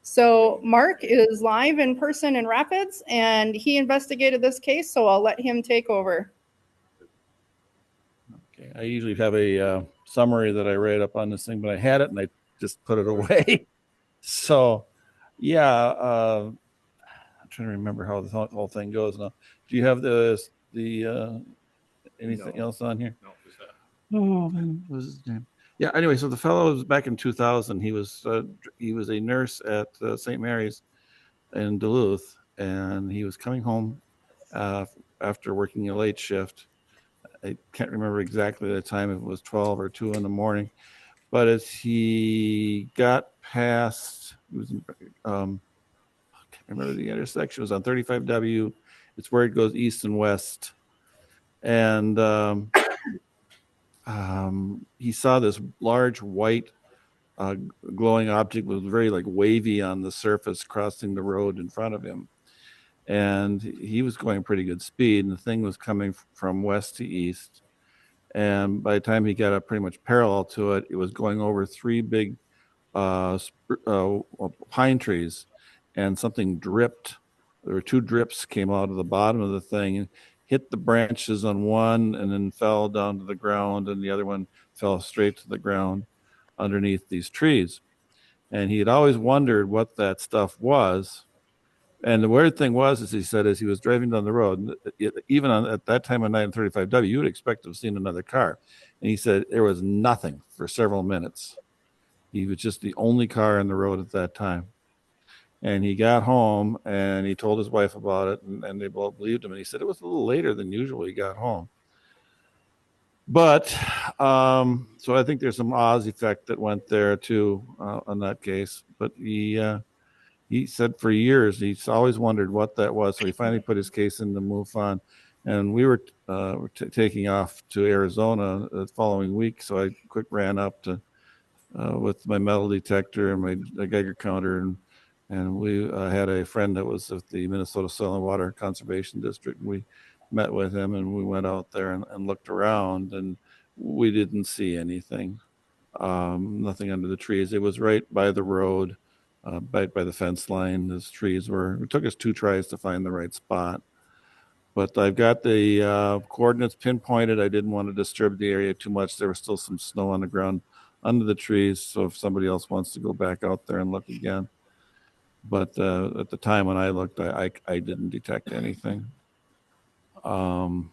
A: So Mark is live in person in Rapids, and he investigated this case, so I'll let him take over.
E: Okay, I usually have a summary that I write up on this thing, but I had it and I just put it away. So, yeah, I'm trying to remember how the whole thing goes now. Do you have the anything else on here? No. Oh, man, what was his name? Yeah. Anyway, so the fellow was back in 2000. He was a nurse at St. Mary's in Duluth, and he was coming home after working a late shift. I can't remember exactly the time, if it was 12 or 2 in the morning. But as he got past, it was, I can't remember the intersection. It was on 35W. It's where it goes east and west. And he saw this large white glowing object was very like wavy on the surface crossing the road in front of him. And he was going pretty good speed, and the thing was coming from west to east. And by the time he got up pretty much parallel to it, it was going over 3 big pine trees, and something dripped. There were 2 drips came out of the bottom of the thing and hit the branches on one and then fell down to the ground, and the other one fell straight to the ground underneath these trees. And he had always wondered what that stuff was. And the weird thing was, as he said, as he was driving down the road, even at that time of night on 35W, you would expect to have seen another car. And he said there was nothing for several minutes. He was just the only car on the road at that time. And he got home and he told his wife about it, and they both believed him. And he said it was a little later than usual he got home. But so I think there's some Oz effect that went there too on that case. But he said for years he's always wondered what that was. So he finally put his case in the MUFON, and we were taking off to Arizona the following week. So I quick ran up to with my metal detector and my Geiger counter, and we had a friend that was at the Minnesota Soil and Water Conservation District. We met with him, and we went out there and looked around, and we didn't see anything. Nothing under the trees. It was right by the road, by the fence line. Those trees were. It took us 2 tries to find the right spot. But I've got the coordinates pinpointed. I didn't want to disturb the area too much. There was still some snow on the ground under the trees, so if somebody else wants to go back out there and look again. But at the time when I looked, I didn't detect anything. But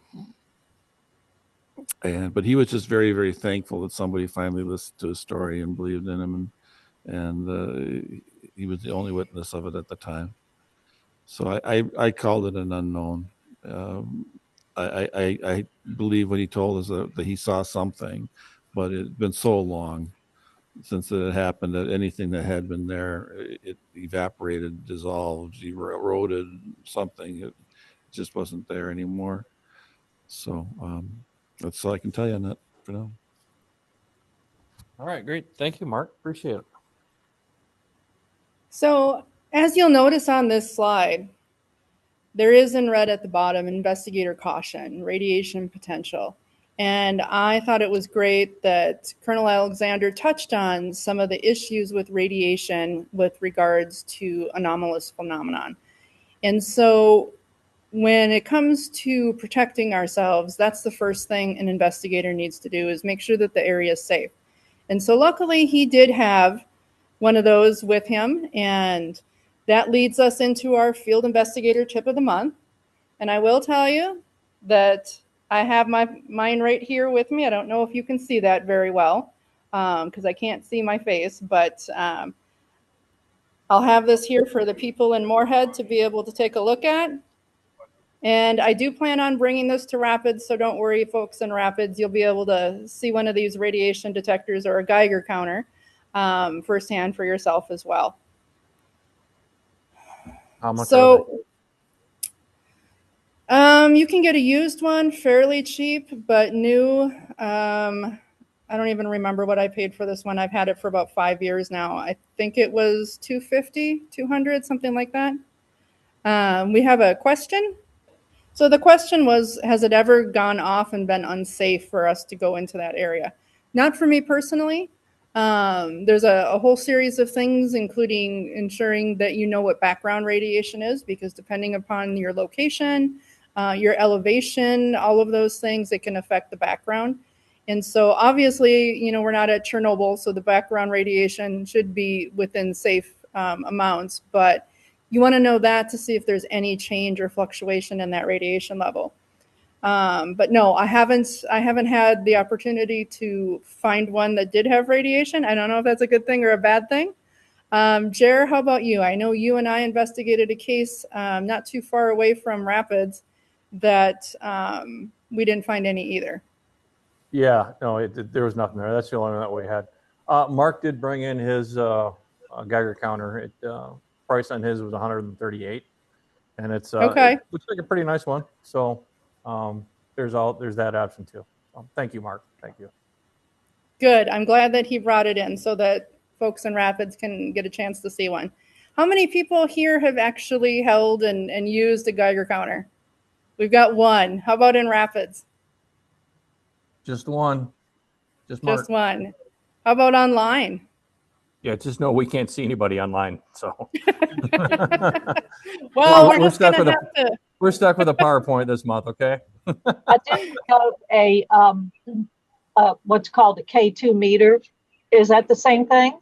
E: he was just very, very thankful that somebody finally listened to his story and believed in him, and he was the only witness of it at the time. So I called it an unknown. I believe what he told us that he saw something, but it had been so long since it had happened that anything that had been there, it evaporated, dissolved, eroded, something. It just wasn't there anymore. So that's all I can tell you on that for now.
L: All right, great. Thank you, Mark. Appreciate it.
A: So as you'll notice on this slide, there is in red at the bottom, investigator caution, radiation potential. And I thought it was great that Colonel Alexander touched on some of the issues with radiation with regards to anomalous phenomenon. And so when it comes to protecting ourselves, that's the first thing an investigator needs to do, is make sure that the area is safe. And so luckily he did have one of those with him, and that leads us into our field investigator tip of the month. And I will tell you that I have mine right here with me. I don't know if you can see that very well because I can't see my face, but I'll have this here for the people in Moorhead to be able to take a look at. And I do plan on bringing this to Rapids, so don't worry, folks in Rapids. You'll be able to see one of these radiation detectors or a Geiger counter firsthand for yourself as well.
B: How much are
A: So, you can get a used one fairly cheap, but new, I don't even remember what I paid for this one. I've had it for about 5 years now. I think it was $250, $200, something like that. We have a question. So the question was, has it ever gone off and been unsafe for us to go into that area? Not for me personally. There's a whole series of things, including ensuring that you know what background radiation is, because depending upon your location, your elevation, all of those things, it can affect the background. And so obviously, you know, we're not at Chernobyl, so the background radiation should be within safe amounts, but you want to know that to see if there's any change or fluctuation in that radiation level. But no, I haven't had the opportunity to find one that did have radiation. I don't know if that's a good thing or a bad thing. Jer, how about you? I know you and I investigated a case not too far away from Rapids that we didn't find any either.
B: Yeah, no, there was nothing there. That's the only one that we had. Mark did bring in his Geiger counter. Price on his was $138, and it's
A: okay.
B: It looks like a pretty nice one. So there's that option too. Thank you, Mark. Thank you.
A: Good. I'm glad that he brought it in so that folks in Rapids can get a chance to see one. How many people here have actually held and used a Geiger counter? We've got one. How about in Rapids?
B: Just one. Just Mark.
A: Just one. How about online?
B: Yeah, just know we can't see anybody online. So
A: well, we're just gonna have to.
B: We're stuck with a PowerPoint this month, okay?
F: I did have a what's called a K2 meter. Is that the same thing?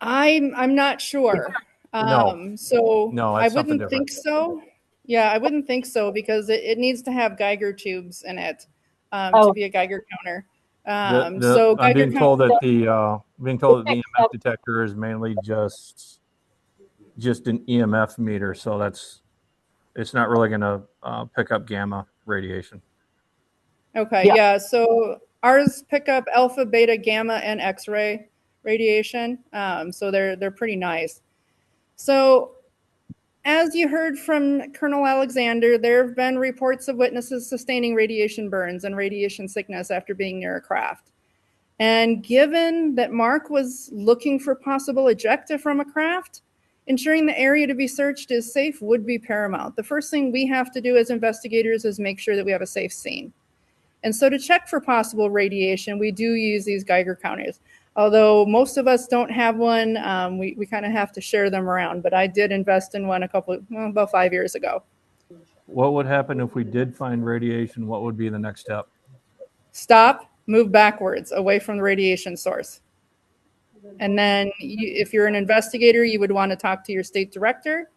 A: I'm not sure.
B: No.
A: So
B: no,
A: I wouldn't think so. Yeah, I wouldn't think so because it needs to have Geiger tubes in it to be a Geiger counter.
B: I'm
A: Geiger
B: being told that the EMF detector is mainly just an EMF meter, so it's not really going to pick up gamma radiation.
A: Okay, yeah. So ours pick up alpha, beta, gamma, and X-ray radiation. So they're pretty nice. So as you heard from Colonel Alexander, there have been reports of witnesses sustaining radiation burns and radiation sickness after being near a craft. And given that Mark was looking for possible ejecta from a craft, ensuring the area to be searched is safe would be paramount. The first thing we have to do as investigators is make sure that we have a safe scene. And so to check for possible radiation, we do use these Geiger counters. Although most of us don't have one, we kind of have to share them around. But I did invest in one about 5 years ago.
B: What would happen if we did find radiation? What would be the next step?
A: Stop, move backwards away from the radiation source. And then if you're an investigator, you would want to talk to your state director,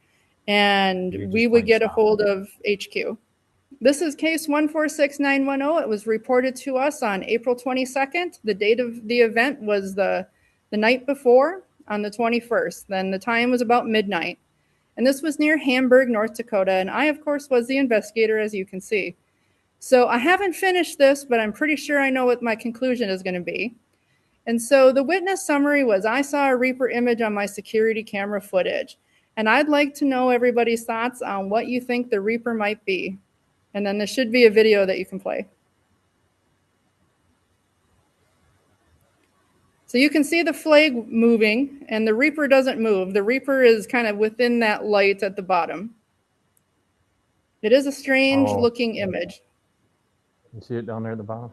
A: and we would get a hold of HQ. This is case 146910. It was reported to us on April 22nd. The date of the event was the night before, on the 21st. Then the time was about midnight. And this was near Hamburg, North Dakota. And I, of course, was the investigator, as you can see. So I haven't finished this, but I'm pretty sure I know what my conclusion is going to be. And so the witness summary was, I saw a Reaper image on my security camera footage. And I'd like to know everybody's thoughts on what you think the Reaper might be. And then there should be a video that you can play. So you can see the flag moving, and the Reaper doesn't move. The Reaper is kind of within that light at the bottom. It is a strange looking image.
B: You see it down there at the bottom?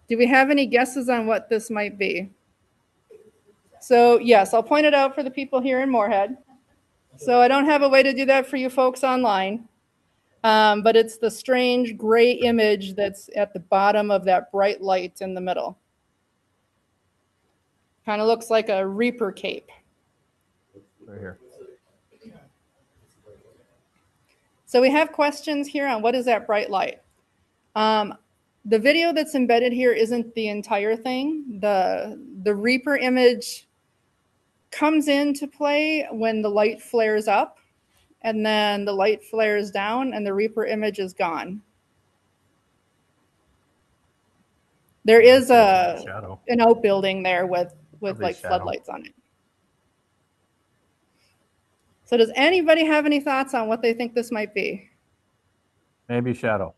A: Do we have any guesses on what this might be? So yes, I'll point it out for the people here in Moorhead. So I don't have a way to do that for you folks online, but it's the strange gray image that's at the bottom of that bright light in the middle. Kind of looks like a Reaper cape.
B: Right here.
A: So we have questions here on what is that bright light. The video that's embedded here isn't the entire thing. The Reaper image comes into play when the light flares up, and then the light flares down and the Reaper image is gone. There is an outbuilding there with with
B: Probably
A: like
B: shadow.
A: floodlights on it. So does anybody have any thoughts on what they think this might be?
B: Maybe shadow.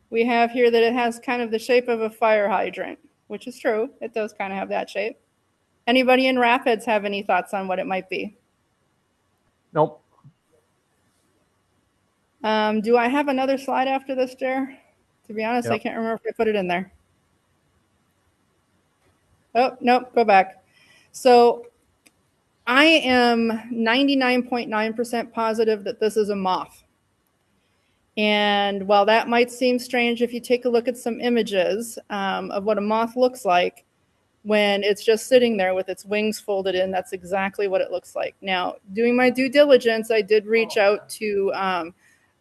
A: We have here that it has kind of the shape of a fire hydrant, which is true. It does kind of have that shape. Anybody in Rapids have any thoughts on what it might be?
B: Nope.
A: Do I have another slide after this, Jer? To be honest, I
B: Yep.
A: can't remember if I put it in there. Oh, nope, go back. So I am 99.9% positive that this is a moth. And while that might seem strange, if you take a look at some images of what a moth looks like, when it's just sitting there with its wings folded in, that's exactly what it looks like. Now, doing my due diligence, I did reach out to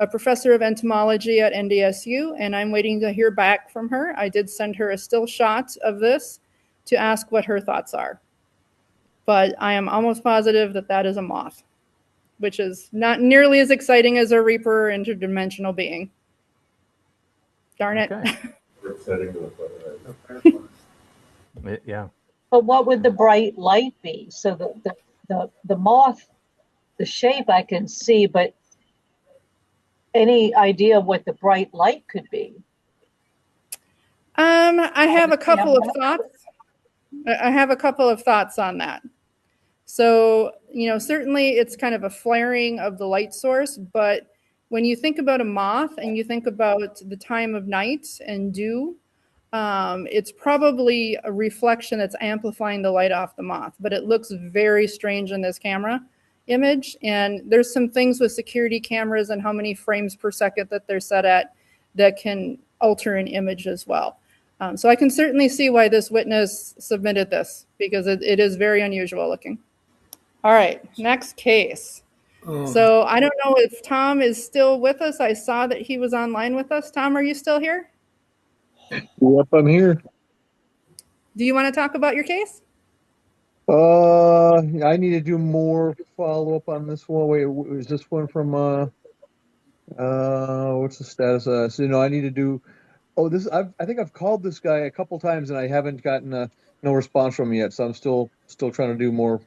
A: a professor of entomology at NDSU, and I'm waiting to hear back from her. I did send her a still shot of this to ask what her thoughts are. But I am almost positive that that is a moth, which is not nearly as exciting as a Reaper or interdimensional being. Darn it.
B: Yeah.
F: But what would the bright light be? So the moth, the shape I can see, but any idea of what the bright light could be?
A: I have a couple of thoughts. I have a couple of thoughts on that. So, certainly it's kind of a flaring of the light source, but when you think about a moth and you think about the time of night and dew, it's probably a reflection that's amplifying the light off the moth, but it looks very strange in this camera image. And there's some things with security cameras and how many frames per second that they're set at that can alter an image as well. So I can certainly see why this witness submitted this, because it is very unusual looking. All right, next case. So I don't know if Tom is still with us. I saw that he was online with us. Tom, are you still here?
G: Yep, I'm here.
A: Do you want to talk about your case?
G: I need to do more follow up on this one. Wait, is this one from what's the status of this? I need to do. Oh, I think I've called this guy a couple times and I haven't gotten no response from him yet. So I'm still trying to do more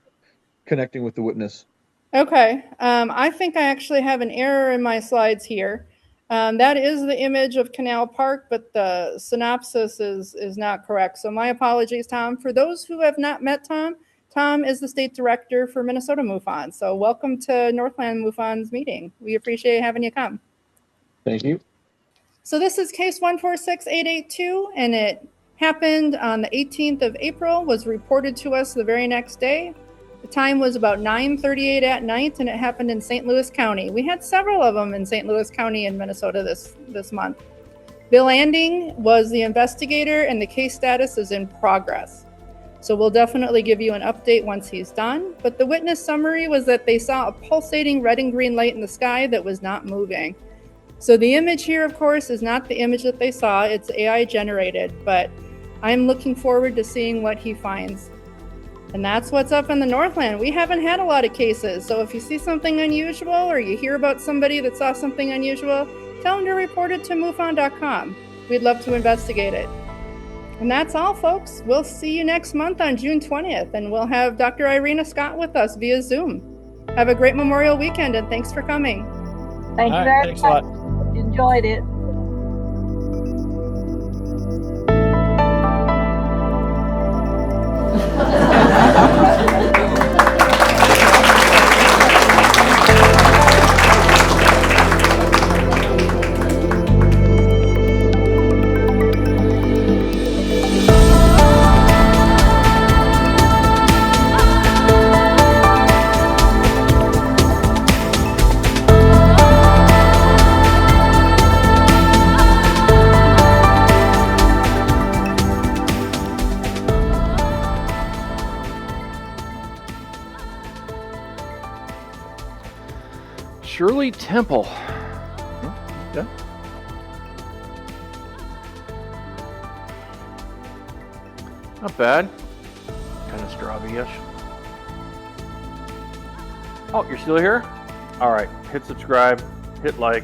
G: connecting with the witness.
A: Okay. I think I actually have an error in my slides here. That is the image of Canal Park, but the synopsis is not correct. So my apologies, Tom. For those who have not met Tom, Tom is the state director for Minnesota MUFON. So welcome to Northland MUFON's meeting. We appreciate having you come.
G: Thank you.
A: So this is case 146882, and it happened on the 18th of April, was reported to us the very next day. The time was about 9:38 at night, and it happened in St. Louis County. We had several of them in St. Louis County in Minnesota this month. Bill Anding was the investigator, and the case status is in progress. So we'll definitely give you an update once he's done. But the witness summary was that they saw a pulsating red and green light in the sky that was not moving. So the image here, of course, is not the image that they saw. It's AI generated, but I'm looking forward to seeing what he finds. And that's what's up in the Northland. We haven't had a lot of cases, so if you see something unusual or you hear about somebody that saw something unusual, tell them to report it to MUFON.com. We'd love to investigate it. And that's all, folks. We'll see you next month on June 20th, and we'll have Dr. Irina Scott with us via Zoom. Have a great Memorial Weekend, and thanks for coming.
F: Thank you very much. Enjoyed it.
B: Shirley Temple. Yeah. Not bad. Kind of strawberry-ish. Oh, you're still here? All right. Hit subscribe. Hit like.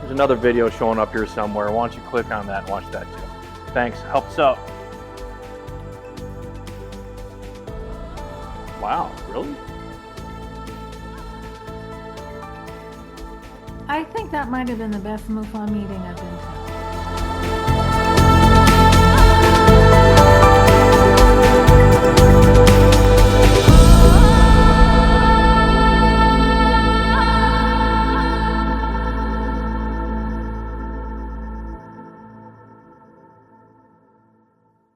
B: There's another video showing up here somewhere. Why don't you click on that and watch that too? Thanks. Helps out. Wow, really?
H: I think that might have been the best MUFON meeting I've been to.